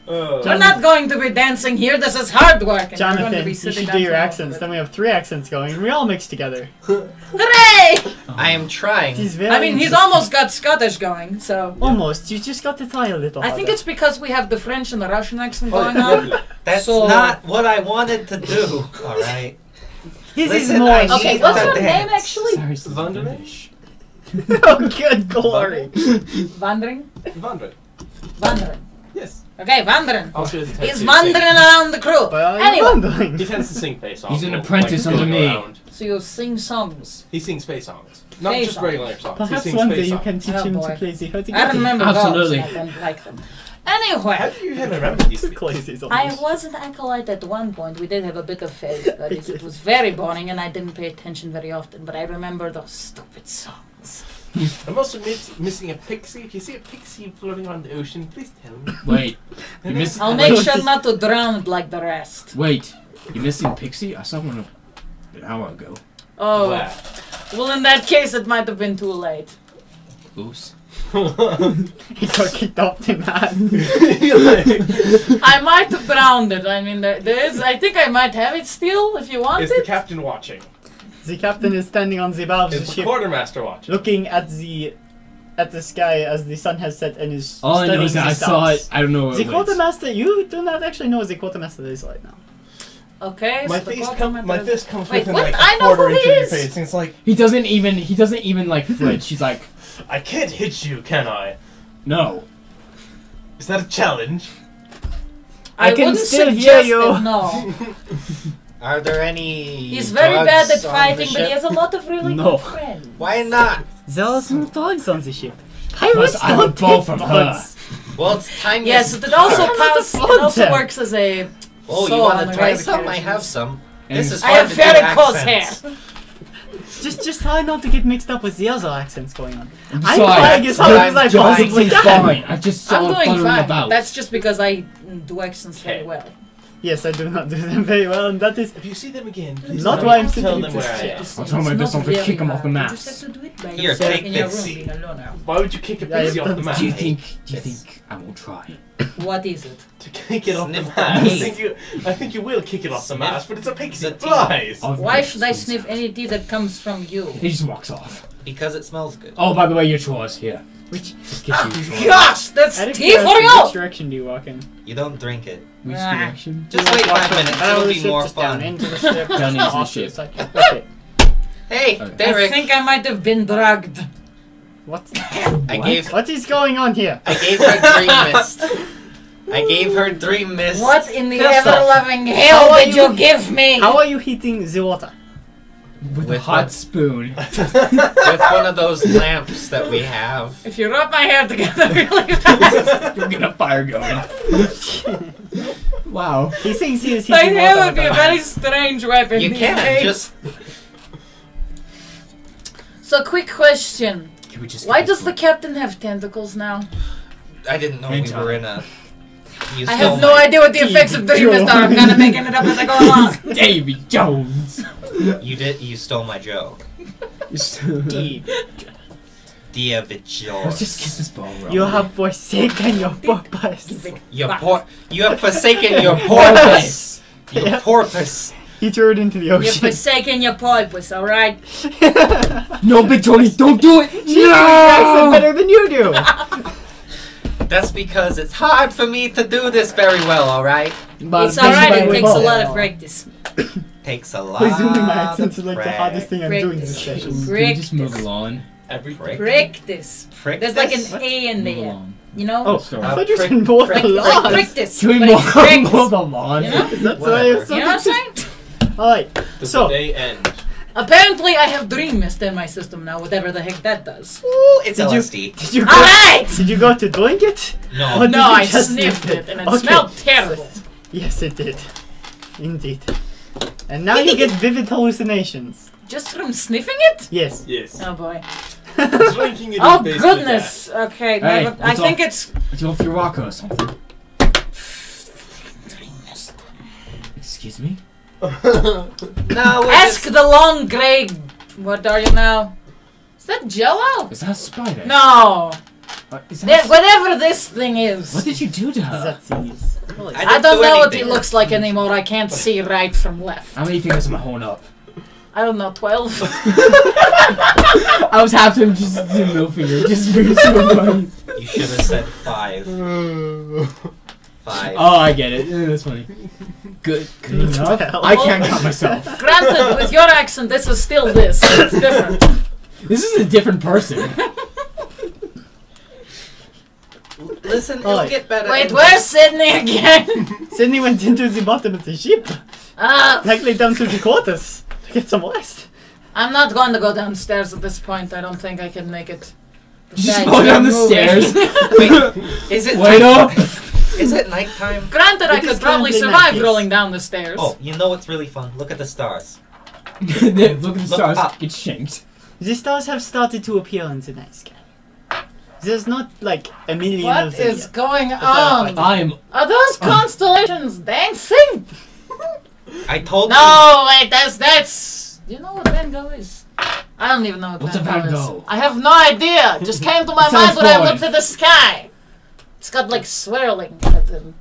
We're not going to be dancing here. This is hard work. And we're going to Jonathan, be you sitting should down do your for most accents. of Then it. we have 3 accents going, and we all mix together. Hooray! I am trying. It is very I mean, he's interesting. almost got Scottish going, so. Almost. You just got to try a little I think harder. it's because we have the French and the Russian accent Oh, going on. That's So- not what I wanted to do. All right. His is Listen, more. I Okay, need what's to your name dance. actually? Sorry, she's Vandermeer? British. Oh, good glory. Wandering? Vandred. Wandering. Yes. Okay, wandering. Also, he tends He's to wandering sing. around the crew. But are you Anyway, wondering? He tends to sing face songs. He's an like, apprentice going under me. around. so you sing songs. He sings face songs. Not Face just songs. regular songs. Perhaps he sings one day face you songs. can teach Oh, him boy. to play the hurdy I remember Absolutely. those, and I don't like them. Anyway, How do you even remember these things? Crazy songs. I was an acolyte at one point. We did have a bit of faith. That is, it was very boring, and I didn't pay attention very often. But I remember those stupid songs. I'm also missing a pixie. If you see a pixie floating on the ocean, please tell me. Wait, you missing? I'll make sure not to drown it like the rest. Wait, you missing Pixie? I saw one an hour ago. Oh, Wow. well, in that case, it might have been too late. Oops. He got kicked off in that. I might have drowned it. I mean, there is. I think I might have it still if you want Is the it. captain watching? The captain is standing on the bow of the Is the ship, quartermaster watching? looking at the at the sky as the sun has set and is All I know studying is that the I saw stars. it. I don't know what The it was. quartermaster, you do not actually know what the quartermaster is right now. Okay. My so the face quartermaster- my fist comes Wait, within what? like I a know quarter who inch he of your is. face, and it's like, He doesn't even like flinch. He's like, I can't hit you, can I? no. Is that a challenge? I can wouldn't still hear suggest you. it, no. Are there any? He's very bad at drugs on the fighting, but he ship? has a lot of really No. good friends. Why not? There are some dogs on the ship. Plus, I have a bow from her. Well, it's time. Yes, you it also start. counts. It also works as a. Oh, saw you on want the to try railway some? I carriages. have some. And This is I hard have to do very close accents. hair. Just try not to get mixed up with the other accents going on. I'm sorry, trying as hard as I I'm possibly Jonathan's can. fine. I just saw I'm him doing fluttering fine. about. That's just because I do accents very Okay. well. Yes, I do not do them very well, and that is If you see them again, please not tell why me- I'm sitting tell in them this where I chair. am. I'll try my best not to kick him off the You map. just have to do it by Here, yourself take in your this. room, being alone now. Why would you kick a Yeah, pixie you've off the done- map? Do you think Yes. I will try? What is it? To kick it off the Sniff map. the I think you will kick it off the Sniff map, but it's a pixie. the It flies. Why should I sniff any tea that comes from you? He just walks off. Because it smells good. Oh, by the way, your chores here. which. Just get you chores. Gosh, that's Out of tea for curiosity, you! which direction do you walk in? You don't drink it. Which Ah. direction? Just wait 5 minutes. Out of It'll the be ship, more just down fun. into the ship, Down into the off ship. side. Okay. Hey, Okay. I Derek. think I might have been drugged. What? I gave What is going on here? I gave her Dream Mist. I gave her Dream Mist. What in the First off, ever-loving how hell are did you- you give me? How are you heating the water? With a With hot what? spoon. With one of those lamps that we have. If you rub my hair together really fast, You'll get a fire going. Wow. He thinks he is my heating hair water. would be a with very strange weapon. You these can days. just. So, quick question. Can we just Why get this does the captain have tentacles now? I didn't know we were in a. You I stole have no my- idea what the effects of Dream Mist are. I'm kind of making it up as I go along. Davy Jones. You did. You stole my joke. Let's Dia Vigil. just get this ball rolling. You have forsaken your purpose. You have forsaken your porpoise. Your Yeah. porpoise. He threw it into the You're ocean. forsaking your porpoise, alright? No, Big Tony, don't do it! She accent better than you do. That's because it's hard for me to do this very well. All right. It's alright, it takes a lot of practice. Takes a lot. Presuming my accent is of like the prac- hardest thing I'm doing Practice. this session. Can we Practice. just move along? Every Prick. Practice. Prick There's like this? an A in Move there. along. You know? Oh, Sorry. I thought you said more like, than like lost. practice. Can we but move, it's practice. move along? You know? That's why I was so You know what I'm confused. saying? Alright, Does so, the day end? Apparently, I have Dream Mist in my system now, whatever the heck that does. Ooh, it's Did you- LSD. did you go, Alright! did you go to drink it? No. Or did No, you I just sniffed sniff it, and it Okay. smelled terrible. Yes, it did. Indeed. And now you get vivid hallucinations. Just from sniffing it? Yes. Yes. Oh boy. Drinking it Oh is basically goodness. Okay, Hey, never, I what's think up? it's Would you off your rock or something? Excuse me? No. we're Ask just- the long grey. What are you now? Is that Jello? Is that a spider? No. Is that Whatever this thing is. What did you do to her? That's easy. I don't know what he anything. looks like anymore. I can't see right from left. How many fingers am I holding up? I don't know, 12. I was half him just do middle finger, just for somebody. You should have said 5. 5. Oh, I get it. That's funny. Good enough. I can't count myself. Granted, with your accent, this is still this. It's different. This is a different person. Listen, it'll Alright. get better. Wait, where's Sydney again? Sydney went into the bottom of the ship, likely down to the quarters, to get some rest. I'm not going to go downstairs at this point. I don't think I can make it. Just Besides, go down we're the moving. stairs. Wait, is it Wait up. Is it nighttime? Granted, I It is could probably currently survive 90s. rolling down the stairs. Oh, you know what's really fun? Look at the stars. Look at the stars. up. Get shanked. The stars have started to appear in the night sky. There's not like a million What of them is yet. going all on? I'm. Are those constellations dancing? I told you. No, wait, that's. Do you know what Van Gogh is? I don't even know what What's a Van Van Gogh is. Gogh? I have no idea. Just came to my It mind sounds when I foreign. looked at the sky. It's got like swirling at them.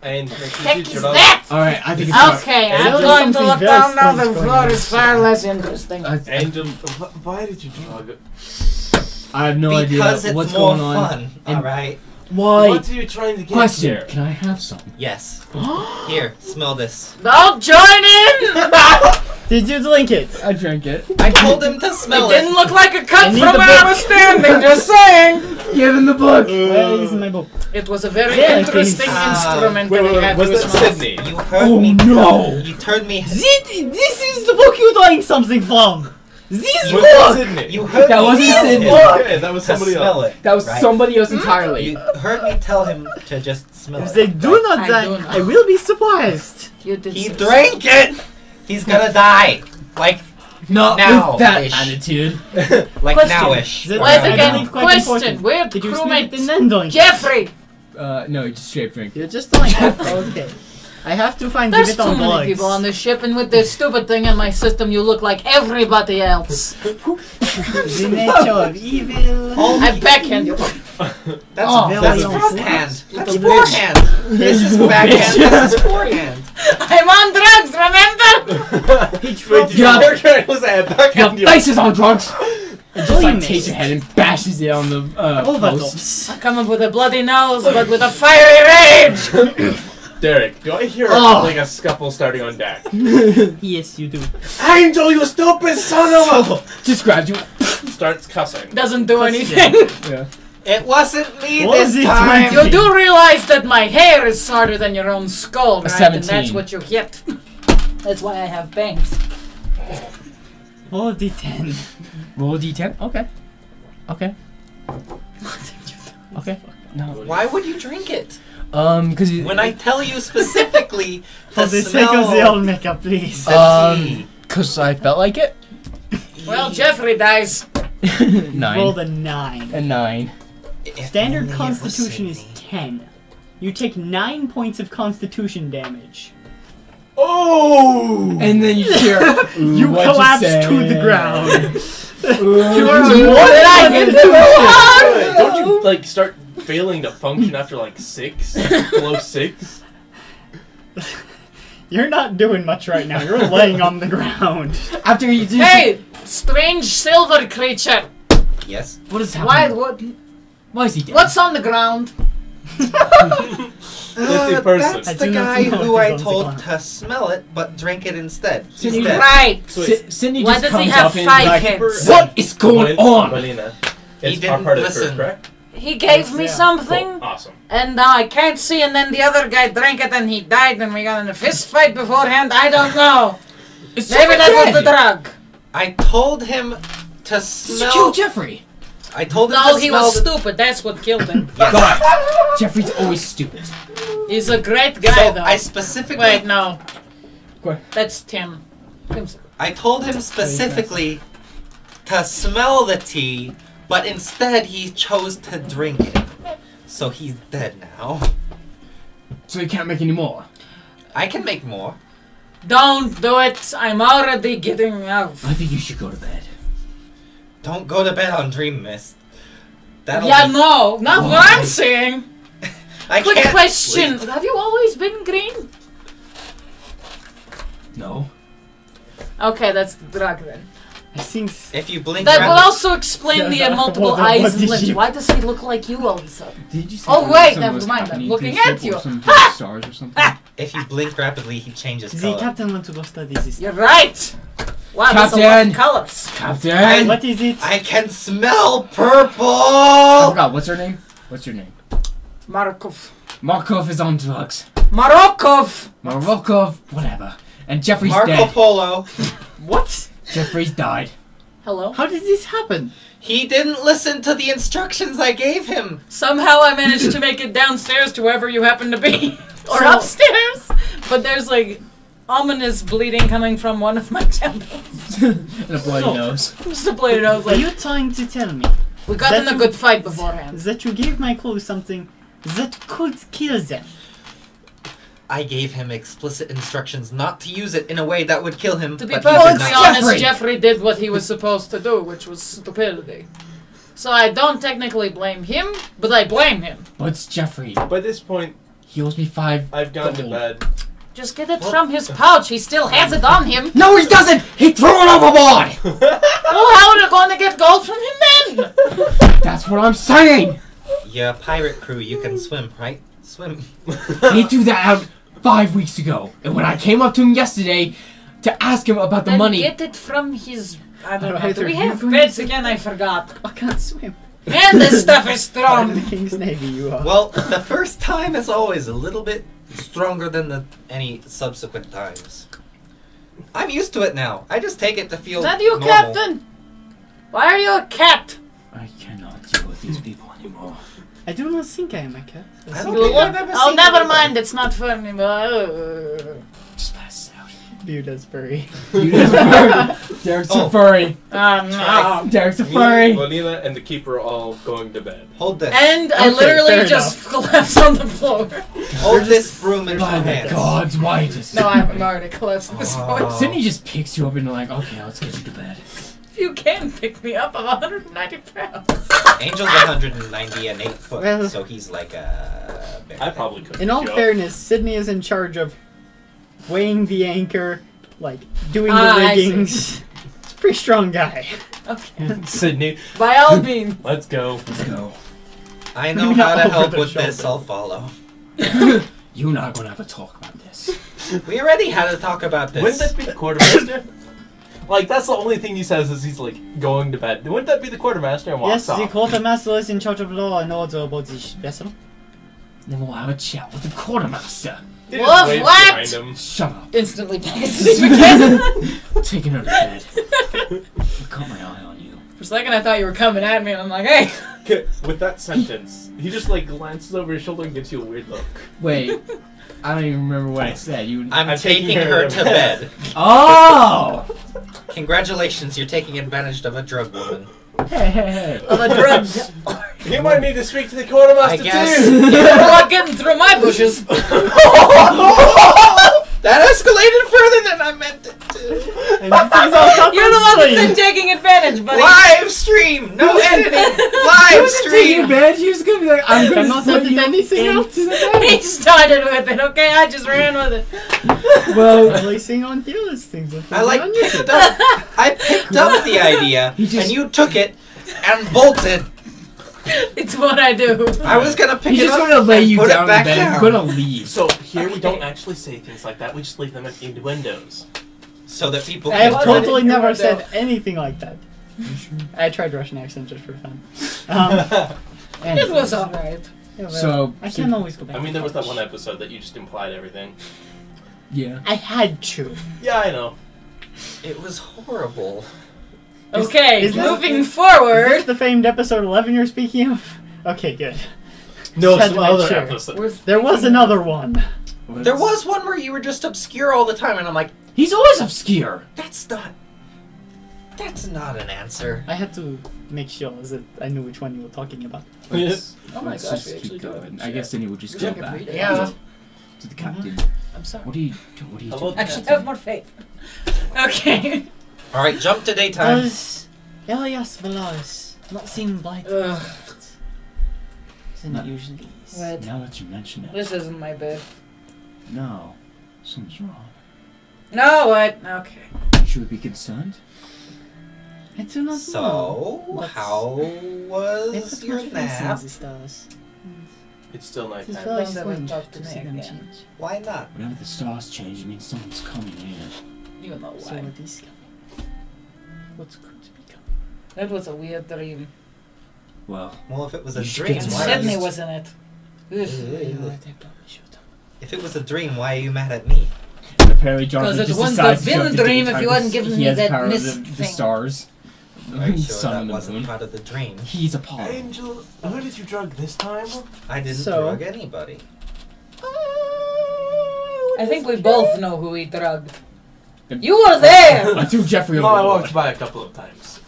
And Heck is that? Alright, I think it's Okay, There's I'm always going to something look very down now. strange The going floor on. is far less interesting. and why did you drug? I have no Because idea it's what's more going on. fun. And- Alright. Why? What are you trying to get Question. here? Can I have some? Yes. Here, smell this. Don't join in! Did you drink it? I drank it. I told him to It smell didn't it. look like a cut I need from the where I book. was standing, just saying! Give him the book. Where is my book? It was a very Yeah, interesting please. instrument Wait, that he wait, had wait. to Was his that mouth. Sydney? You heard Oh me. no! You turned me. This is the book you're buying something from. This Was that book. Sydney? You heard That me wasn't tell Sydney. him Okay, that was to somebody smell else. it. That was right? somebody else entirely. You heard me tell him to just smell If it. they do right? not I die, do not. I will be surprised. You did He say so. drank it. He's gonna die. Like Not Now with that ish. attitude. Question. nowish. Is it- Once I again, believe quite question. important. Weird Did you sneak it and crewmate then drink it? Jeffrey! No, you just straight drink. You're just like okay. I have to find There's the too bit on many blogs. people on this ship, and with this stupid thing in my system, you look like everybody else. The nature of evil. I backhand you. That's Oh, that's very forehand. That's Little forehand. This is Little backhand. bitch. This is forehand. I'm on drugs, remember? Wait, did Yeah. your character was at back Your on you? face is on drugs. And just like Please. takes your head and bashes it on the post. Overdose. I come up with a bloody nose, but with a fiery rage! Derek, do I hear Oh. like a scuffle starting on deck? Yes, you do. Angel, you stupid son of a... Just grabs you. Starts cussing. Doesn't do Question. anything. Yeah. It wasn't me What this is it, time. 20? You do realize that my hair is shorter than your own skull, right? 17. And that's what you get. That's why I have bangs. Oh, D10. Roll a d10. Okay. Okay. Okay. No. Why would you drink it? Because When I tell you specifically For to the sake of the smell old makeup, please. the tea. because I felt like it. Well, Jeffrey dies. 9 Roll the 9. and 9. If Standard only it was constitution is Sydney. 10. You take 9 points of constitution damage. Oh! And then you hear You what'd collapse say? to the ground. You are What did I get to Don't you like start failing to function after like 6? Below 6? You're not doing much right now. You're laying on the ground. After you do. Hey, strange silver creature. Yes. What is Why? happening? What? Why is he dead? What's on the ground? It's a person. That's I the do not guy know who what I is on the told ground. to smell it, but drink it instead. He's Sydney, dead. Right. Sydney Why just does he comes have up and 5 like, heads? What is going on? Melina. He It's didn't part of the listen. curse, correct? He gave me Yeah. something, Cool. Awesome. and now I can't see, and then the other guy drank it and he died, and we got in a fist fight beforehand. I don't know. It's Maybe that was the Jeffrey. drug. I told him to Did you smell. kill Jeffrey? I told him No, to he smell. was the- stupid. That's what killed him. God. Jeffrey's always stupid. He's a great guy, So though. I specifically. Wait, no. What? That's Tim. Tim's. I told him specifically to smell the tea, but instead he chose to drink it. So he's dead now. So you can't make any more. I can make more. Don't do it. I'm already getting out. I think you should go to bed. Don't go to bed on Dream Mist. That'll Yeah, be- no, not what I'm saying. I Quick can't question: sleep. have you always been green? No. Okay, that's the drug then. I think. If you blink That will rapid- also explain Yeah, the multiple what eyes and did lips. you- Why does he look like you all of a sudden? Did you say Oh, there wait, something never was mind, I'm happening looking to the at ship or you. some kind of stars or something? If you blink rapidly, he changes The color. captain wants to go study this. You're right. Wow, that's a lot Captain. of colors. Captain! What is it? I can smell I purple. forgot. What's her name? What's your name? Markov. Markov is on drugs. Marokov. Markov, whatever. And Jeffrey's Marco dead. Polo. What? Jeffrey's died. Hello. How did this happen? He didn't listen to the instructions I gave him. Somehow I managed to make it downstairs to wherever you happen to be. Or So- upstairs. But there's like ominous bleeding coming from one of my temples. And a bloody So- nose. Just a bleeding. I was Are like, you trying to tell me we got in a good fight beforehand. that you gave my crew something that could kill them? I gave him explicit instructions not to use it in a way that would kill him. To be but he did perfectly not. honest, Jeffrey. Jeffrey did what he was supposed to do, which was stupidity. So I don't technically blame him, but I blame him. But it's Jeffrey. By this point, He owes me 5. I've gone to gold. bed. Just get it from his pouch. He still has it on him. No, he doesn't! He threw it overboard! Well, how are you going to get gold from him then? That's what I'm saying! Yeah, pirate crew, you can swim, right? Swim. He threw that out 5 weeks ago. And when I came up to him yesterday to ask him about the Then money... get it from his... I don't know. Either Do we you have going beds to- again? I forgot. I can't swim. Man, this stuff is Part of strong. the King's Navy, you are. Well, the first time is always a little bit stronger than any subsequent times. I'm used to it now. I just take it to feel Is that you, normal. Captain? Why are you a cat? I cannot deal with these people anymore. I do not think I am a cat. I don't You think look- I've ever oh, seen never anybody. mind. It's not funny. Just pass it out. Viewed as furry. Derek's Oh. a furry. No. Derek's a Me, furry. Molina, and the keeper are all going to bed. Hold this. And I Okay, literally fair just collapse on the floor. Hold this broom in By my the hands. gods, why does No, I'm already collapsed at this Oh. point. Sydney just picks you up and like, okay, let's get you to bed. You can pick me up. I'm 190 pounds. Angel's 190 and 8 foot, Well- so he's like a bear. I probably could. In all fairness, Sydney is in charge of weighing the anchor, like doing the I see. riggings. He's a pretty strong guy. Okay. Sydney, By all means. let's go. Let's go. I know Maybe how not to over help the with this. shoulder. I'll follow. You and I are gonna have a talk about this. We already had to talk about this. Wouldn't that be the quartermaster? Like, that's the only thing he says is he's, like, going to bed. Wouldn't that be the quartermaster and Yes, walks the off? quartermaster is in charge of law and order about this vessel. Then we'll have a chat with the quartermaster. He Woof, just waves what? behind him. Shut up. Instantly back to sleep again. I'm taking her to bed. I've got my eye on you. For a second, I thought you were coming at me, and I'm like, hey. Okay, with that sentence, he just, like, glances over his shoulder and gives you a weird look. Wait, I don't even remember what I said. You. I'm I'm taking taking her her to to bed. Oh! Congratulations, you're taking advantage of a drug woman. Hey, hey, hey. Of a drug. You might need to speak to the quartermaster, I guess. too! You're not getting through my bushes. That escalated further than I meant it to. And he's all up You're the one that's asleep. been taking advantage, buddy. Live stream, no editing. Live Taking stream. bed, she was gonna be like, I'm I'm gonna not put editing you anything else. into the bed. He started with it, okay? I just ran with it. Well, Releasing on Fearless things. I like on picked YouTube. up. I picked up the idea, He just- and you took it and bolted. It's what I do. I was gonna pick he's it just up gonna lay and you put down it in back bed. down. I'm gonna leave. So, here we don't actually say things like that, we just leave them at innuendos. so that people I can. have What? totally You're never right, said though. anything like that. I tried Russian accent just for fun. It was alright. Yeah, well, So- I can't always go back. I mean, to there was that French. one episode that you just implied everything. Yeah. I had to. Yeah, I know. It was horrible. Okay, is this- moving Is this forward. the famed episode 11 you're speaking of? Okay, good. No, Had some to make other sure. episode. We're There was another one. There was one where you were just obscure all the time, and I'm like, He's always obscure. that's not an answer. I had to make sure that I knew which one you were talking about. Let's, Oh my let's gosh, just we actually keep do going. have I guess then he would just Wish go I could back read it. Yeah. to the captain. I'm sorry. What are you Hello, doing? I should have more faith. Okay. All right, jump to daytime. Does Elias Velas not seem blight? Ugh. Isn't it usually? What? Now that you mention it. This isn't my bed. No. Something's wrong. No, what? Okay. Should we be concerned? I do not know. So, What's- how It was puts your my face in nap? the stars. It's still It is nighttime. very Things that strange would talk to to me see them again. change. Why not? Whenever the stars change, it means someone's coming in. You know So why. what is coming? What's going to be coming? That was a weird dream. Well, Well, if it was a You should dream, get And Why Sydney is- was in it. Ugh. You know what, I probably should. if it was a dream, why are you mad at me? apparently Jonathan 'Cause it just wouldn't decides have to show been up a to dream daytime if you hadn't because given he me has that power of mist the thing. stars. Are you sure Sun that and the wasn't moon. part of the dream? He's Apollo. Angel, who did you drug this time? I didn't So- drug anybody. I think we both know who he drugged. You were there! I threw Jeffrey No, I overboard. walked by a couple of times.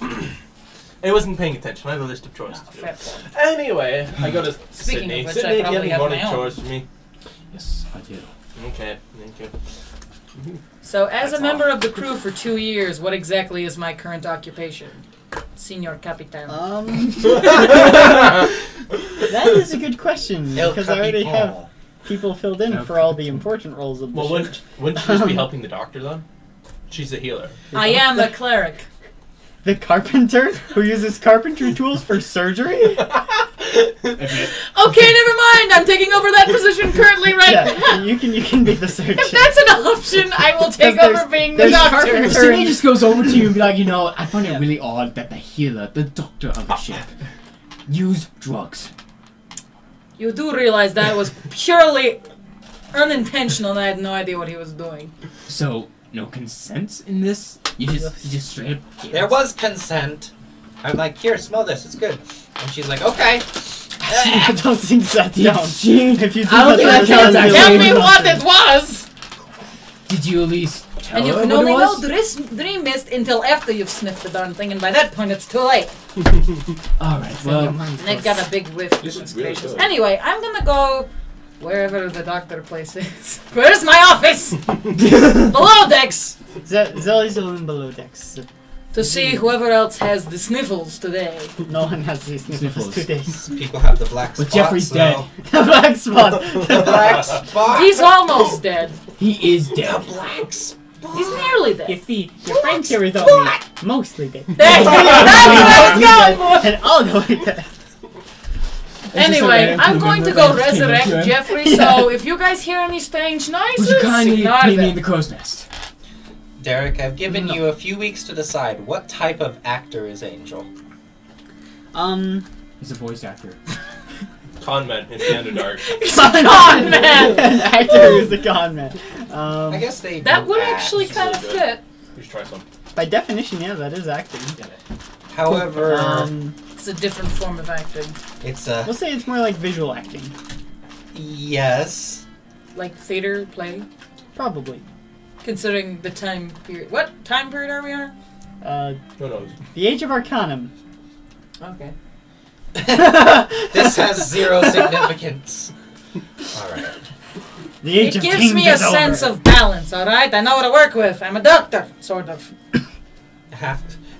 I wasn't paying attention. I had a list of chores to do. Fair point. Anyway, I go to Speaking Sydney. of which, Sydney, I do you probably have any have morning my own. chores for me? Yes, I do. Okay, thank you. So, as That's a member of the crew for 2 years, what exactly is my current occupation? Senor Capitan. That is a good question El because I already have. Capitan. people filled in for all the important roles of the Well, ship. wouldn't she just be helping the doctor then? She's a healer. I am a cleric. The carpenter who uses carpentry tools for surgery? Okay, never mind. I'm taking over that position currently right now. Yeah, you can be the surgeon. If that's an option, I will take Because over being the there's doctor. carpenters. Sydney just goes over to you and be like, I find it really odd that the healer, the doctor of the ship, use drugs. You do realize that was purely unintentional and I had no idea what he was doing. So, no consent in this? You just straight up... There was consent. I'm like, here, smell this. It's good. And she's like, okay. I don't think that counts. If you do I don't think that counts, then Tell actually. me what it was! Did you at least tell And you her can what only it know was? dream mist until after you've sniffed the darn thing, and by that point it's too late. Alright, well... And it got a big whiff. This Goodness is really gracious. good. Anyway, I'm gonna go wherever the doctor place is. Where's my office? Below decks! Zelly's in below decks. To see whoever else has the sniffles today. No one has these sniffles today. People have the black spots. But Jeffrey's though. The black spot. The black spot. He's almost dead. He is dead. black spot. He's nearly You dead. see, your friend here is only mostly dead. There you go. That's what I was going for. And all the way dead. Anyway, I'm going to go resurrect Jeffrey, Yeah. so if you guys hear any strange Would noises, you kindly ignore meet me in them. the crow's nest? Derek, I've given you a few weeks to decide what type of actor is Angel. He's a voice actor. Con man in the Underdark. He's a con man! An actor who's a con man. I guess they That do would act. actually kind of really fit. You should try some. By definition, yeah, that is acting. However, It's a different form of acting. it's We'll say it's more like visual acting. yes. Like theater, play. Probably. Considering the time period. What time period are we on? Who knows? The Age of Arcanum. Okay. This has zero significance. All right. The Age It of gives Kings me a is over. sense of balance, alright? I know what to work with. I'm a doctor, sort of.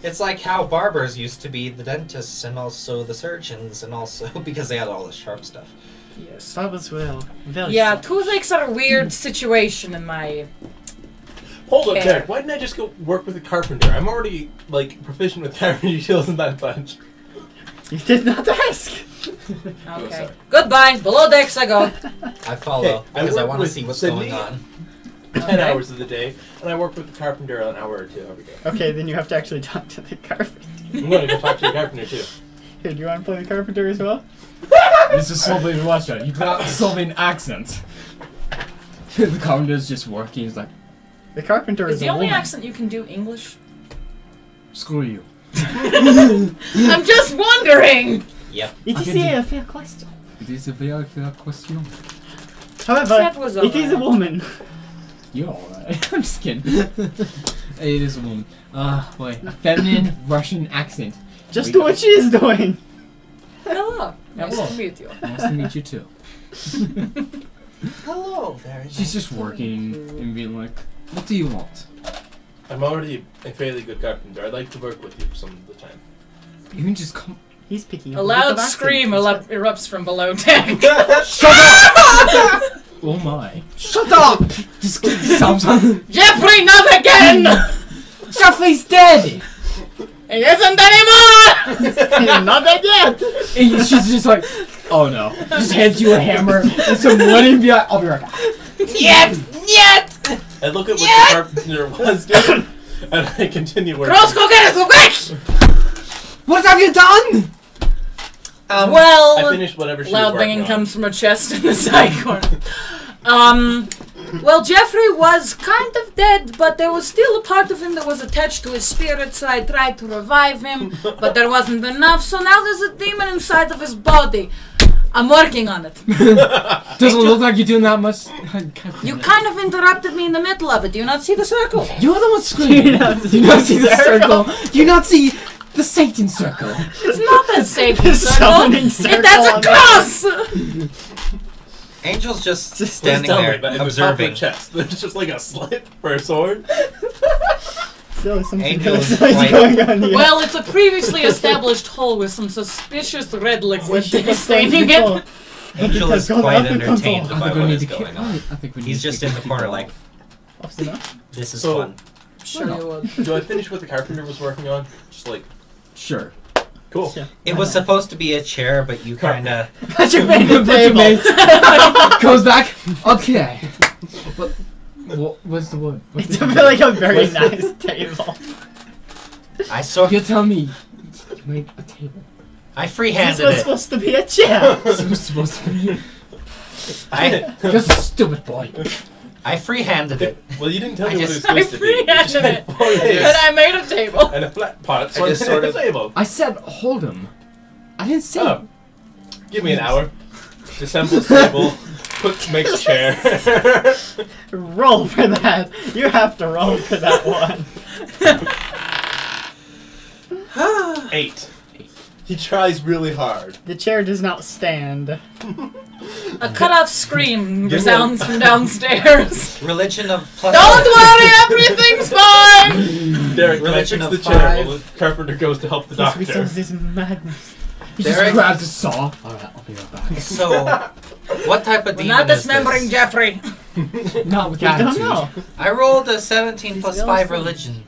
It's like how barbers used to be the dentists and also the surgeons and also because they had all the sharp stuff. Yes. Bubba's will. Very Yeah, soft. toothaches are a weird situation in my... Hold up, Okay. Derek. Why didn't I just go work with a carpenter? I'm already like proficient with carpentry tools and that bunch. You did not ask. Okay. sorry. Goodbye. Below decks I go. I follow Okay, I because I work want to with see what's Sydney. going on. 10 Okay. hours of the day, and I work with the carpenter an hour or two every day. Okay, then you have to actually talk to the carpenter. I'm going to go talk to the carpenter too. Here, do you want to play the carpenter as well? This is Slovene Russia. You got Slovene accent. The carpenter's just working. He's like, The carpenter is Is the a only woman. accent you can do English? screw you. I'm just wondering! Yep. It I is can do- a fair question. It is a very fair question. However, That was it is a alright. woman. You're alright. I'm just kidding. It is a woman. Boy. A feminine Russian accent. Just do what she is doing. Hello. Nice Hello. to meet you. Nice to meet you too. Hello, very She's just working and being like, what do you want? I'm already a fairly good carpenter. I'd like to work with you some of the time. You can just come. He's picking A up bit loud of accent. scream erupts from below deck. Oh my. Shut up! Just sounds Jeffrey, not again! Jeffrey's dead! He isn't anymore! Not that yet. And she's just like, oh no. Just hands you a hammer and some wood and be like, I'll be right back. Yet! I look at what the carpenter was doing, and I continue working. Girls, go get it, quick! What have you done? I Well, finished whatever she loud was working banging on. comes from a chest in the side corner. Well, Jeffrey was kind of dead, but there was still a part of him that was attached to his spirit, so I tried to revive him, but there wasn't enough, so now there's a demon inside of his body. I'm working on it. Doesn't look like you're doing that much. You kind of interrupted me in the middle of it. Do you not see the circle? You're the one screaming. Do you not see the circle? Do you not see the Satan circle? It's not a sacred The circle. summoning circle That's on a the- cross! Angel's just Just standing Tell me, there but in the top of observing. the chest, there's just like a slit for a sword. Still something Angel else is going on here. Well, it's a previously established hole with some suspicious red liquid She was staining before. it. Angel is Gone quite out the entertained console. by I think we what need is to kill. going on. I think we need He's to just kick in the people corner off. like, Obviously not. this is So- fun. Sure you would. Do I finish what the carpenter was working on? Just like, Sure. cool. Yeah. It was supposed to be a chair, but you kinda... But you made the But you table. made- Goes back. Okay. But what's the word? What's It's the like a very nice table. I sort You tell me. You made a table. I This free-handed was it. supposed to be a chair. This was supposed to be. I You're a stupid boy. free-handed it. Well, you didn't tell I me what just- it was supposed to be. You just free-handed had 4 And legs I made a table. and a flat pot, so I I just just sort sort of- table. I said hold him. I didn't say. Oh. Give me an hour. Disassemble table. Makes chair. Roll for that. You have to roll for that one. 8. He tries really hard. The chair does not stand. A cut-off scream Give me resounds from downstairs. Religion of plus... Don't worry, everything's fine. Derek, can I Religion fix the of chair five. while the carpenter goes to help the This doctor? becomes this madness. He Derek? just grabs a saw. Alright, I'll be right back. So, what type of We're demon not is dismembering this? Jeffrey. Not with I don't attitude. know. I rolled a 17 He's plus the 5 other religion.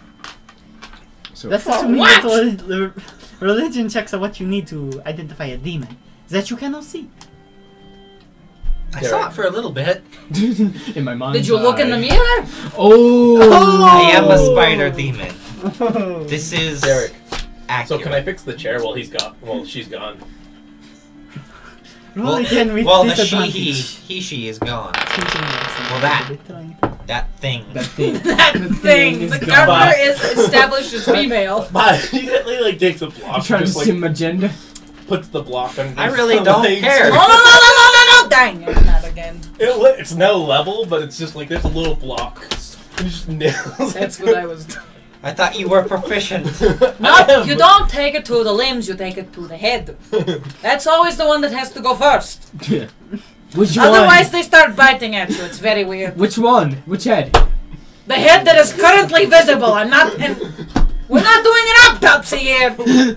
That's assuming what? that the religion checks are what you need to identify a demon. That you cannot see. I saw it for a little bit. In my mind. Did you look in the mirror? Oh! I am a spider demon. Oh. This is Derek, accurate. so can I fix the chair while she's gone? Roll again with well, the disadvantage. she is gone. Well, That thing. That thing. That The thing. is The gone. governor is established as female. But he like takes a You block, trying to just sim like agenda? puts the block on. I really don't care. No, no, no, no, no, no, no! Dang it, not again. It's now level, but it's just like there's a little block. And he just nails That's it. what I was doing. I thought you were proficient. No, you don't take it to the limbs, you take it to the head. That's always the one that has to go first. Which Otherwise, one? they start biting at you. It's very weird. Which one? Which head? The head that is currently visible. I'm not. We're not doing an autopsy here.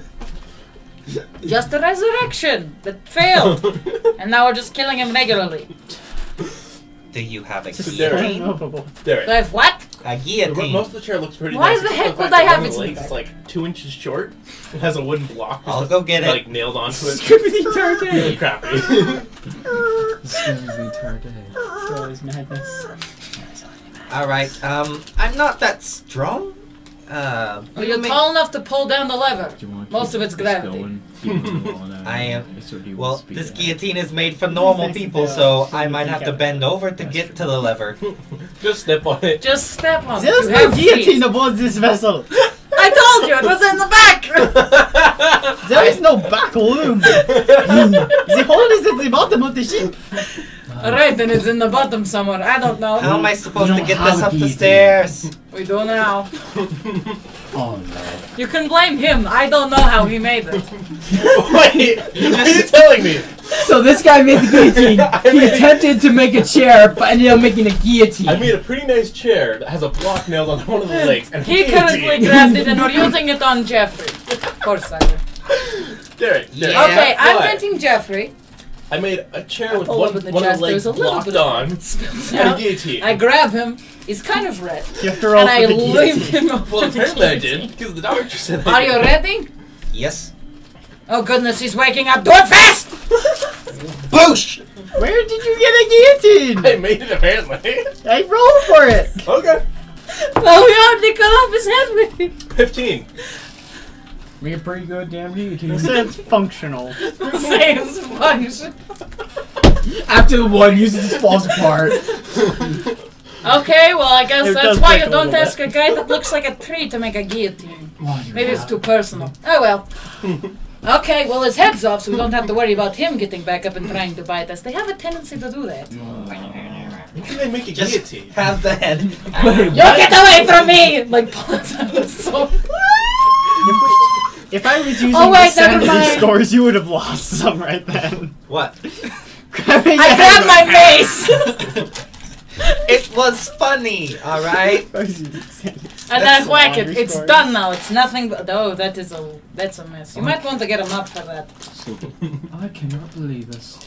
Just a resurrection that failed, and now we're just killing him regularly. Do you have a Just guillotine? unmovable. Derek. Do I have what? A Most guillotine. of the chair looks pretty Why nice. the except heck for would fact I that have one its of the legs back? is like 2 inches short. It has a wooden block. I'll just, go get it. like nailed onto it. Screw the entire Really day. crappy. Screw the entire day. So is madness. Alright, I'm not that strong. Well, you're tall enough to pull down the lever. Do you want to Most keep of it's this gravity. going? Keep it going, I am- Or do you Well, want to speed this it up? guillotine is made for normal people, so I might have to bend over to get to the lever. Just step on it. Just step on it. There's You no have guillotine feet. aboard this vessel. I told you, it was in the back. There is no back loom. The hole is at the bottom of the ship. Alright, then it's in the bottom somewhere. I don't know. How am I supposed You to don't get have this a up the guillotine. stairs? We do now. Oh no. You can blame him. I don't know how he made it. Wait, what are you telling me? So this guy made the guillotine. I He made- attempted to make a chair, but ended up making a guillotine. I made a pretty nice chair that has a block nailed on one of the legs. And a He guillotine. currently grabbed it and we're using it on Jeffrey. Of course I do. Derek, Yeah. Okay, I'm What? getting Jeffrey. I made a chair with Pull one, up in the one of chest. the legs There's a little blocked bit of on blood that spills and a out. guillotine. I grab him. He's kind of red. You have to roll And for I the limp guillotine. him over Well, the apparently I guillotine. did, because the doctor said I Are did. you ready? Yes. Oh goodness, he's waking up. Do it fast! Boosh! Where did you get a guillotine? I made it apparently. I rolled for it. Okay. Well, we already cut off his head with it. 15. Make a pretty good damn They guillotine. said it's functional. Say it's function. After the one uses it falls apart. Okay, well, I guess It that's does why take you a don't little ask a guy that looks like a tree to make a guillotine. Oh, you're Maybe it's right. too personal. Oh well. Okay, well, his head's off, so we don't have to worry about him getting back up and trying to bite us. They have a tendency to do that. You can make a Just guillotine. have the head. You get away from me! Like, pulls out the sword. If I was using Oh, wait, the never sanity mind. scores, you would have lost some right then. What? Grabbing I the grabbed my handle. mace! It was funny, alright? I was using sanity. And That's then whack it. laundry It's scores. done now. It's nothing but... Oh, that's a mess. You might want to get him up for that. I cannot believe this.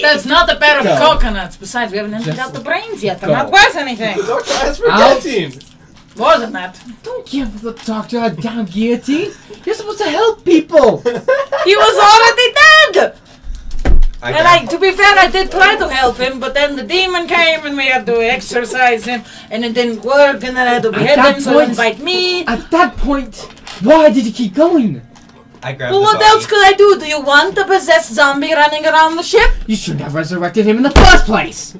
That's not a pair of Go. coconuts. Besides, we haven't emptied Just out the brains yet. They're go. not worth anything. Doctor asked for Out. guillotine. More than that. Don't give the doctor a damn guillotine. You're supposed to help people. He was already dead! And to be fair, I did try to help him, but then the demon came and we had to exorcise him, and it didn't work, and then I had to behead that him, so he point- didn't bite me. At that point, why did you keep going? I grabbed Well, the what body. else could I do? Do you want a possessed zombie running around the ship? You shouldn't have resurrected him in the first place.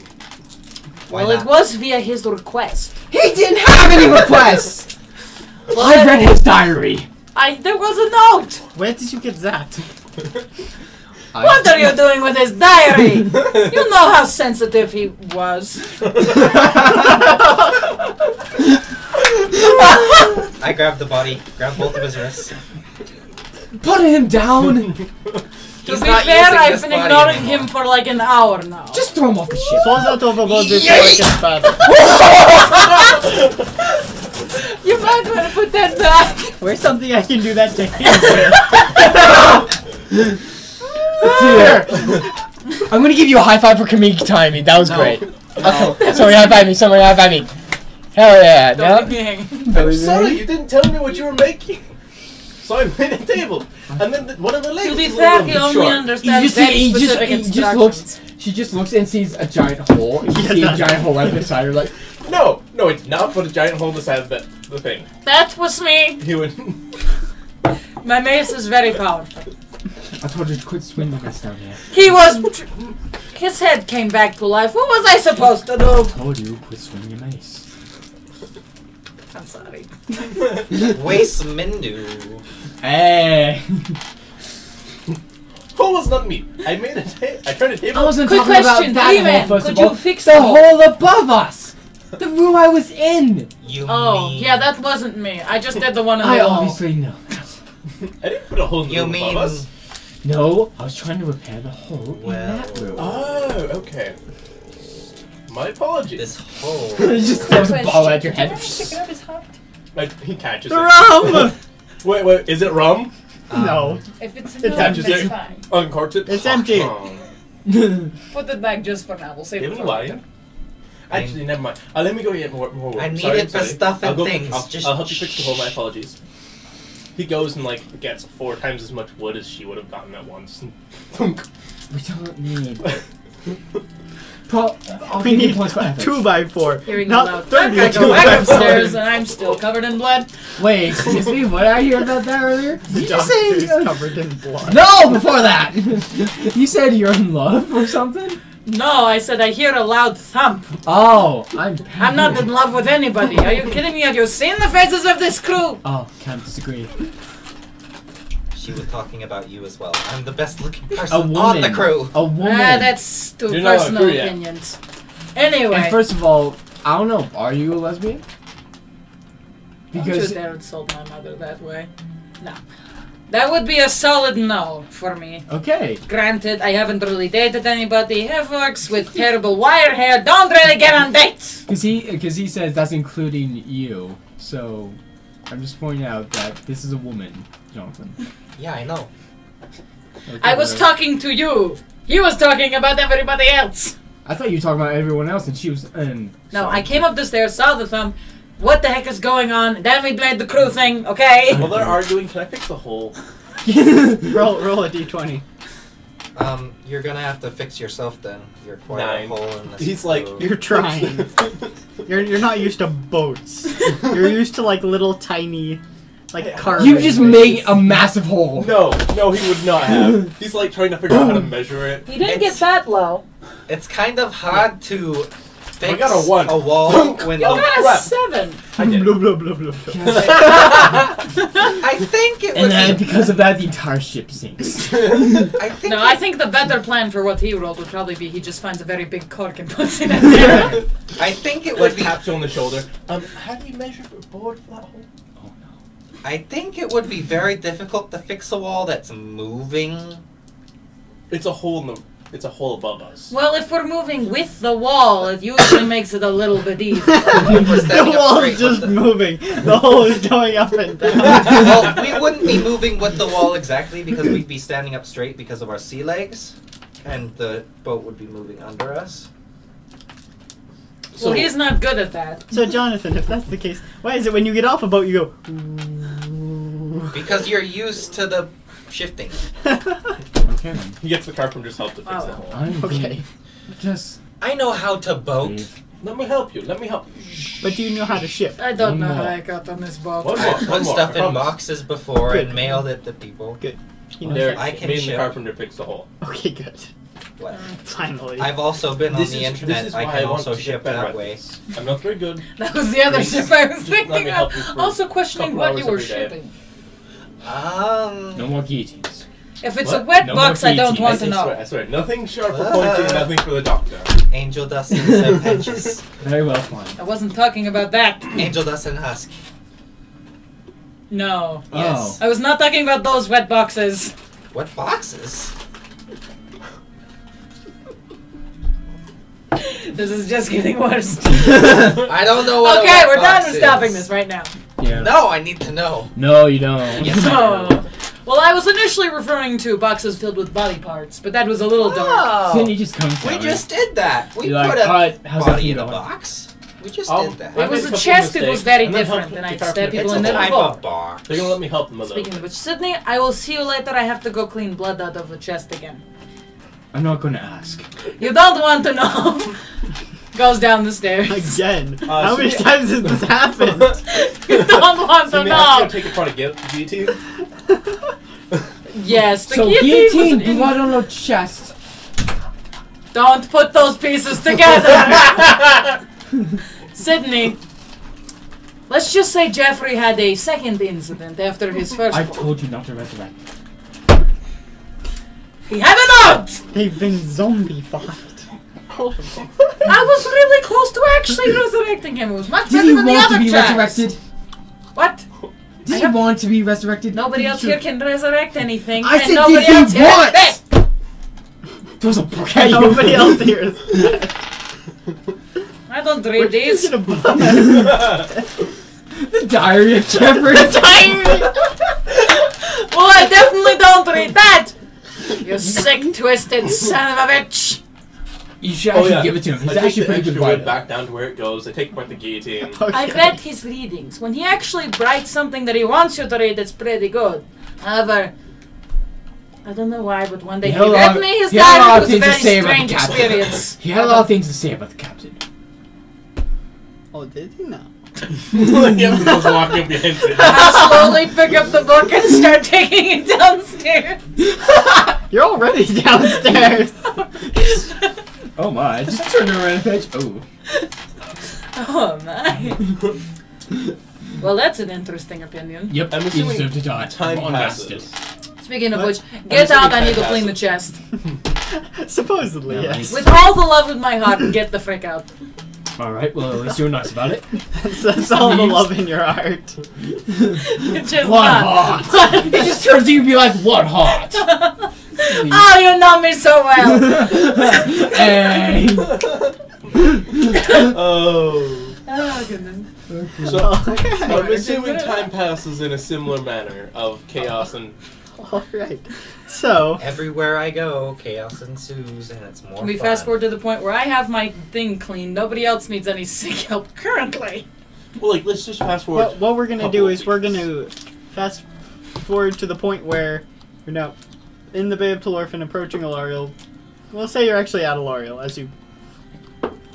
Why Well, not? it was via his request. He didn't have any requests. I read his diary. There was a note. Where did you get that? What are you doing with his diary? You know how sensitive he was. I grabbed the body, grabbed both of his wrists. Put him down. To He's be not fair, using I've this been body ignoring anymore. him for like an hour now. Just throw him off the ship. Falls out overboard before it gets bad. You might want to put that back. Where's something I can do that to him with? Here. I'm gonna give you a high five for comedic timing. That was great. Okay. Somebody high five me. Somebody high five me. Hell yeah. Don't No? leave me hanging. I'm sorry, you didn't tell me what you were making. So I made a table, and then one of the legs. To be was a fair, little he bit only short. You understands just very see, he specific just instructions. looks. She just looks and sees a giant hole. And you see a giant hole right beside her, like. No, it's not. But a giant hole in the side of the thing. That was me. He would. My mace is very powerful. I told you to quit swinging us down here. He was. His head came back to life. What was I supposed to do? I told you quit swinging your mace. I'm sorry. Waste Mindu. Hey. Hole was not me. I made a table. I turned a table. I wasn't Quick talking question, about that Demon, hole first could of all. you fix the the hole above us? The room I was in. You Oh, mean... yeah, that wasn't me. I just did the one in the I wall. obviously know. I didn't put a hole in the You room mean... above us. No, I was trying to repair the hole Well, in that room. Oh, okay. My apologies. This hole... He just throws a ball at your head. He catches The it. rum! Wait, is it rum? No. If it's It no, touches it's it. fine. Uncorks it. It's empty. Put it back just for now. We'll save Give it me for later. wine. Actually, never mind. Let me go get more. I need Sorry, it for sorry. stuff and I'll go, things. I'll, Just I'll help you fix the hole. My apologies. He goes and gets 4 times as much wood as she would have gotten at once. We don't need. I'll We give you need points for effort. 2x4. Hearing Not loud 30. I go back upstairs and I'm still covered in blood. Wait, excuse me, what did I hear about that earlier? Did The you doctor say... is covered in blood. No, before that! You said you're in love or something? No, I said I hear a loud thump. Oh, I'm not in love with anybody. Are you kidding me? Have you seen the faces of this crew? Oh, can't disagree. She was talking about you as well. I'm the best looking A person woman. on the crew. A woman. That's two You're not on personal crew yet. opinions. Anyway, And first of all, I don't know, are you a lesbian? don't Because you dare insult my mother that way. No. That would be a solid no for me. okay. Granted, I haven't really dated anybody. Have works with terrible wire hair. Don't really get on dates. Because he says that's including you. So I'm just pointing out that this is a woman, Jonathan. Yeah, I know. Okay, I was whatever. talking to you. He was talking about everybody else. I thought you were talking about everyone else, and she was. No, I came up the stairs, saw the thumb. What the heck is going on? Then we played the crew thing, okay? While they're arguing, can I fix the hole? Roll a d20. You're gonna have to fix yourself then. You're quite 9. a hole in this. He's like, crew. You're trying. You're not used to boats. You're used to little tiny carving. You just made a massive hole. No, he would not have. He's trying to figure out how to measure it. He didn't It's- get that low. It's kind of hard to fix I got a 1. wall when You got a crap. 7. I did. Blah blah blah blah. I think it And would then be. because of that, the entire ship sinks. I think No, I think the better plan for what he rolled would probably be he just finds a very big cork and puts it in there. I think it would be. Taps you on the shoulder. Have you measured a board for that hole? I think it would be very difficult to fix a wall that's moving. It's a hole in the It's a hole above us. Well, if we're moving with the wall, it usually makes it a little bit easier. We're The standing up wall straight is with just the- moving. The hole is going up and down. Well, we wouldn't be moving with the wall exactly because we'd be standing up straight because of our sea legs, and the boat would be moving under us. Well, he's not good at that. So, Jonathan, if that's the case, why is it when you get off a boat you go? Because you're used to the shifting. Okay. Then. He gets the carpenter's help to fix Oh. that hole. I'm Okay. Just. I know how to boat. leave. Let me help you. Let me help you. But do you know how to ship? I don't know One how more. I got on this boat. One more. I've put stuff I in promise. boxes before Good. and mailed it to people. You know, Derek, I can me and the ship. carpenter fixed the hole. okay, good. What? Finally. I've also been on This the is internet. why I can want also to get ship better that at way. this. I'm not very good. That was the other Please, ship I was just let me thinking help of. you for Also a questioning couple what hours you were every day. shipping. No more guillotines. If it's What? a wet No box, more I don't PETs. want to I know. swear, I swear. Nothing sharp or pointy, nothing for the doctor. Angel dust and some patches. Very well, fine. I wasn't talking about that. Angel dust and husk. No. Yes. I was not talking about those wet boxes. What boxes? This is just getting worse. I don't know what. Okay, a wet we're done. box We're stopping is. this right now. Yeah. No, I need to know. No, you don't. Yes, Oh. Well, I was initially referring to boxes filled with body parts, but that was a little dark. Oh, Then you just come we down. just did that. We You're like, put a alright, how's that body in a going? box. We just I'll- did that. I It was made a couple chest, it was mistakes, very and then different, help and the I'd carpenter stab fix people the in hole. the type before. of box. They're gonna let me help them with Speaking of which, Sydney, I will see you later. I have to go clean blood out of the chest again. I'm not gonna ask. You don't want to know. Goes down the stairs. Again. so How many yeah. times has this happened? You don't want So to I have know. to take apart a guillotine. Yes, the So guillotine was guillotine, in- blood on the chest. Don't put those pieces together. Sydney. Let's just say Jeffrey had a second incident after his first I one. told you not to resurrect. He had a note! They've been zombified. I was really close to actually resurrecting him. It was much Did better you than the want other to be chance. resurrected? What? Did you want to be resurrected? Nobody Did else you- here can resurrect anything. I and said, nobody did he else here want? has been. There was a book. Okay, nobody else here is. I don't We're read these. thinking about The Diary of Jeffrey. Well, I definitely don't read that. You sick, twisted son of a bitch. You should actually give it to him. He's I take actually the pretty extra good wood writer. back down to where it goes. I take apart the guillotine. I've read his readings. When he actually writes something that he wants you to read, it's pretty good. However, I don't know why, but one day He he had a read lot- me his he had a lot diary. of It was a things to very say about the strange captain. experience. He had a lot of things to say about the captain. Oh, did he now? Yep, goes walking behind it. I slowly pick up the book and start taking it downstairs. You're already downstairs. Oh my, I just turned around the page. Oh. Oh my. Well, that's an interesting opinion. Yep, I'm he assuming deserved to die. time Unrested. passes. Speaking of What? which, get assuming out, I need to time clean the passes. chest. Supposedly, Yeah, yes. With all the love in my heart, get the frick out. Alright, well at least you're nice about it. That's all the love in your heart. It's just What not. hot? It just turns to you and be like, what hot? Oh, you know me so well. Hey. Oh. Oh, goodness. So, I'm assuming Alright. time passes in a similar manner of chaos and. Alright. So, Everywhere I go, chaos ensues, and it's more Can we fun. fast forward to the point where I have my thing clean? Nobody else needs any sick help currently. Well, like, let's just fast forward. what we're gonna couple do of is we're weeks. gonna fast forward to the point where you're now in the Bay of Telorphin approaching Alariel. We'll say you're actually at Alariel as you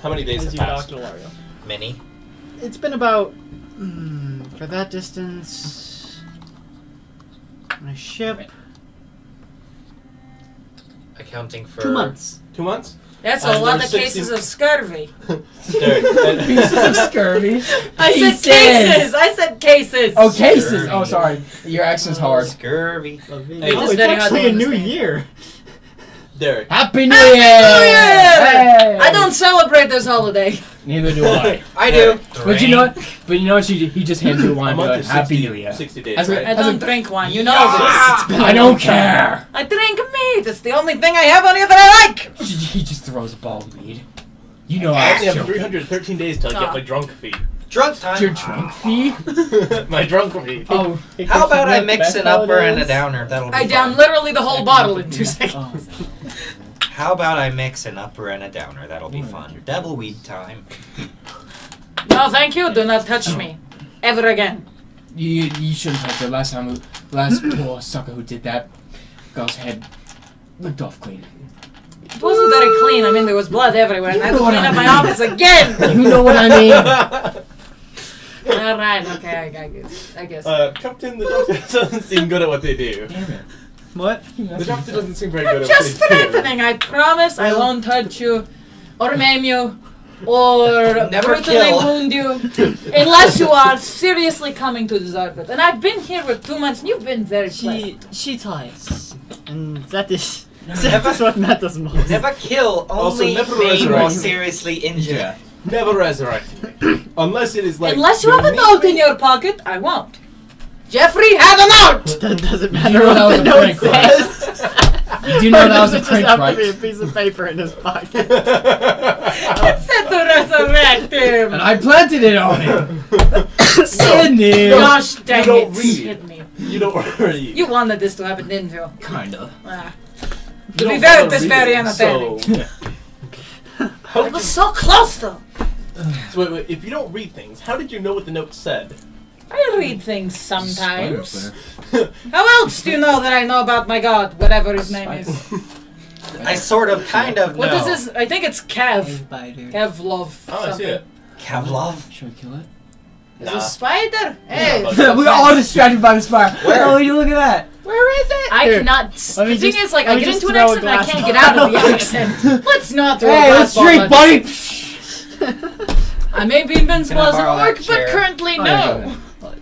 How many days have dock passed? to Alariel. Mini. It's been about for that distance on a ship. Accounting for 2 months. 2 months? That's a And lot of there's cases 60 of scurvy. Derek, Pieces of scurvy. I He said cases! I said cases! Oh, cases. Scurvy. Oh, sorry. Your accent's hard. Scurvy. Hey, oh, it's it's very hard to actually a new understand. year. Derek. Happy New Happy Year! New Year! Hey! I don't celebrate this holiday. Neither do I. I do. But you know what? But you know what? He just hands you a A wine. month Like, is Happy 60, New Year. 60 days, As a- right? I don't drink wine, you know Yeah. this. I don't care. I drink neat. It's the only thing I have on here that I like. He just throws a ball of weed. You know I I only have joking. 313 days till I get my drunk fee. Drunk time. Your drunk fee? My drunk fee. Oh, How about I Christian, mix best an upper and a holidays? downer? That'll be I fun. down literally the whole bottle in 2 seconds. oh. How about I mix an upper and a downer? That'll be fun. Devil weed time. No, thank you. Do not touch me. Ever again. You shouldn't touch her. Last poor sucker who did that got his head licked off clean. It wasn't very clean. I mean, there was blood everywhere, and I had to You know what clean I up my mean. office again. You know what I mean? All right. Okay. I guess. Captain, the doctor doesn't seem good at what they do. Damn it. What? The doctor doesn't seem very good I'm at just what they do. threatening. I promise I won't touch you, or maim you, or Never brutally kill. wound you, unless you are seriously coming to deserve it. And I've been here for 2 months, and you've been very pleasant. She tries, and that is Never- what matters most. Never kill, Also, only never maim or resurrect. seriously injure. Never resurrect me. Unless it is like. Unless you have a your note in meat- your pocket, I won't. Jeffrey, have a note! That doesn't You matter know what that was the a note prank, right? says. You do know that was a It just prank, have right? to be a piece of paper in his pocket. It said to resurrect him! And I planted it on him. Sydney. Gosh dang You it, don't read. hit me. You don't worry. You wanted this to happen, didn't you? Kinda. Ah. You To be don't very bother very reading, entertaining. How I did was so close though. so wait, if you don't read things, how did you know what the note said? I read things sometimes. Spider How else do you know that I know about my god, whatever his name is? I sort of, kind of What know. is his? I think it's Kev. Spider. Kevlov. Oh, I see it. Kevlov? Should I kill it? Is Nah. it spider? Hey. not We're all distracted by the fire. Where? Oh, you look at that. Where is it? I Here, cannot. let me The thing just- is, like, let I me get just into an throw a accent and I glass can't get out of the bottle. accent. Let's not throw a Hey, glass let's bottle drink, at buddy. I may be invincible Can I as a borrow that orc, but chair? currently Oh, no. yeah,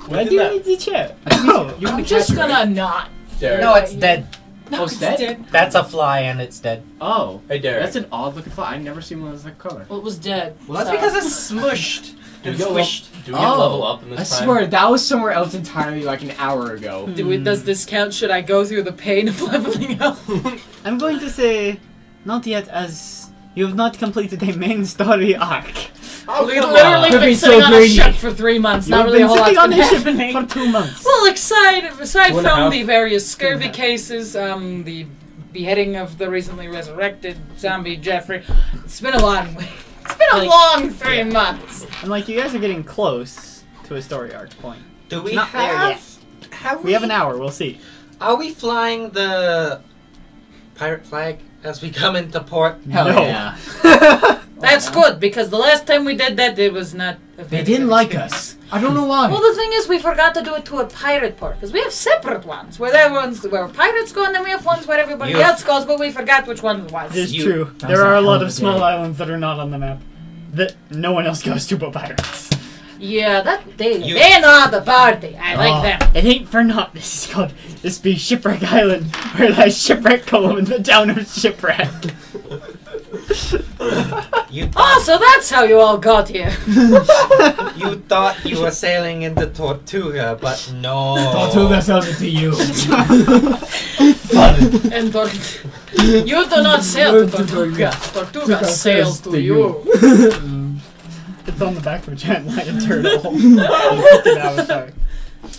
Why do you need the chair? Oh, you I'm just gonna not. Derek. No, it's dead. No, it's dead? dead. That's a fly and it's dead. Oh, Hey, Derek. that's an odd looking fly. I never seen one of that color. Well, it was dead. Well, that's so- because it's smushed. Do we It's get squished. do we get level up in I this time? swear that was somewhere else entirely, like an hour ago. Does this count? Should I go through the pain of leveling up? I'm going to say, not yet, as you have not completed a main story arc. Oh, We've come literally on. Could been be sitting so on a greedy. ship for 3 months. You've Not really been a whole sitting lot's on been a ship happening. for 2 months. Well, aside 2.5. from the various scurvy cases, the beheading of the recently resurrected zombie Jeffrey, it's been a long way. It's been a Like- long 3 months. And like, you guys are getting close to a story arc point. Do we Not there have... yet. Have We have an hour, we'll see. Are we flying the pirate flag as we come into port? Hell No. yeah. That's good, because the last time we did that, it was not... a They very didn't good like experience. us. I don't know why. Well, the thing is, we forgot to do it to a pirate port, because we have separate ones, where there ones where pirates go, and then we have ones where everybody You- else goes, but we forgot which one it was. It is You- true. That There was are a a hell lot of of a small day. islands that are not on the map. That no one else goes to but pirates. Yeah, they You- know the party. I like them. It ain't for naught. This is called This Be Shipwreck Island, where thy shipwreck column in the town of Shipwreck. You Oh, thought, so that's how you all got here. you thought you were sailing into Tortuga, but no. Tortuga sells it to you. And you do not sail to Tortuga. Tortuga sails to you. It's on the back of a giant lion turtle. Fucking Avatar.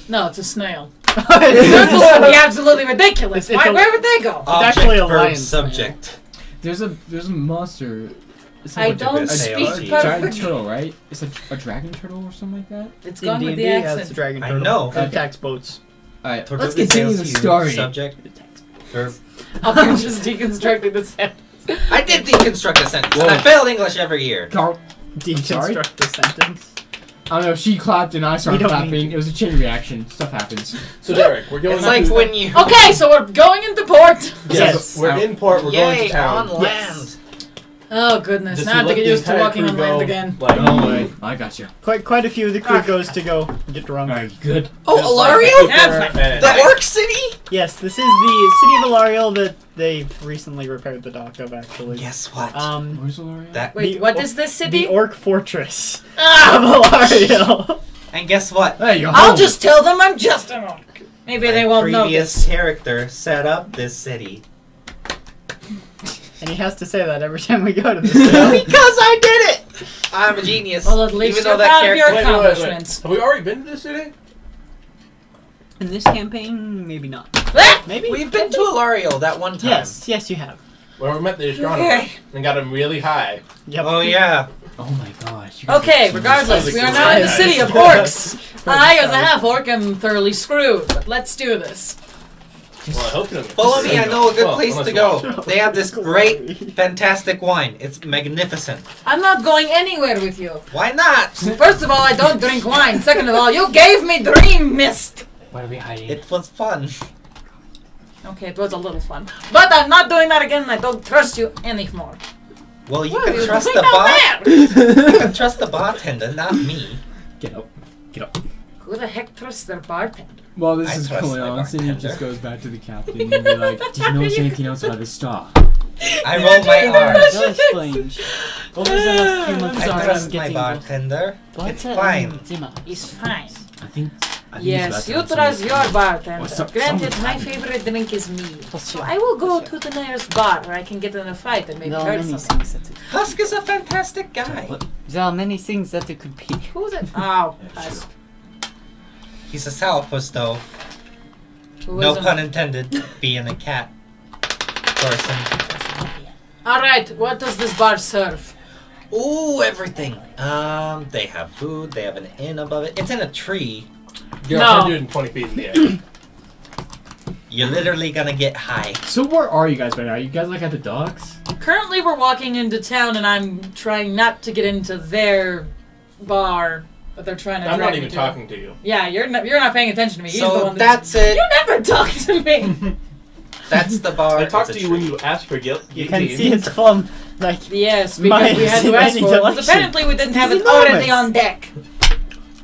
No, it's a snail. It's Turtles would be absolutely ridiculous. It's a- Where would they go? Object, actually a verb, lion subject. There's a monster. It's I like don't a speak sail. giant perfect. turtle, right? It's a dragon turtle or something like that. It's in gone with D&D, the yeah, it's a accent. dragon I turtle. know. It attacks boats. Alright, Tortuga let's continue sails the to you, story. Subject, verb. I'm just deconstructing the sentence. I did deconstruct a sentence. Whoa. I failed English every year. Carl, Deconstruct the sentence. I don't know, she clapped and I started We don't clapping. need It was a chain reaction. Stuff happens. So Derek, we're going. It's like to- when you. Okay, so we're going into port. Yes. We're in port. We're going Yay, to town. on land. Oh goodness, Does now he I have to let get the used to entire walking crew on land go, again. Like, Don't worry, I got you. Quite a few of the crew goes to go get drunk. Alright, good. Oh, just Alario? like Have paper fun. and- The Orc City? Yes, this is the city of Alariel that they've recently repaired the dock of, actually. Guess what? Where's Alaria? that. Wait, The what or- is this The city? Orc Fortress Ah, of Alariel. And guess what? Hey, you're I'll home. just tell them I'm just an orc. Maybe they My won't know previous this. character set up this city. And he has to say that every time we go to this show. Because I did it! I'm a genius. Well, at least Even you though that have character. your Wait. accomplishments. Have we already been to this city? In this campaign, maybe not. Ah! Maybe? We've been to Ilario that one time. Yes, you have. Where we met the astronomer Okay. and got him really high. Yep. Oh, yeah. Oh my gosh. you guys Okay, are regardless, Sounds we like are now in the nice. city of orcs. I, as a half-orc, am thoroughly screwed, but let's do this. Well, I hope you don't get Follow me, I know a good Well, place unless to you go. want. They have this great, fantastic wine. It's magnificent. I'm not going anywhere with you. Why not? First of all, I don't drink wine. Second of all, you gave me dream mist. What are we hiding? It was fun. Okay, it was a little fun. But I'm not doing that again, and I don't trust you anymore. Well, you What can are you trust doing the down bar. there? You can trust the bartender, not me. Get up. Get up. Who the heck trusts their bartender? While this I is trust going my on, Cindy bartender. just goes back to the captain and be like, "Do you know anything else about this star?" I roll my R's. Very strange. Over the last few months, I I'm trust my getting bartender. But, It's fine. Zimmer. He's fine. I think. Yes, you he's about trust to your have bartender. Or some- Granted, something my happened. favorite drink is mead. So I will go to the nearest bar where I can get in a fight and maybe There are hurt many someone. things that it, Husk is a fantastic guy. there are many things that it could be. Who's it? Oh, That's pass. He's a sourpuss, though. Who No is him? pun intended. Being a cat person. Alright, what does this bar serve? Ooh, everything. They have food. They have an inn above it. It's in a tree. You're No. 120 feet in the air. You're literally gonna get high. So where are you guys right now? Are you guys like at the docks? Currently, we're walking into town, and I'm trying not to get into their bar that they're trying to. I'm drag not me even to. talking to you. Yeah, you're not paying attention to me. He's the So one that's it. You never talk to me. That's the bar. I talked It's to a you when tree. you asked for guilt. You can see it's from, like, Yes, My because we had to ask many for it. Because delections. apparently we didn't have It's it already enormous. on deck.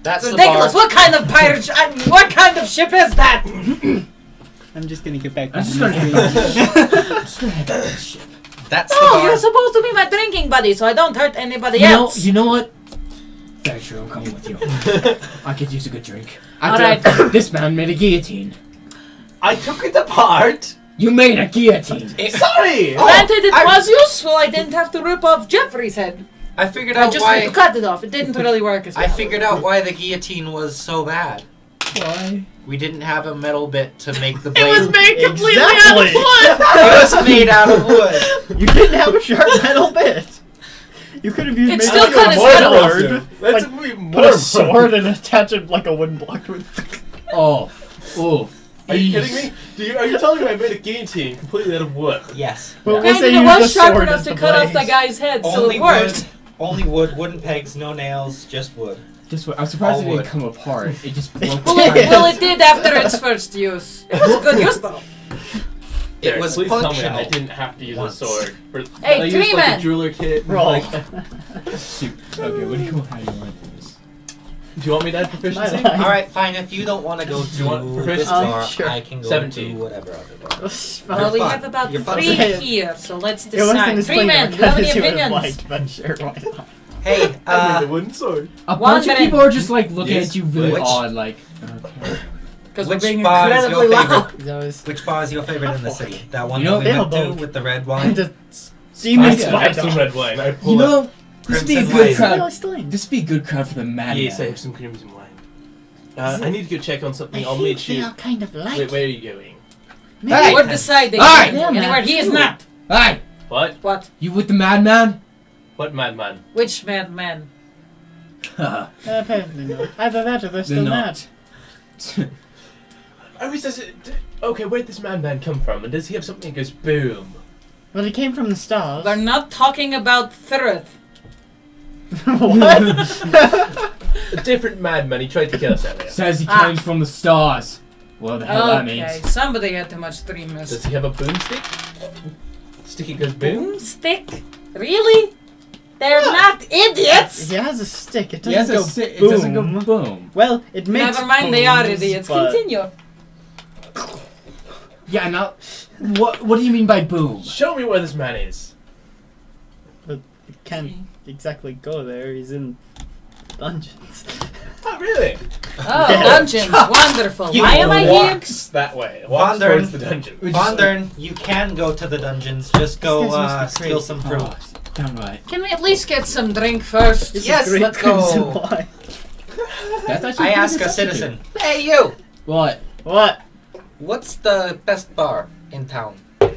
That's It's the ridiculous. bar. What kind of pirate? What kind of ship is that? I'm just gonna get back I'm on just my gonna feet. That's the Oh, bar. you're supposed to be my drinking buddy, so I don't hurt anybody You know, else. you know what? Very true. I'm coming with you. I could use a good drink. Alright. This man made a guillotine. I took it apart. You made a guillotine. Sorry. Granted, it I- was useful. I didn't have to rip off Jeffrey's head. I figured I out just had to why. cut it off. It didn't really work as well. I figured out why the guillotine was so bad. Why? We didn't have a metal bit to make the It blade. was made completely Exactly. out of wood. It was made out of wood. You didn't have a sharp metal bit. You could have used It maybe still like cut a his head off. sword. That's Like, even put more a sword and attach it like a wooden block to it. Oh. Oof. Are you kidding me? Are you telling me I made a guillotine completely out of wood? Yes. Well, Granted, say it use was the sharp sword enough as to the cut off the blade. guy's head, so Only it wood. worked. Only wood. Wooden pegs. No nails. Just wood. Just what? I'm surprised All it didn't wood. come apart. It just broke. Well, it did after its first use. It was a good use, though. It Derek, was please tell me functional. I didn't have to use Once. a sword. Hey, I used Tree like Man. a jeweler kit. and, Roll. Like, Shoot. Okay, what do you want? How do you want this? do you want me to add proficiency? My life. All right, fine. If you don't want to go to you want this proficiency? bar, Sure. I can go 17. to whatever other bar. Well, we fun. have about You're fun. 3 Say it. here, so let's It wasn't decide. as 3 plain men, of do a you have cut any as you would have opinions? liked, but sure, why not? Hey, I made the wooden sword. A One bunch of minute. people are just like looking Yes. at you really Which- odd, like. Okay. Because we're Which being bar is your incredibly favorite? loud. That was which bar is your favorite in the city? That one You know, that we they went all to both. with the red and wine. the demon Yeah, I have some spider. red wine. I pull You it. know, this would be a Crimson good wine. crowd. Really stunning. This would be a good crowd for the madman. Yes, I have some crimson wine. Is I it- need to go check on I something. I'll think meet they you. are kind of like. Wait, where are you going? Hey! We're deciding. Hey! Anywhere he is not. Hey, What? What? you with the madman? What madman? Which madman? Apparently not. Either that or they're They're still not. mad. I was just, okay, where'd this madman come from? And does he have something that goes boom? Well, he came from the stars. We're not talking about Thirth. What? A different madman. He tried to kill us earlier. Says he Ah. came from the stars. What the hell that Okay, means? somebody had too much dream Does mist. he have a boomstick? Sticky goes boom? Boomstick? Really? They're not idiots! He has a stick. It He doesn't has go a si- boom. It doesn't go boom. Well, it makes. Never mind, they are booms, idiots. but Continue. Yeah, now, what do you mean by boom? Show me where this man is. It can't exactly go there. He's in dungeons. Really? Oh, dungeons. Wonderful. You Why am I here? Walks that way. Walks Wandering. towards the dungeon. Wandern, you can go to the dungeons. Just go This guy must be steal crazy. some fruit. Oh, downright. Can we at least get some drink first? This is Yes, great let's crimson go. wine. That's actually I pretty ask good a substitute. citizen. Hey, you! What? What? What's the best bar in town? Depends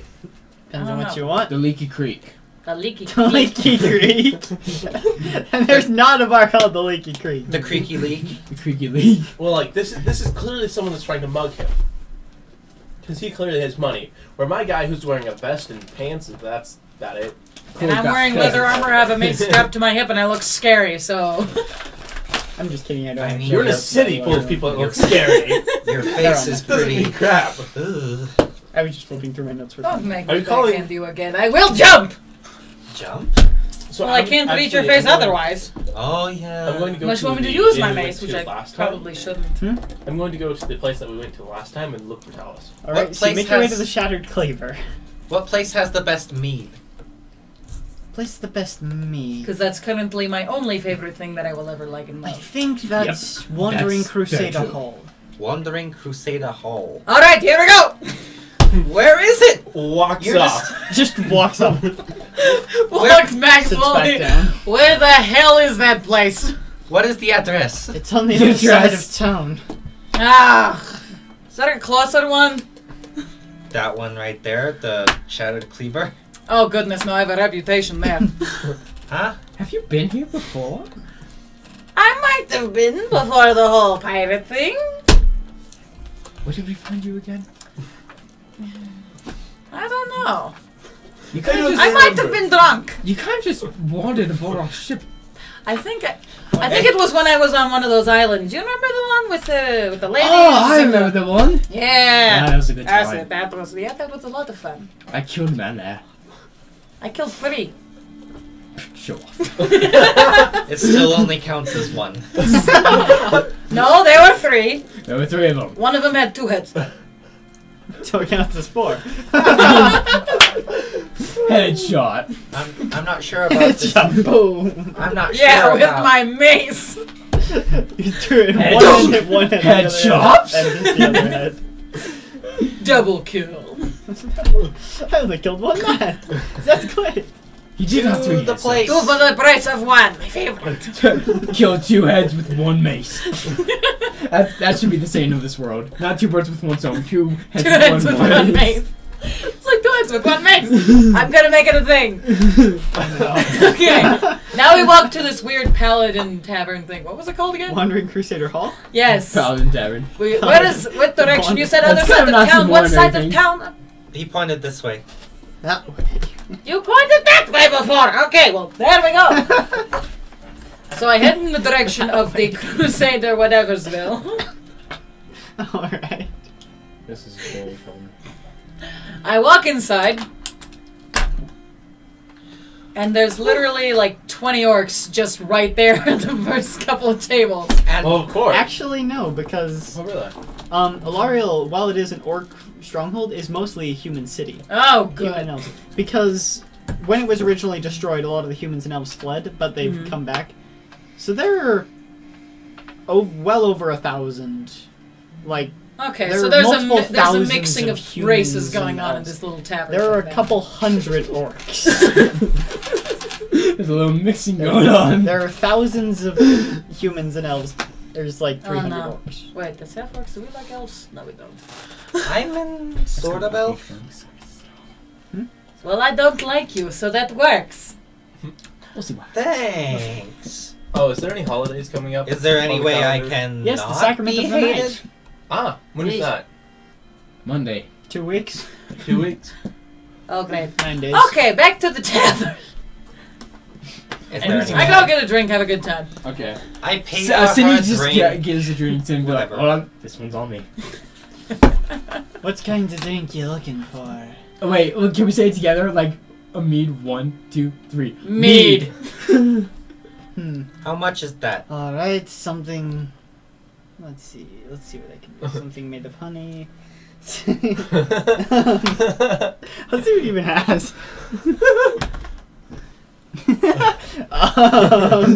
I on don't what know. you want. The Leaky Creek. The leaky The Leaky Creek. And there's not a bar called the Leaky Creek. The Creaky League. The Creaky League. Well, like this is clearly someone that's trying to mug him, because he clearly has money. Where my guy who's wearing a vest and pants, that's about it. And I'm wearing leather armor, I have a mace strapped to my hip, and I look scary, so... I'm just kidding. I don't. I actually mean, You're in a have city full of leather people that armor. look scary. Your face is Doesn't mean pretty. crap. Ugh. I was just flipping through my notes for Don't fun. make Are me you calling- backhand you again. I will jump! Jump? So Well, I can't reach your actually, face I'm going- otherwise. Oh yeah. I'm going to go Unless to you want me to the use inn my we went mace, to which I last time. probably shouldn't. I'm going to go to the place that we went to last time and look for Talus. All right, What so you place make your way has- to the Shattered Cleaver. What place has the best mead? Place the best mead. Because that's currently my only favorite thing that I will ever like in I life. think that's Wandering That's Crusader very true. Hall. Wandering Crusader Hall. Alright, here we go! Where is it? Walks You're off. Just walks up, Walks back sits slowly. back down. Where the hell is that place? What is the address? It's on the The other side address. of town. Ah! Is that a closer one? That one right there, the Shattered Cleaver. Oh goodness, no, I have a reputation there. Huh? Have you been here before? I might have been before the whole pirate thing. Where did we find you again? I don't know. You kind of I just, might have been drunk. you kind of just wandered aboard our ship. I think it was when I was on one of those islands. You remember the one with the ladies? Oh, I and the- remember the one. Yeah. That was a good That's time. it. That was a lot of fun. I killed a man there. I killed 3. Show off. It still only counts as one. No, there were 3. There were 3 of them. One of them had 2 heads. So it counts as 4. Headshot. I'm not sure about this. Headshot, boom. I'm not Yeah, sure with about. my mace. You threw it in Head- one and hit one head, Headshots? and hit the other head. Double kill. I only killed one man. That's great. He did have 3 To the heads. place. 2 for the price of 1. My favorite. Killed 2 heads with 1 mace. That should be the saying of this world. Not 2 birds with 1 stone. 2 heads 2 with heads 1 with 1 mace. It's like 2 heads with 1 mace. I'm gonna make it a thing. Okay. Now we walk to this weird paladin tavern thing. What was it called again? Wandering Crusader Hall? Yes. Paladin Tavern. Where is what direction? You said other That's side kind of of town. not What more side of anything. town? He pointed this way. That way. You pointed that way before. Okay, well there we go. So I head in the direction of the Crusader whateversville. Alright. This is very fun. I walk inside, and there's literally like 20 orcs just right there at the first couple of tables. And Well, of course. Actually, no, because Oh, really? Alariel, while it is an orc stronghold, is mostly a human city. Oh, Human good. and elves. Because when it was originally destroyed, a lot of the humans and elves fled, but they've Mhm. come back. So there are well over 1,000. Like, Okay, There so are there's multiple there's a thousands mixing of of humans races going and on in elves. this little tavern. there are a thing. couple hundred orcs. There's a little mixing going on. There are thousands of humans and elves. There's like 300 no. orcs. Wait, does half orcs? Do we like elves? No, we don't. I'm in sort of elf. Well, I don't like you, so that works. We'll see what. Thanks. Oh, is there any holidays coming up? Is there any on the way I calendar? can Yes, the not Sacrament be of the Night. hated? Ah, when is Yes. that? Monday. 2 weeks? 2 weeks? Oh, great. 9 days. Okay, back to the tavern. Is there any I way go get a drink, have a good time. Okay. I paid So, for Cindy her just drink. gives a drink to him. Be like, Whatever. hold on, this one's on me. What kind of drink you looking for? Oh, wait, well, can we say it together? Like a mead. 1, 2, 3. Mead. How much is that? Alright, something... Let's see what I can do. Something made of honey. Let's see what he even has.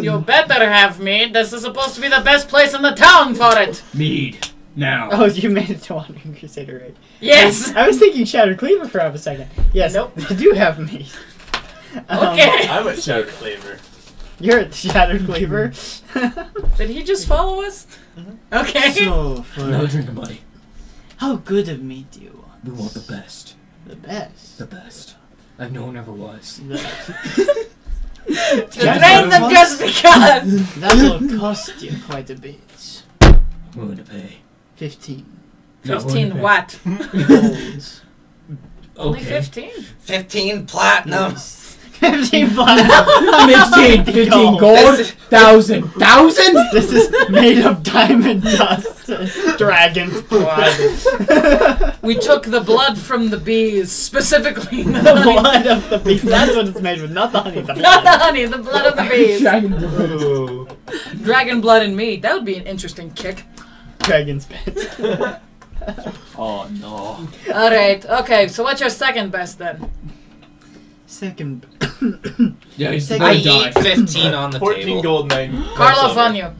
You better have mead. This is supposed to be the best place in the town for it. Mead. Now. Oh, you made it to Wandering Crusader, right? Yes. I was thinking Shattered Cleaver for half a second. Yes, Nope. they do have meat. Okay. I'm a Shattered Cleaver. You're at the Shattered Cleaver. Did he just follow us? Okay. So, for Another drink, buddy. how good of meat do you want? We want the best. The best. The best. Like no one ever was. Drain them just because. That'll cost you quite a bit. I'm willing to pay. 15 No, 15 what? golds. Only Okay. 15? 15 platinum. 15 platinum. 15 gold. gold. This is- 1,000. This is made of diamond dust. Dragon's blood. We took the blood from the bees, specifically the The honey. blood of the beast. That's what it's made with, not the honey. The Not the blood. honey, the blood of the bees. Dragon blood. Ooh. Dragon blood and meat. That would be an interesting kick. Dragon's pit. Oh no. Alright, okay, so what's your second best then? Second. Yeah, he's Take- I gonna die. eat 15 on the 14 table. gold, 9. Carlo silver. Fanyu.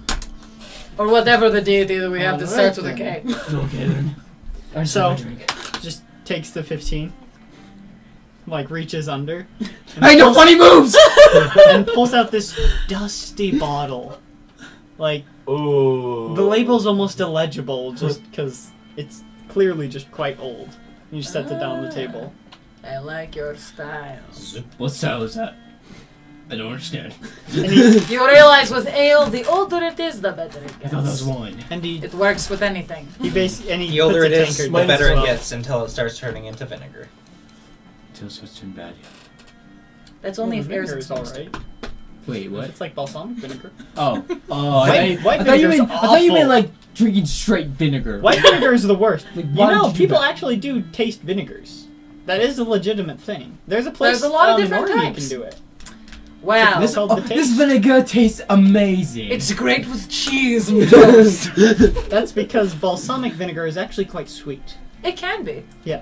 Or whatever the deity that we have that Alright starts with a K. Okay then. I So- just drink. Just takes the 15. Like, reaches under. I know funny moves! And pulls out this dusty bottle. Like, Ooh. the label's almost illegible just because it's clearly just quite old. You just sets it down on the table. I like your style. What style is that? I don't understand. And he, You realize with ale, the older it is, the better it I gets. thought that was wine. and he, It works with anything. he basically, The older it puts a is, tankard the down better as it well. gets until it starts turning into vinegar. Until it's what's too bad. That's only if air's Vinegar's exposed. alright. Wait, what? It's like balsamic vinegar. Oh. White I thought you vinegar's meant I thought you meant awful. like drinking straight vinegar. White vinegar is the worst. Like, You why know, would you do people that? actually do taste vinegars. That is a legitimate thing. There's a place There's a lot of in different Oregon types. you can do it. Wow. This- called the This taste. vinegar tastes amazing. It's great with cheese and toast. That's because balsamic vinegar is actually quite sweet. It can be. Yeah.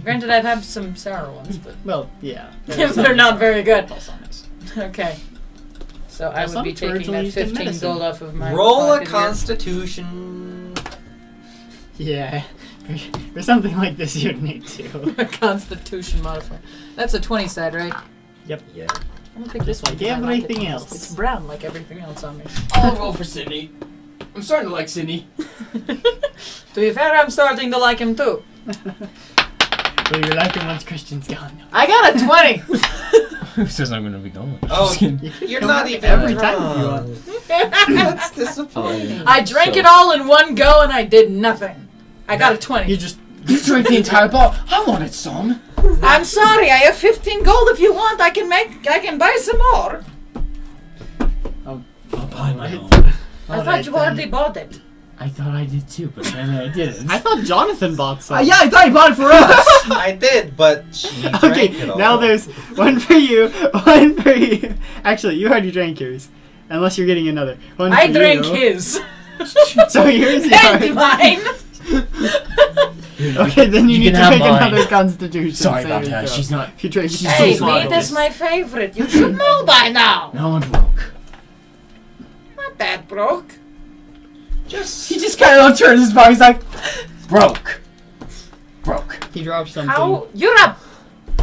Granted, I've had some sour ones, but Well, yeah. they're not very good. Balsamics. Okay. So I would be Balsamics were taking originally that used in 15 medicine. gold off of my Roll a pocket here. constitution. Yeah. For something like this, you'd need to. A constitution modifier. That's a 20 side, right? Yeah. I'm gonna pick this one. Like 'cause I like it everything the else. most. It's brown like everything else on me. I'll roll for Sydney. I'm starting to like Sydney. To be fair, I'm starting to like him too. Well, you like it once Christian's gone. I got a 20! Who says I'm gonna be going? Oh, Just kidding. you're Come not back even every time if you want. That's disappointing. I drank So- it all in one go and I did nothing. I got a 20. You just. You drank the entire bottle. I wanted some. I'm sorry, I have 15 gold if you want. I can buy some more. I'll buy my own. I thought you already bought it. I thought I did too, but then I didn't. I thought Jonathan bought some. Yeah, I thought he bought it for us. I did, but she drank Okay, it all. now there's one for you, one for you. Actually, you already drank yours. Unless you're getting another. One I for drank you. his. So here's And yours. mine. Okay, then you You need can to have make mine. another constitution. Sorry about saving that. throw. She's not. If you drink, she's Hey, so meat smart. is my favorite. You should know by now. No, I'm broke. Not that broke. He just kind of turns his body. He's like, broke. He drops something. How? You're a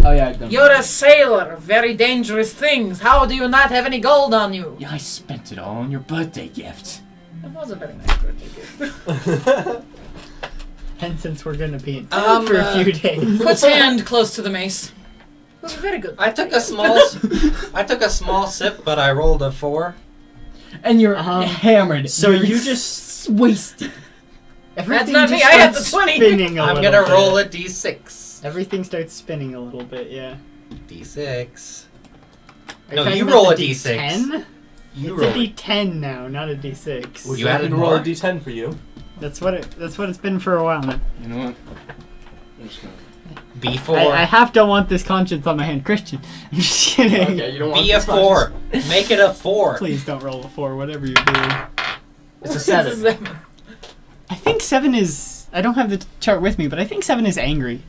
Oh yeah, I done. You're a sailor. Very dangerous things. How do you not have any gold on you? Yeah, I spent it all on your birthday gift. That was a very nice birthday gift. And since we're gonna be in town for a few days. Puts hand close to the mace. It was very good. I took a small sip, but I rolled a 4. And you're Uh-huh. hammered. So You're you just wasted. everything not me, just I had the starts 20. spinning a I'm little gonna bit. roll a d6. Everything starts spinning a little bit, yeah. D6. Are No, talking you about roll the a D6. D10? You It's roll a it. D10 now, not a D6. Would You you like added me to roll more? a d10 for you? That's what it's been for a while now. You know what? I'm just gonna... B4. I have to want this conscience on my hand, Christian. I'm just kidding. Okay, you don't Be a 4. Make it a 4. Please don't roll a 4, whatever you're doing. It's a It's 7. I think 7 is. I don't have the chart with me, but I think 7 is angry.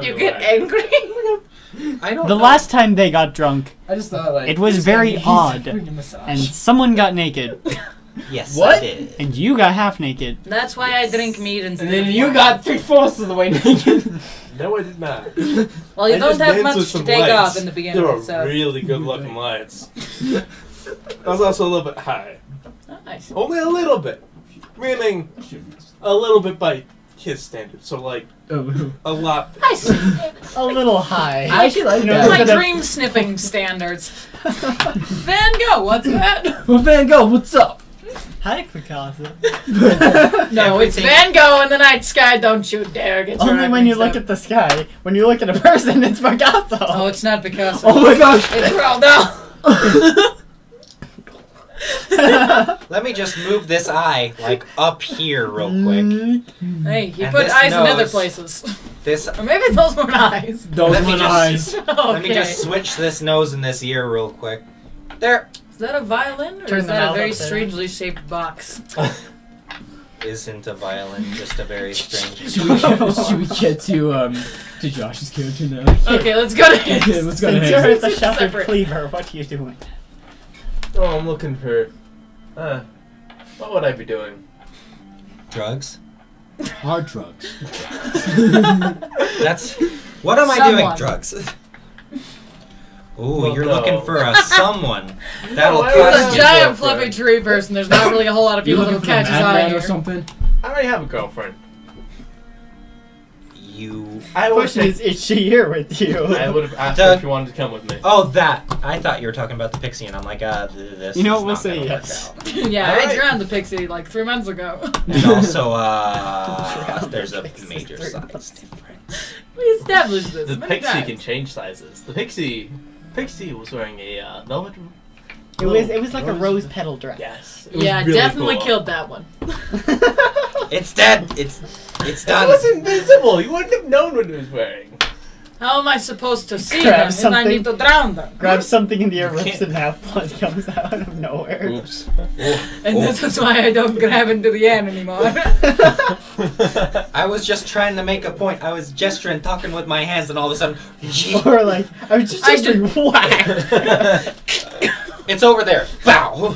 You get angry? I don't The know. last time they got drunk, I just thought like it was this very guy needs odd, a freaking massage. and someone got naked, Yes, What? I did. and you got half naked. That's why I drink meat instead. And then of you wine. got 3/4 of the way naked. No, I did not. Well, you I don't just have danced much with to some take lights. off in the beginning, They were so. really good looking lights. I was also a little bit high. Nice. Only a little bit. Meaning, a little bit by his standards. So, like, a lot. Nice. A little high. I actually like You know, that. My instead of- dream sniffing standards. Van Gogh, what's that? Well, Van Gogh, what's up? Hi, Picasso. No, it's Everything- Van Gogh in the night sky. Don't you dare get your Only when you look stuff. at the sky. When you look at a person, it's Picasso. Oh, it's not Picasso. Oh my gosh! It's Ronaldo. Let me just move this eye like up here real quick. Hey, he And put this eyes in other nose. places. This. Or maybe those weren't eyes. Those Let me were just- eyes. Okay. Let me just switch this nose and this ear real quick. There. Is that a violin or Turn is the that a mouth very upside strangely shaped box? Isn't a violin just a very strange. Should we get to Josh's character now? Okay, let's go to Okay, his. let's go to Since you're his. at the sheltered Separate. cleaver, what are you doing? Oh, I'm looking for. What would I be doing? Drugs? Hard drugs. That's. What am I Someone. doing? Drugs. Ooh, Well, you're no. looking for a someone. That'll I He's was cost a That's you. giant your fluffy girlfriend. tree person. There's not really a whole lot of You people looking who for a catch his eye madman here. or something? I already have a girlfriend. You. I would. Question is she here with you? I would have asked her Doug. if you wanted to come with me. Oh, that. I thought you were talking about the pixie, and I'm like, this. You know is what, we'll not say gonna work yes. out. Yeah, I Alright. drowned the pixie like 3 months ago. And also, there's a major size difference. We established this The many pixie times. can change sizes. The pixie was wearing a velvet. It was like a rose petal dress. Yes. It was Yeah, really definitely cool. killed that one. It's dead. It's It done. was invisible. You wouldn't have known what it was wearing. How am I supposed to see Grab them if I something. need to drown them? Grabs something in the air, You rips can't- it in half, blood comes out of nowhere. Oops. And Oh. this is why I don't grab into the end anymore. I was just trying to make a point. I was gesturing, talking with my hands, and all of a sudden, Or like, I was just I gesturing, whack! it's over there. Bow.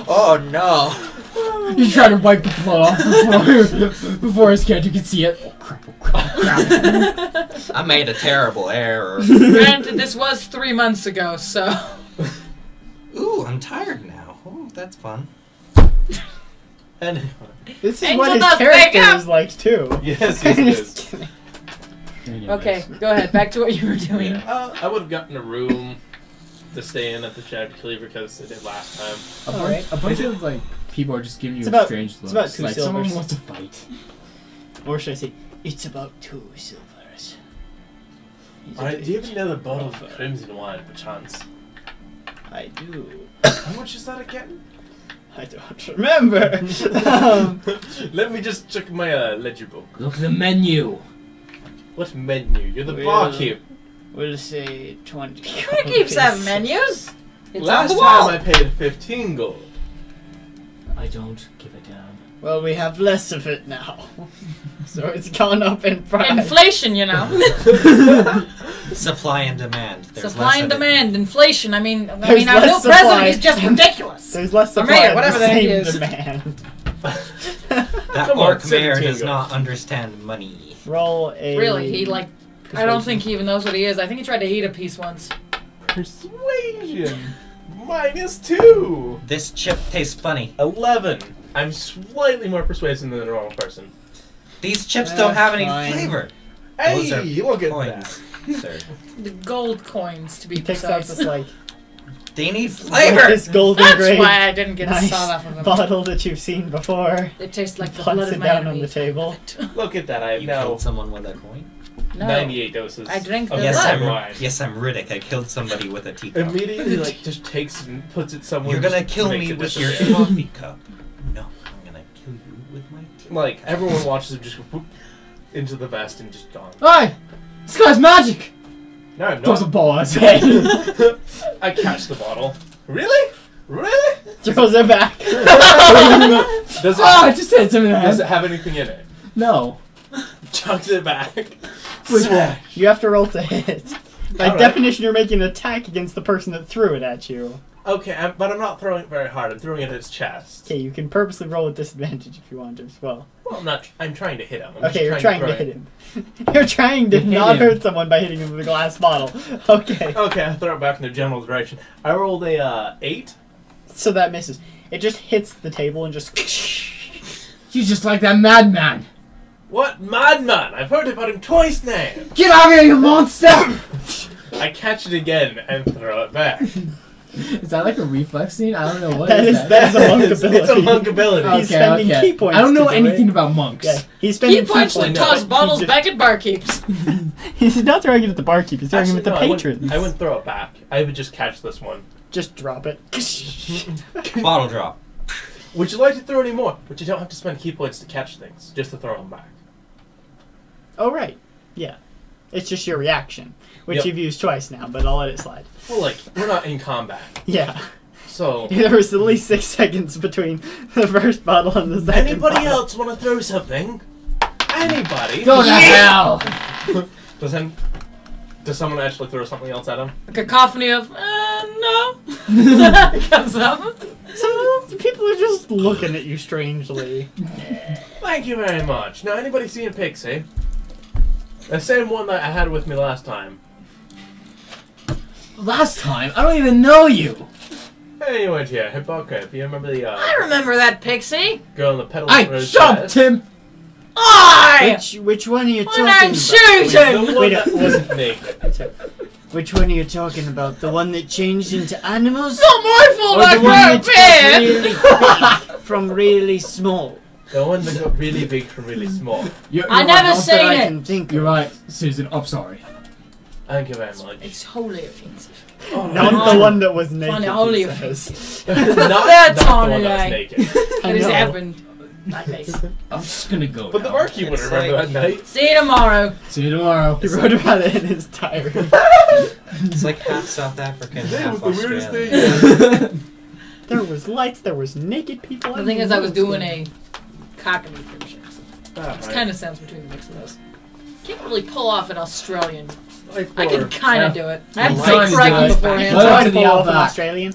Oh no. He's trying to wipe the blood off before his character can see it. Oh crap, oh crap, oh crap. I made a terrible error. Granted, this was 3 months ago, so. Ooh, I'm tired now. Ooh, that's fun. And This is Angel what his does character makeup! is like, too. yes, yes, it is. Just kidding. Okay, go ahead. Back to what you were doing. Yeah. I would have gotten a room to stay in at the Shattered Cleaver because it did last time. A bunch of like people are just giving you It's about- strange it's looks. about 2 like someone silvers. wants to fight. Or should I say, it's about 2 silvers. Alright, do you have another bottle of crimson wine, perchance? I do. How much is that again? I don't remember. Let me just check my ledger book. Look at the menu. What menu? You're the Well, barkeep. We'll say 20. Who keeps having menus? It's Last on the time wall. I paid 15 gold. I don't give a damn. Well, we have less of it now. So it's gone up in price. Inflation, you know. Supply and demand. There's Supply less and of it. demand, inflation. I mean, our There's new less president supply. is just ridiculous. There's less Or supply mayor, and whatever the the heck same he is. demand. That Come on, orc mayor 17 does gold. not understand money. Roll a... Really, he like. I don't think he even knows what he is. I think he tried to eat a piece once. Persuasion! -2! This chip tastes funny. 11. I'm slightly more persuasive than a normal person. These chips don't have any Fine. flavor. Hey, Those are look at coins, sir. The gold coins, to be He takes out precise. this, like, They need flavor. this golden That's grade why I didn't get nice sawed off of them. bottle that you've seen before. It tastes like the Plucks blood it of my down on enemies. the table. that. Look at that, I have You now killed someone with a coin? No. 98 doses. I drank of the Yes, blood. red I'm. wine. Yes, I'm Riddick. I killed somebody with a teacup. Immediately, like, just takes and puts it somewhere. You're gonna just kill makes me it with your disappear. coffee cup. No, I'm gonna kill you with my teacup. Like, everyone watches him just go whoop into the vest and just gone. Hey! This guy's magic! No, I'm Throws a not. ball at his head. I catch the bottle. Really? Really? Throws it back. Does it, Oh, I just hit him in the does head. it have anything in it? No. Chucks it back. Smash. You have to roll to hit. By Alright. definition, you're making an attack against the person that threw it at you. Okay, but I'm not throwing it very hard. I'm throwing it at its chest. Okay, you can purposely roll with disadvantage if you want to as well. Well, I'm not. I'm trying to hit him. I'm Okay, you're just trying to throw hit it. him. You're trying to Hit not him. hurt someone by hitting him with a glass bottle. Okay, Okay, I throw it back in the general direction. I rolled a 8. so that misses. It just hits the table and just... You just like that madman. What madman? I've heard about him twice now. Get out of here, you monster! I catch it again and throw it back. Is that like a reflex scene? I don't know what That is that. a monk It's ability. a monk ability. He's spending key points I don't know to do anything it. about monks. Yeah, he's spending Key points to no, toss but bottles he back at barkeeps. He's not throwing it at the barkeep. He's throwing Actually, it at the no, patrons. I wouldn't throw it back. I would just catch this one. Just drop it. Bottle drop. Would you like to throw any more? But you don't have to spend key points to catch things, just to throw them back. Oh, right. Yeah. It's just your reaction, which Yep. you've used twice now, but I'll let it slide. Well, like, we're not in combat. Yeah. So, There was at least 6 seconds between the first bottle and the second anybody bottle. else want to throw something? Anybody? Go to hell! Does someone actually throw something else at him? A cacophony of, no. Comes up. Some people are just looking at you strangely. Thank you very much. Now, anybody seen a pixie? The same one that I had with me last time. Last time? I don't even know you! Hey, you went here. Hypocrite. You remember the I remember that pixie. girl in the pedal? I jumped him! I! Which one are you When talking I'm about? shooting! The one Wait, that wasn't naked. Which one are you talking about? The one that changed into animals? Not my fault Or I the one got that big! got really big from really small? The one that got really big from really small. You're I right. never Not that seen I it. can think You're of. right, Susan. I'm sorry. Thank you very much. It's wholly offensive. Oh, Not the one that was naked. Funny, he only says. not, third not the time one that was today. naked. I It has know. happened. Nice. I'm just gonna go. But the now. barkeep would It's remember like- that night. See you tomorrow. See you tomorrow. He wrote about it in his diary. It's like half South African, That half was the weirdest Australian. thing. There was lights, there was naked people. The thing is, I was doing a cockney impression. Ah, It's right. kind of sounds between the mix of those. Can't really pull off an Australian. Like I can poor- kind of Yeah. do it. I have to Well, say trying to correctly do it. beforehand. Well, Trying to to the pull off an outback. Australian.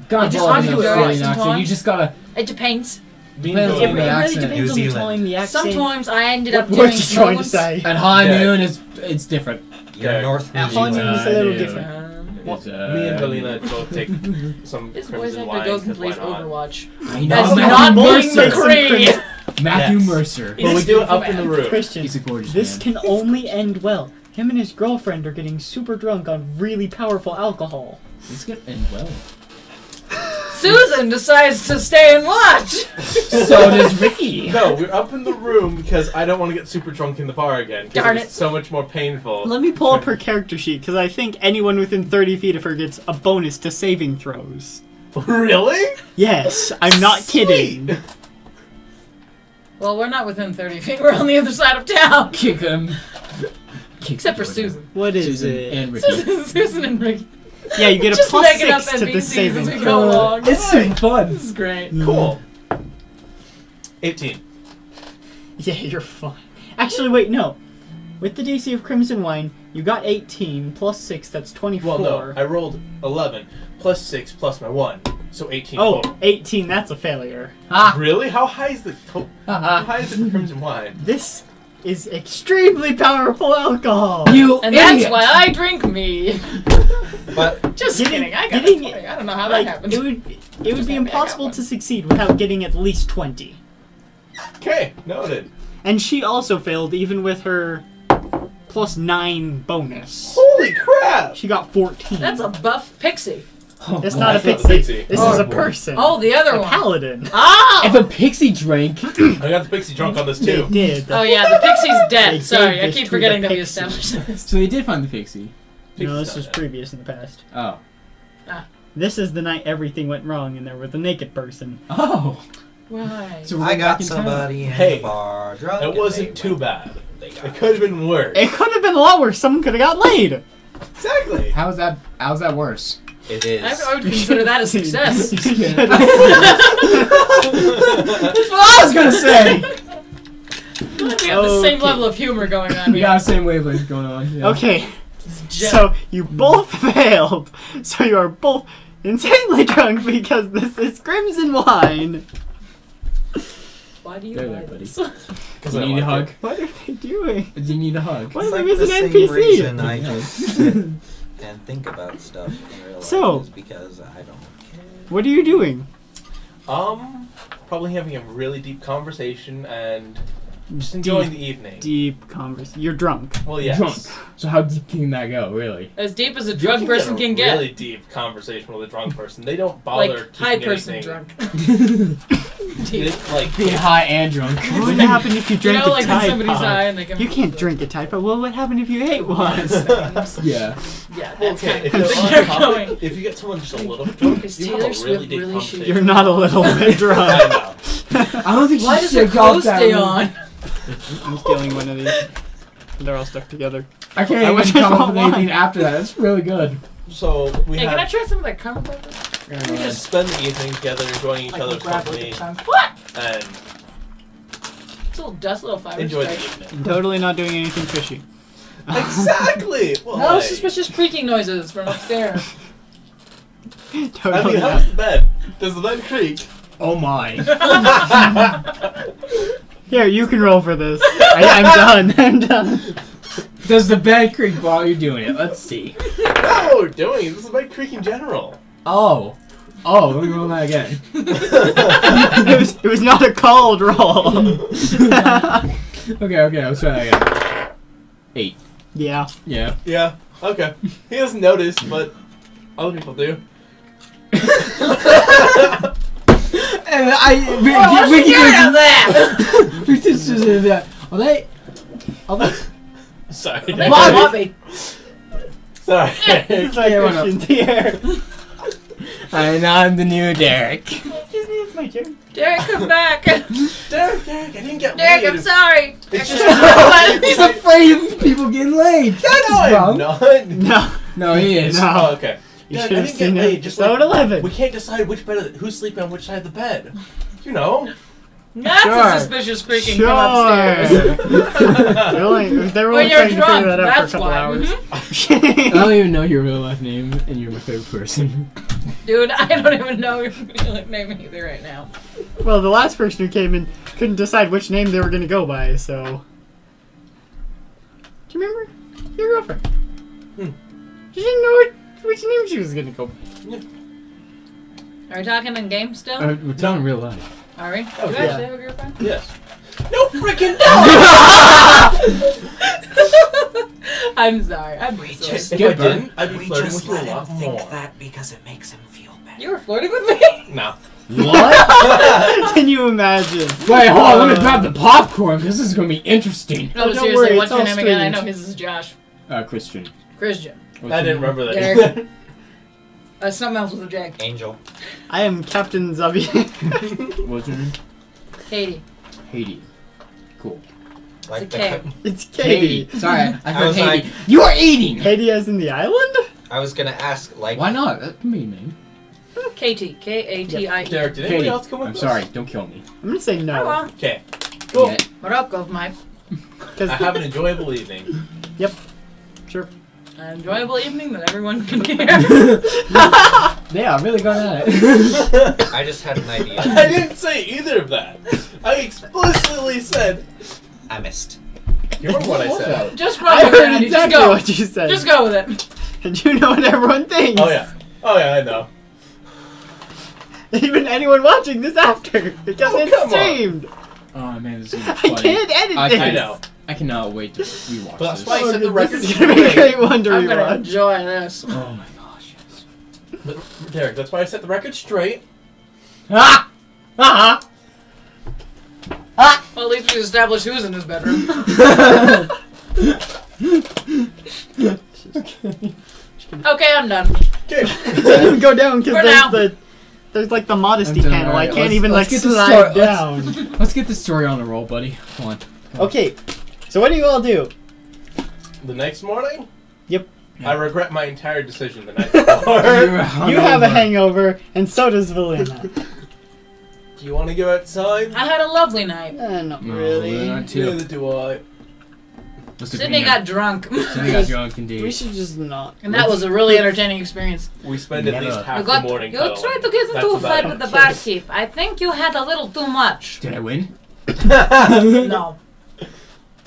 Gotta just pull off an want to do it Australian accent. sometimes. You just gotta. It depends. Being Depends It on Billy. the really accent. depends New on Zealand. telling the accent. Sometimes I ended up What doing word you trying to slow say? At high Yeah. noon, it's different. You're Okay. North New At home, Zealand. it's a little Yeah. different. It's, Me and Galina both take some This voice crimson actor wine. goes and 'cause why plays not? Overwatch. I know, That's Matthew not Mercer. being McCree. Matthew Yes. Mercer. But we do it up in the room. Christian, He's a gorgeous this man. can only end well. Him and his girlfriend are getting super drunk on really powerful alcohol. This could end well. Susan decides to stay and watch. So does Ricky. No, we're up in the room because I don't want to get super drunk in the bar again. 'Cause Darn it's it. so much more painful. Let me pull up her character sheet, because I think anyone within 30 feet of her gets a bonus to saving throws. Really? Yes, I'm not kidding. Sweet. Well, we're not within 30 feet. We're on the other side of town. Kick him. Kick Except for him. Susan. What is Susan it? and Ricky. Susan and Ricky. Yeah, you get a Just plus making up 6 to the NPCs saving as we throw. go along. It's so fun. This is great. Cool. 18. Yeah, you're fine. Actually, wait, no. With the DC of Crimson Wine, you got 18 plus 6, that's 24. Well, no, I rolled 11 plus 6 plus my 1, so 18 Oh, total. 18, that's a failure. Ah. Really? How high is the how Ah. high is the crimson wine? This is extremely powerful alcohol. You And idiot. that's why I drink me. But Just Getting- kidding. I got getting- 20. I don't know how Like, that happened. it would be happy I impossible got to succeed without getting at least 20. Okay, noted. And she also failed even with her plus 9 bonus. Holy crap! She got 14. That's a buff pixie. Oh, That's boy. not a That's not a pixie. pixie. This Oh, is a boy. person. Oh, the other a one. paladin. Oh! If a pixie drank, I got the pixie drunk on this They too. did. Oh yeah, the pixie's They dead. gave Sorry, I this keep to forgetting the that we pixie. established this. so they did find the pixie. No, this Pixie's was not dead. previous in the past. Oh. This is the night everything went wrong and there was a naked person. Oh. Right. So we're I back got in town. somebody in Hey, the bar drunk. It and wasn't they too went- bad. They got It could have been worse. It could have been a lot worse. Someone could have got laid. Exactly. How's that worse? It is. I would consider that a success. Just kidding. That's what I was gonna say. We have the same Okay. level of humor going on We here. got the same wavelength going on. Yeah. Okay, Jet. so you both failed. So you are both insanely drunk because this is crimson wine. Why do you There, lie buddy. this? Because Do you need a hug? What are they doing? Do you need a hug? What It's are like they the missing same NPC? reason I just sit and think about stuff in real life So- is because I don't care. What are you doing? Probably having a really deep conversation and just enjoying the evening. Deep conversation. You're drunk. Well, yes. Drunk. So how deep can that go, really? As deep as a You drunk person can get. Really deep conversation with a drunk person. They don't bother Like, high keeping person anything- drunk. They, like Being high and drunk. What would happen if you You drank know, a like when Tide somebody's Pod? high and they can. You can't drink a Tide Pod. Well, what happened if you ate one? Yeah. Yeah, that's Okay, kind if of you're on you're topic, going. if you get someone just a little bit drunk, Is you Taylor have a Swift really deep really conversation. shooting? You're not a little bit drunk. I know. I don't think Why she does should her go clothes that stay route. on? I'm stealing one of these. They're all stuck together. I can't I even wish I come up bought with anything one. after that. That's really good. So we Hey, can I have try some of that caramel pepper? we just spend the evening together, enjoying each other's company, What? and It's a little dust, little fiber enjoy the strike. evening. I'm totally not doing anything fishy. Exactly. Well, No hey. suspicious creaking noises from upstairs. I Totally mean, not. how's the bed? Does the bed creak? Oh my. Here, you can roll for this. I'm done. I'm done. Does the bed creak while you're doing it? Let's see. No, we're doing it. This is a bed creak in general. Oh. Oh, let me roll that again. It was not a cold roll. Okay, let's try that again. 8. Yeah. Yeah. Yeah. Okay. He doesn't notice, but other people do. And What's the of that? we just did that. Are they? Sorry. They Bobby. want me. Sorry. It's like Yeah, why not? Christian's here. And I'm the new Derek. Excuse me, it's my turn. Derek, come back. Derek, I didn't get Derek, laid. I'm sorry. It's Actually, just- He's afraid of people getting laid. No, I'm not. No. No, he is. No. Oh, okay. You Derek, should I have didn't get seen laid. it. Just Episode like 11. we can't decide which bed. Who's sleeping on which side of the bed. You know. that's Sure. a suspicious creaking Sure. from upstairs. They were When only you're trying to drunk, figure that out that's for a couple why. hours. Mhm. I don't even know your real life name, and you're my favorite person. Dude, I don't even know your real name either right now. Well, the last person who came in couldn't decide which name they were going to go by, so... Do you remember? Your girlfriend. She didn't know which name she was going to go by. Are we talking in game still? We're talking real life. Are we? Oh, Do you yeah. actually have a girlfriend? Yes. No freaking no. I'm sorry. I'm We sorry. just- If I Skip her. didn't, I'd be We flirting just with you a let him lot think more. that because it makes him feel better. You were flirting with me? No. What? Can you imagine? Wait, hold on. Let me grab the popcorn because this is gonna be interesting. No, don't seriously, worry, what's it's your all name again? I streamed. know his is Josh. Christian. Christian. I didn't remember that. Derek. either. Something else with a J. Angel. I am Captain Xavier. What's your name? Katie. Haiti. Cool. Like It's a K. It's Katie. Sorry, I I heard was Haiti. like- You are eating. Katie as in the island? I was gonna ask, like, Why not? That can be a name. Katie. K-A-T-I-E. Derek, did anybody Katie. else come with I'm us? sorry. Don't kill me. I'm going to say Oh, no. well. Okay. Cool. Yet. What up, Gov Mike? Cause I have an enjoyable evening. Sure. An enjoyable evening that everyone can hear. Yeah, I'm really going at it. I just had an idea. I didn't say either of that. I explicitly said. I missed. You remember what I said? Just I run with heard it. exactly Just go. what you said. Just go with it. And you know what everyone thinks. Oh yeah. Oh yeah, I know. Even anyone watching this after. Because Oh, it's come on. streamed. Oh man, this is gonna I be funny. can't edit I this. I know. I cannot wait to rewatch But that's this. why I set the This record is going to be a straight. great one to I'm gonna rewatch. enjoy this. Oh my gosh, yes. But, Derek, that's why I set the record straight. Ah! Ah! Well, at least we established who's in his bedroom. Okay, I'm done. Okay. Can't even go down For because now. there's like the modesty I'm done, panel. alright, I can't let's- even let's like get the slide story- down. Let's get this story on the roll, buddy. Come on. Okay, so what do you all do? The next morning, Yep. I regret my entire decision the night before. You have a hangover, and so does Valina. Do you want to go outside? I had a lovely night. Not No, really. not too. Neither do I. Sydney got drunk. Sydney got drunk indeed. We should just not. And that was a really entertaining experience. We spend at Never. least You half the got morning you cuddling. tried to get into That's a about fight it. with the barkeep. I think you had a little too much. Did I win? No.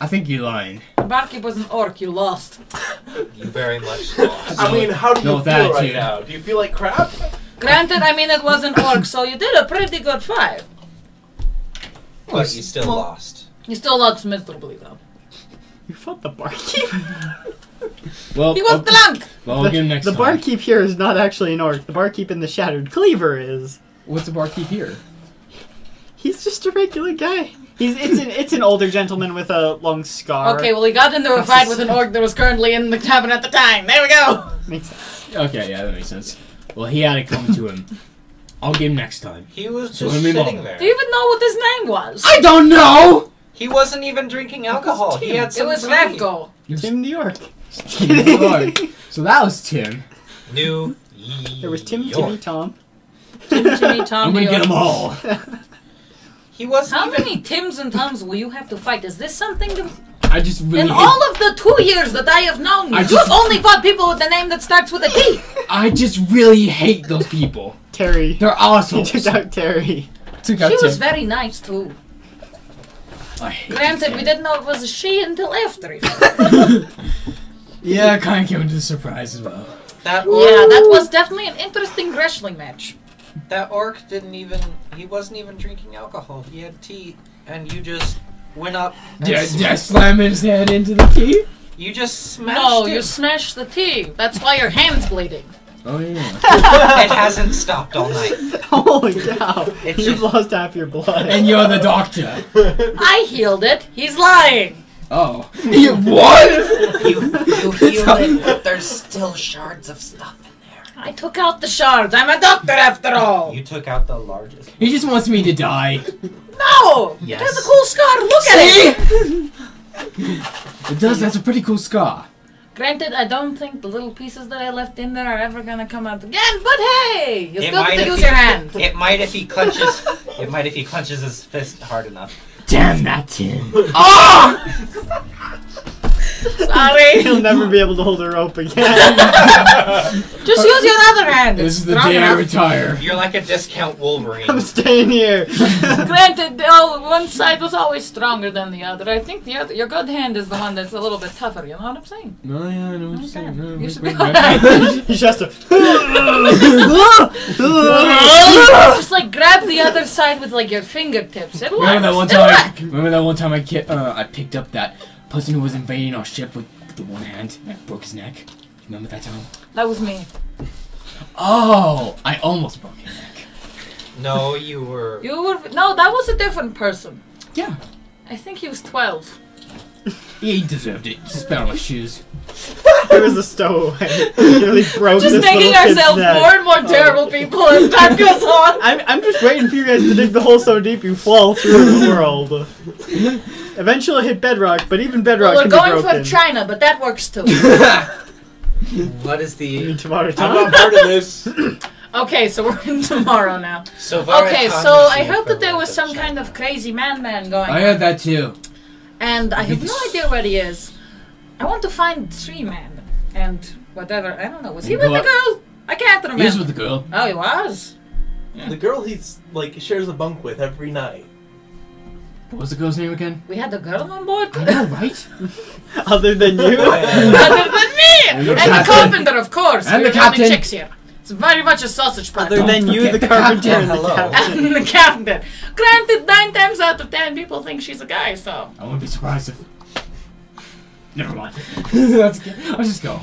I think you're lying. The barkeep was an orc, you lost. You very much lost. I mean, how do you No, feel that right too. now? Do you feel like crap? Granted, I mean it was an orc, so you did a pretty good fight. But you still lost. You still lost miserably though. You fought the barkeep. Well, He was drunk! well, I'll get him next The time. barkeep here is not actually an orc. The barkeep in the Shattered Cleaver is. What's the barkeep here? He's just a regular guy. It's an older gentleman with a long scar. Okay, well he got into a fight with an orc that was currently in the cabin at the time. There we go! Makes sense. Okay, yeah, that makes sense. Well, he had it coming to him. I'll get him next time. He was So just let me sitting know. there. Do you even know what his name was? I don't know! He wasn't even drinking alcohol. He had It some was tea. Revgo. Tim the Orc. So that was Tim. New There was Tim, York. Timmy, Tom. Jimmy, Tom, I'm gonna the get them orc. all. He wasn't How even. many Tims and Toms will you have to fight? Is this something that... I just really In hate, all of the 2 years that I have known you, I you've just- only fought people with a name that starts with a T. I just really hate those people. Terry. They're He assholes. took out Terry. Took out She was Tim. very nice too. I hate Granted, you, we Tim. didn't know it was a she until after. Yeah, kind of came into the surprise as well. That Yeah, orc, that was definitely an interesting wrestling match. that orc didn't even. He wasn't even drinking alcohol. He had tea, and you just went up. And Did I slam his head into the tea? You just smashed No, it. you smashed the tea. That's why your hand's bleeding. Oh yeah. It hasn't stopped all night. Holy cow. It's You've just- lost half your blood. And you're the doctor. I healed it. He's lying. Oh. You what? You healed it, but there's still shards of stuff in there. I took out the shards. I'm a doctor after all. You took out the largest. He just wants me to die. No! Yes. It has a cool scar. Look at it. It does. That's a pretty cool scar. Granted, I don't think the little pieces that I left in there are ever gonna come out again. But hey, you It still might have to if use you- your hand. It might if he clenches. It might if he clenches his fist hard enough. Damn that Tim. Sorry. He'll never be able to hold a rope again. Just use your other hand. This It's is the strong day I enough. retire. You're like a discount Wolverine. I'm staying here. Granted, one side was always stronger than the other. I think the other, your good hand is the one that's a little bit tougher. You know what I'm saying? No, yeah, I know what you're Okay. saying. No, You wait, should be wait, wait. alright. He just has Just like grab the other side with like your fingertips. It works. Remember that one It'll time? work. Remember that one time I picked up that person who was invading our ship with the one hand and I broke his neck. Remember that time? That was me. Oh, I almost broke your neck. No, you were. You were no, that was a different person. Yeah. I think he was 12. He deserved it. Just spat on my shoes. There was a stowaway. Nearly broke Just this making little kid's ourselves neck. more and more terrible people as time goes on. I'm just waiting for you guys to dig the hole so deep you fall through the world. Eventually hit bedrock, but even bedrock Well, we're can be going broken. for China, but that works too. What is You mean the? tomorrow I'm time? not part of this. Okay, so we're in tomorrow now. So Okay, Varatan so is I the heard that there equivalent was some China. kind of crazy man going I on. heard that too. And I have no idea where he is. I want to find Tree Man and whatever. I don't know. Was he And with go the up- girl? I can't remember. He was with the girl. Oh, he was? The girl he's like shares a bunk with every night. What was the girl's name again? We had a girl on board? I know, right? Other than you? Other than me! And And the the captain. carpenter, of course. And We're the only captain. chicks here. It's very much a sausage party. Other than you, forget the the carpenter, captain. and the Hello. captain. And the captain. Granted, 9 times out of 10 people think she's a guy, so. I wouldn't be surprised if. Never mind. Let's go. I'll just go.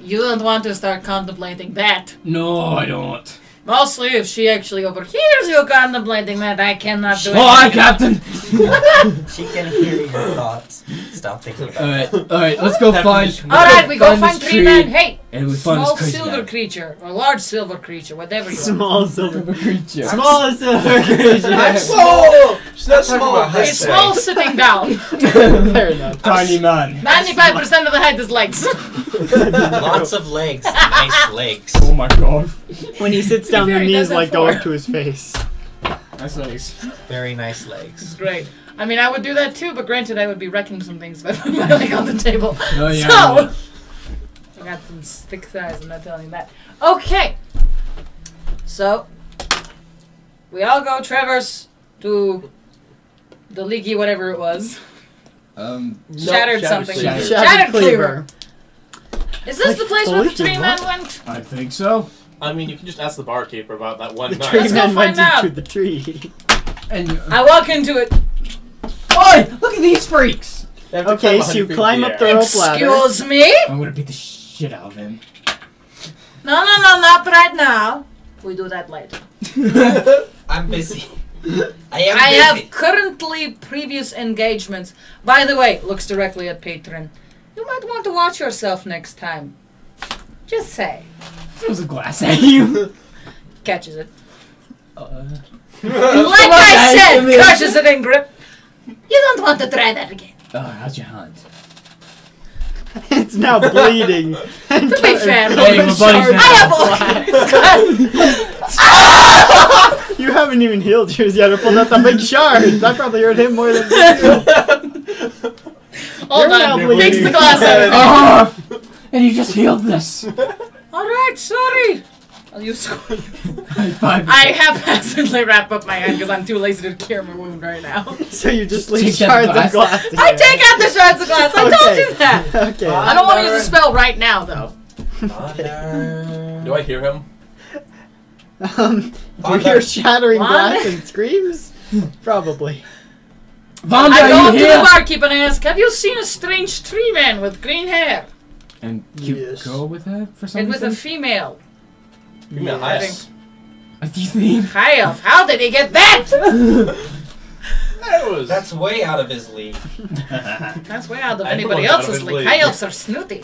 You don't want to start contemplating that. No, I don't. Mostly if she actually overhears you contemplating that, I cannot do Oh, hi, anything. Captain! She can hear your thoughts. Stop thinking about it. Alright, let's go find. Alright, we go find this Tree tree, Man. Hey! And we find Small this crazy silver guy. creature, or large silver creature, whatever you want. Small silver. creature. Small silver creature. I'm small. She's not talking small. about height. It's small sitting down. Fair enough. Tiny man. 95% of the height is legs. Lots of legs. Nice legs. Oh my god. When he sits down, the Very knees does like that go for. up to his face. Nice legs. Very nice It's legs. great. I mean, I would do that too, but granted, I would be wrecking some things if I put my leg on the table. Oh, yeah, So, I got some thick thighs, I'm not telling you that. Okay. So, we all go traverse to the leaky whatever it was. Shattered something. Cleaver. Shattered Cleaver. Is this Like, the place where the totally tree man went? I think so. I mean, you can just ask the barkeeper about that one The night. tree Let's go man went find out. into the tree. And I walk into it. Oi! Look at these freaks! They have to Okay, climb so you 100 feet climb in up the the air. rope ladder. Excuse me? I'm gonna beat the shit out of him. No, not right now. We do that later. I'm busy. I am I busy. have currently previous engagements. By the way, looks directly at patron. You might want to watch yourself next time. Just say. Throws a glass at you. Catches it. Uh, Like Come on, I guys, said, come here. catches it in grip. You don't want to try that again. how's your hand? It's now bleeding. And To be fair, Hey, my buddy's I have You haven't even healed yours yet or pulled out the big shards. I probably hurt him more than you. Hold You're now on. bleeding. Takes the glass out. Oh! And you just healed this. Alright, sorry. I'll use High five. I haphazardly wrap up my hand because I'm too lazy to cure my wound right now. So you just leave Take that shards glass. of glass. I take out the shards of glass. I told Okay. you that. Okay. I don't want to use a spell right now, though. Do I hear him? Do you hear shattering What? glass and screams? Probably. Vonda, I go are up you to the here? barkeep and I ask, have you seen a strange tree man with green hair? And cute Yes. girl with her for some And with a reason? female. Yeah, Yes. Do you think? High elf, how did he get that? That was. That's way out of his league. That's way out of Everyone's anybody out of else's his league. league. High elves are snooty.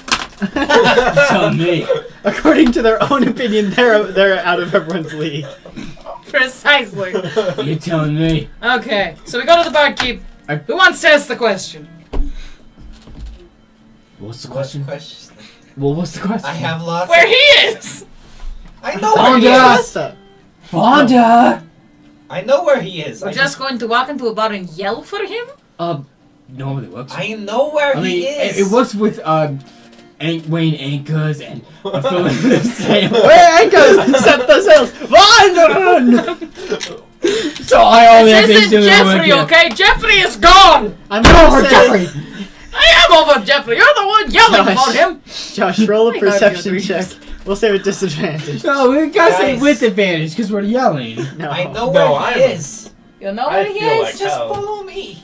Tell me. According to their own opinion, they're out of everyone's league. Precisely. You're telling me. Okay, so we go to the barkeep. Who wants to ask the question? What's the What question? question? Well, what's the question? I have lots. Where he is! I know where he Vonda! is. Vonda! I know where he is. We're I just going to walk into a bar and yell for him? Normally works. I know where I mean, he is. it works with Wayne Anchors and filling the sail. Where anchors? Set the sails. Run! So I only have This to isn't do Jeffrey, okay? Jeffrey is gone! I'm Get over gonna say, Jeffrey! I am over Jeffrey. You're the one yelling Josh. for him. Josh, roll a I got perception you. check. We'll say with disadvantage. No, we gotta say Guys. with advantage because we're yelling. No, I know No, where I'm- he is. You know I where he feel is? like Just hell. follow me.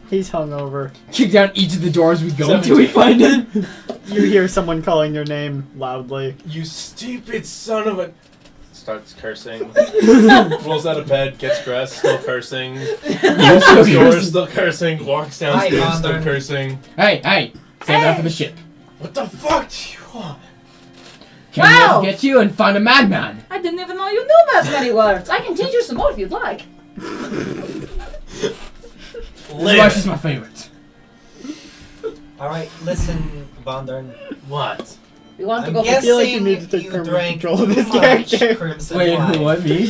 he's hungover. Kick down each of the doors we go until we 17. find it. You hear someone calling your name loudly. You stupid son of a. Starts cursing. Rolls out of bed, gets dressed, still cursing. Opens doors, still cursing. Walks downstairs, Hi, still Condor. cursing. Hey, save that for the ship. What the fuck do you want? Can Wow. we get you and find a madman? I didn't even know you knew that many words. I can teach you some more if you'd like. Rush is my favorite. Alright, listen, Vondern. What? We want to I'm go I feel like you guessing need to take you permanent drank control of this too much character. Crimson Wait, wine. who, what, me?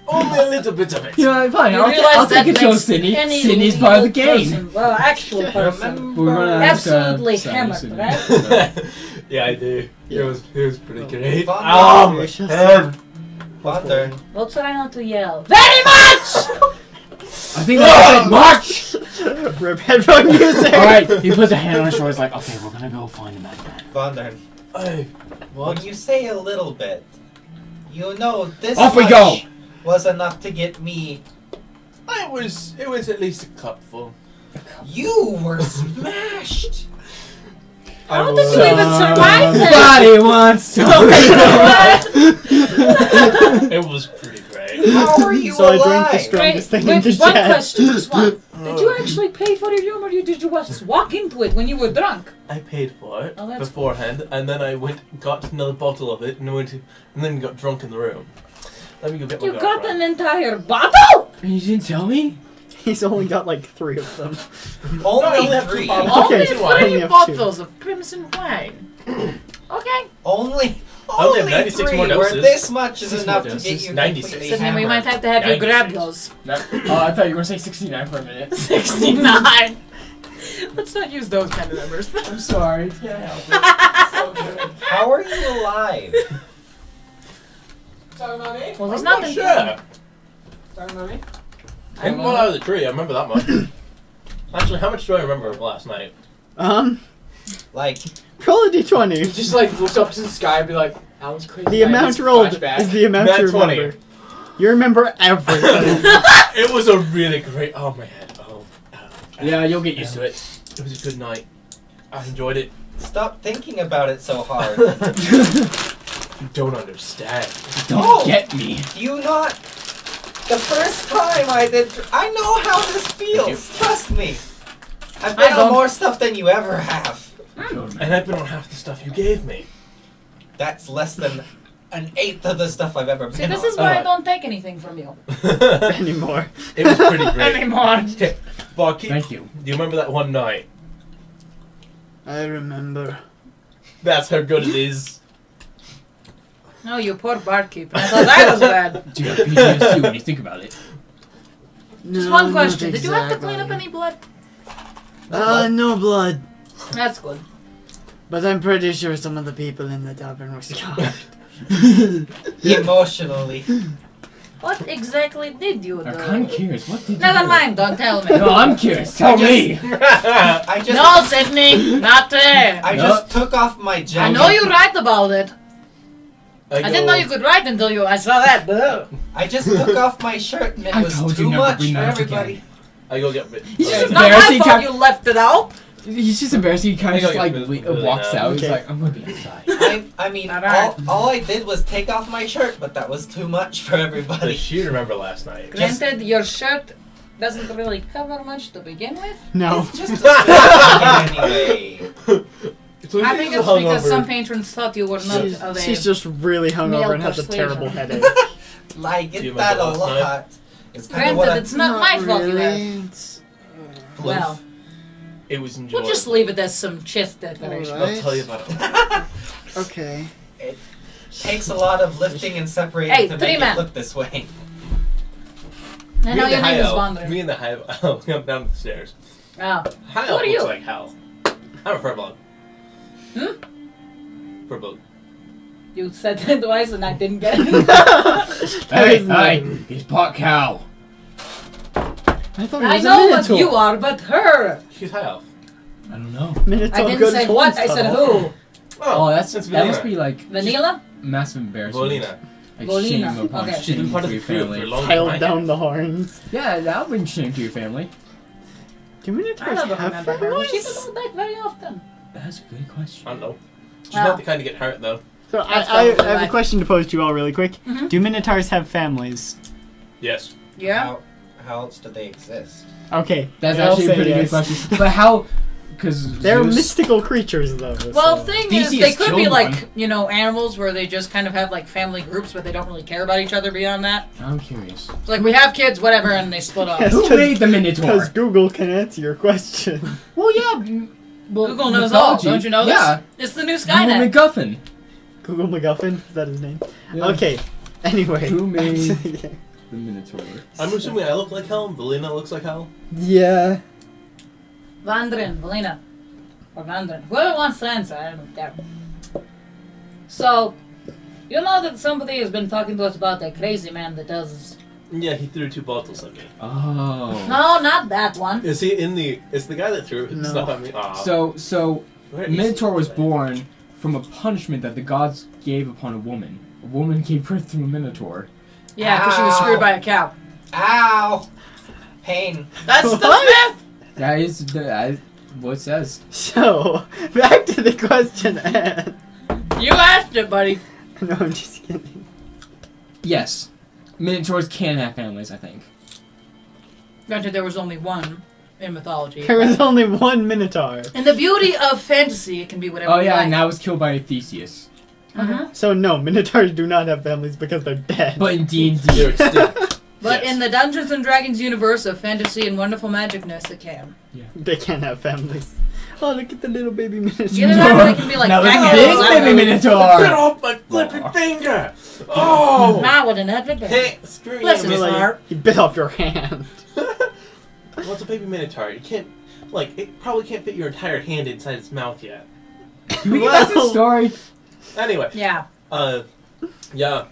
Only a little bit of it. You know, fine, You I'll realize take that control of makes Sydney. any Sydney's part of the legal game. person, well, actual person. Remember, We're gonna have to, Absolutely sorry, hammered, Sydney. right? Yeah, I do. It was pretty great. Vondern. my It's just- head. Vondern. We'll try not to yell. Very much! I think that's it. March! Rip headphone music. Alright, he puts a hand on his shoulder. He's like, okay, we're gonna go find a madman. Vondern. Hey, When what? you say a little bit, you know this Off we much go. was enough to get me. It was at least a cupful. You were smashed. How did you even survive that? Somebody wants to. It was pretty great. How are you So I drank the alive? strongest thing in Wait, the one chat. question, just one. Did you actually pay for your room or did you just walk into it when you were drunk? I paid for it Oh, that's beforehand, and then I got another bottle of it, and then got drunk in the room. Let me go get my You got girlfriend. an entire bottle? You didn't tell me? He's only got like 3 of them. I only Only have 2 three. bottles. Okay, Only so I only 3 have bottles of crimson wine. Okay. Only only have 96 three, more where doses. this much is 6 enough more to get doses. you 96. completely So then we might hammered. have to have you grab 96. those. Oh, I thought you were gonna say 69 for a minute. 69. Let's not use those kind of numbers. I'm sorry. Can't help it. So good. How are you alive? Talking about me? Well, there's I'm not nothing. sure. Talking about me? I fall out of the tree. I remember that much. Actually, how much do I remember of last night? Like, Roll a d20. Just like looks up to the sky and be like, Alan's crazy. The amount rolled is the amount Nat you 20. remember. You remember everything. It was a really great. Oh my head. Yeah, you'll get used to it. It was a good night. I enjoyed it. stop thinking about it so hard. You don't understand. Don't Oh. get me. Do you not? The first time I did, I know how this feels. Trust me. I've been I on don't. more stuff than you ever have. And I've been on half the stuff you gave me. That's less than an eighth of the stuff I've ever been See, this on. is why I Alright. don't take anything from you Anymore. It was pretty great. anymore. Okay, Barkeep, Thank you. do you remember that one night? I remember. That's how good it is. No, you poor barkeep. I thought that was bad. Do you have PTSD when you think about it? Just one question. Did you have to clean up any blood? No blood. That's good. But I'm pretty sure some of the people in the tavern were scarred. Emotionally. What exactly did you I'm do? kind of curious. What did you Never do? mind, don't tell me. No, I'm curious. Tell me. I just, No, Sydney, not there. I just took off my jacket. I know you write about it. I didn't know you could write until I saw that. But I just took off my shirt and it I was told too you never much bring for that up everybody. again. I go get bit. He's just it's not my embarrassing. fault you left it out. He's just embarrassing. He kind of I just like gotta get Billy walks now. out. He's Okay. like, I'm gonna be inside. I mean, Alright. all I did was take off my shirt, but that was too much for everybody. Does she remember last night? Granted, your shirt doesn't really cover much to begin with. No. It's just a jacket anyway. So I she's think it's hungover. because some patrons thought you were not She's, of a she's just really hungover male and has a persuasion. terrible headache. I Do you get that a remember last lot. It's kind of what Granted, it's not my fault you have. It's- Well, It was enjoyable. we'll just leave it as some chest decoration. Alright. I'll tell you about it. Okay. takes a lot of lifting and separating Hey, to three make man. it look this way. I know your name is Wandering. Me and the high elf come down the stairs. Oh. High Who elf are looks you? like hell. I'm a furblood. Furblood. You said that twice and I didn't get it. Hey, hey, he's pot cow. I thought it I was know a what Minotaur. you are, but her. She's high elf. I don't know. Minotaur I didn't goes say horns what, I said tunnel. who. Oh, that's it's that must Valina. be like Vanilla? massive embarrassment. Volina. Like Volina, shame upon okay. She's been shame part to of your the crew for a family. long Piled time. down the horns. Yeah, that'll bring shame to your family. Do I Minotaurs don't have remember her. She families? doesn't die very often. That's a good question. I don't know. She's Wow. not the kind to get hurt though. So That's I probably have why. a question to pose to you all really quick. Mhm. Do Minotaurs have families? Yes. Yeah? How else do they exist? Okay. That's I'll actually a say pretty yes. good question. But how? Because They're mystical creatures, though. Well, so. thing DC is, they has could be killed like, one. you know, animals where they just kind of have like family groups, but they don't really care about each other beyond that. I'm curious. It's like we have kids, whatever, and they split off. Yes. Who made the Minotaur? Because Google can answer your question. Well, yeah. Well, Google knows all. mythology. Don't you know this? Yeah. It's the new Google Skynet. MacGuffin. Google MacGuffin? Is that his name? Yeah. Okay. Anyway. Who made- Yeah. The Minotaur. I'm assuming I look like hell. and Valina looks like hell. Yeah. Vandrin, Valina. Or Vandrin. Whoever wants to answer, I don't care. So, you know that somebody has been talking to us about that crazy man that does... Yeah, he threw 2 bottles at me. Oh. No, not that one. Is he in the? It's the guy that threw No. stuff at me. Aw. So Where is Minotaur he? was born from a punishment that the gods gave upon a woman. A woman gave birth to a Minotaur. Yeah, because she was Ow. screwed by a cow. Ow! Pain. That's the What? myth! That is what it says. So, back to the question at You asked it, buddy. No, I'm just kidding. Yes, Minotaurs can have families. I think. Granted, there was only one in mythology. There was only one Minotaur. And the beauty of fantasy, it can be whatever Oh you yeah, like. and that was killed by Theseus. Mhm. So no, Minotaurs do not have families because they're dead. But in D&D, They're extinct. But Yes. in the Dungeons and Dragons universe of fantasy and wonderful magicness, it can. They can't have families. Oh, look at the little baby minotaur. Get it out, they can be like, Now look dang at it, big I'm baby gonna- Get minotaur. off my flipping finger! Oh! Nah, wouldn't that be better? Hey, screw Bless you, his Miss- heart. He bit off your hand. Well, it's a baby minotaur. You can't, like, it probably can't fit your entire hand inside its mouth yet. That's the story. Anyway, Yeah. yeah,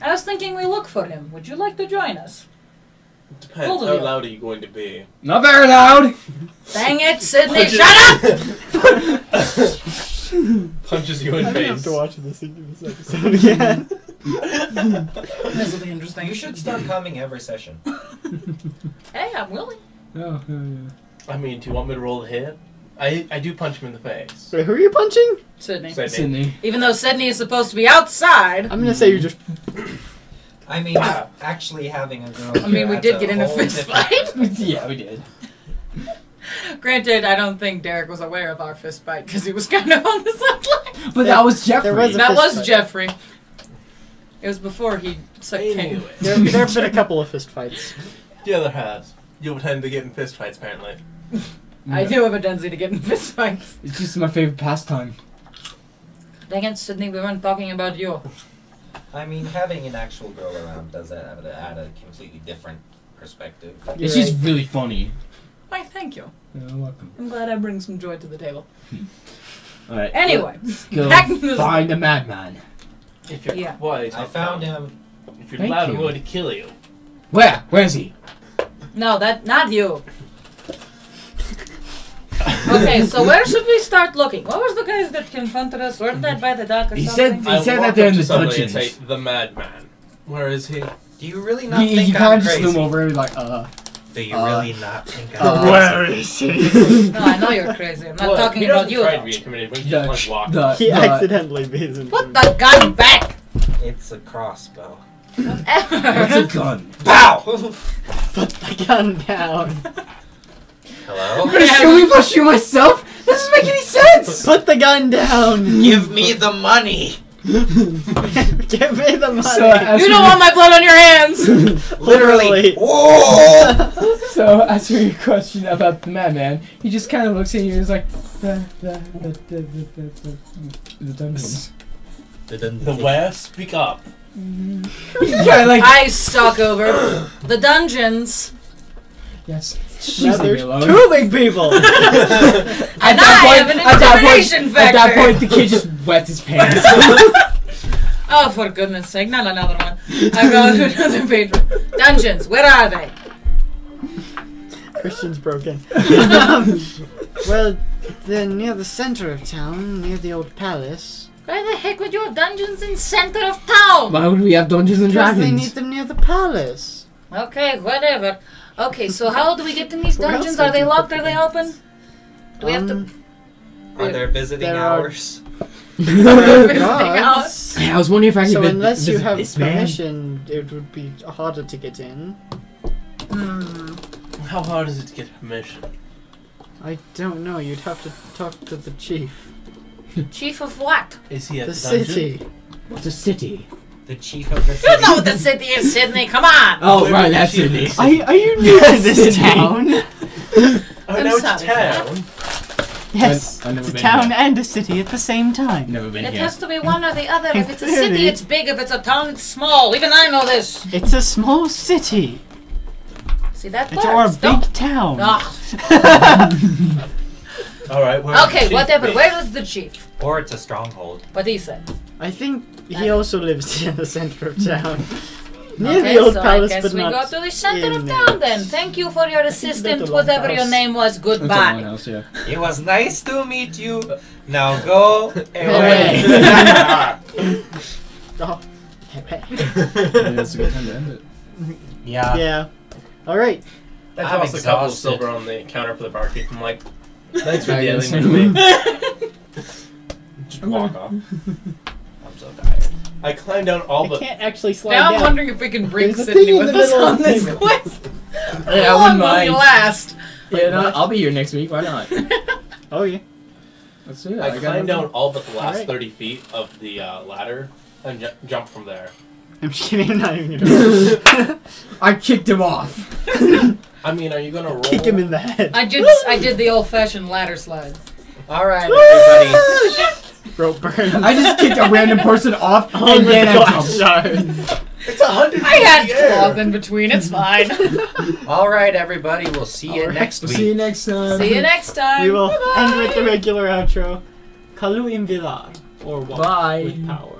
I was thinking we look for him. Would you like to join us? depends. Both of How you. loud are you going to be? Not very loud. Dang it, Sydney, Punches- shut up! Punches you in I'm gonna have face. to watch this episode again. This will be interesting. You should start coming every session. Hey, I'm willing. Oh, yeah. I mean, do you want me to roll a hit? I do punch him in the face. Wait, who are you punching? Sydney. Sydney. Sydney. Even though Sydney is supposed to be outside. I'm gonna say you just. I mean, actually having a girl. I mean, we here did adds get in a whole fist different- fight. Yeah, we did. Granted, I don't think Derek was aware of our fist fight because he was kind of on the sideline. But that was Jeffrey. There was a That fist was fight. Jeffrey. It was before he sucked Anyway. There have been a couple of fist fights. The other has. You'll tend to get in fist fights, apparently. I do have a tendency to get in fist fights. It's just my favorite pastime. Dang it, Sydney, we weren't talking about you. I mean, having an actual girl around does add a completely different perspective. It's just really funny. Why, thank you. You're welcome. I'm glad I bring some joy to the table. Alright. Anyway, Go back to the- find a madman. If you're Yeah. quiet, I found him. If you're Thank loud, you. I'm going to kill you. Where? Where is he? No, that not you. Okay, so where should we start looking? What was the guys that confronted us? Weren't that by the dock or He something? said- said that walk they're up in to the somebody and dungeons. say, the madman. Where is he? Do you really not He think kind I'm of just crazy? flew over and was like, Do you really not think I'm crazy? Where is he? No, I know you're crazy. I'm not Well, talking he about doesn't you. try to though. be intimidating, he just like walks. He accidentally beats him. Put the gun back! It's a crossbow. What's a Whatever. gun? Pow! Put the gun down. Hello? I'm gonna shoot me if I shoot myself? That doesn't make any sense! Put the gun down. Give me the money! Give me the money. So, as You for don't want my blood on your hands! Literally. Whoa! So, as for your question about the madman, he just kind of looks at you and is like, the dungeons. The where? Speak up. Yeah, like, I stalk over the dungeons. yes. Now Please leave me there's alone. two big people. And I have an intimidation at that factor. point, the kid just wet his pants. Oh, for goodness sake, not another one. I go to another page. Dungeons, where are they? Christian's broken. Well, they're near the center of town, near the old palace. Why the heck would you have dungeons in center of town? Why would we have Dungeons and Because they Dragons? need them near the palace. Okay, whatever. Okay, so how do we get in these Where else dungeons? would Are they you locked? put Are they them? open? Do we have to... Are there visiting There are- hours? Guards. Yeah, I was wondering if I could So vi- unless you visit have this man. permission, it would be harder to get in. How hard is it to get permission? I don't know. You'd have to talk to the chief. Chief of what? Is he at The the, dungeon? city. What's a city? The chief of the You city. know what the city is, Sydney. Come on. Oh, Where right, would that's she Sydney. be? Are you new to this Sydney. town? Oh, I'm no, it's a sorry. town. Yes. I've never It's a been town here. and a city at the same time. Never been It here. has to be one or the other. If it's a Clearly. city, it's big. If it's a town, it's small. Even I know this. It's a small city. See, that It's our works. big Don't- town. Ah. All right. Where would the Okay, chief whatever. be? Where is the chief? Or it's a stronghold. What he said. I think he also lives in the center of town. Near Okay, the old so palace, I guess but we not go to the center in of there. town then. Thank you for your that's assistance, the whatever your house. name was. That's someone Goodbye. else, yeah. It was nice to meet you. Now go Away. away. Oh. Yeah, that's a good time to end it. Yeah. Yeah. All right. I I'm toss a couple of exhausted. silver on the counter for the barkeep. I'm like, thanks for I dealing guess. with me. Just walk off. I'm so tired. I climb down all I the. can't actually slide Now I'm down. wondering if we can bring There's a Sydney thing in with the us middle on of this the table. quest. Yeah, I How long wouldn't will we mind. last? Yeah, no, what? I'll be here next week. Why not? Oh yeah. Let's do it. I climb down all but the last Alright. 30 feet of the ladder and jump from there. I'm just kidding. I'm not even gonna. I kicked him off. I mean, are you gonna roll? Kick him in the head. I did the old-fashioned ladder slide. All right, everybody. Rope burn. I just kicked a random person off Oh, and then I glass jumped. shards. It's 100. I had cloth in between. It's fine. All right, everybody. We'll see you All right. next We'll week. see you next time. See you next time. We will Bye-bye. end with the regular outro. Kalu Imvilar. Or walk Bye. with power.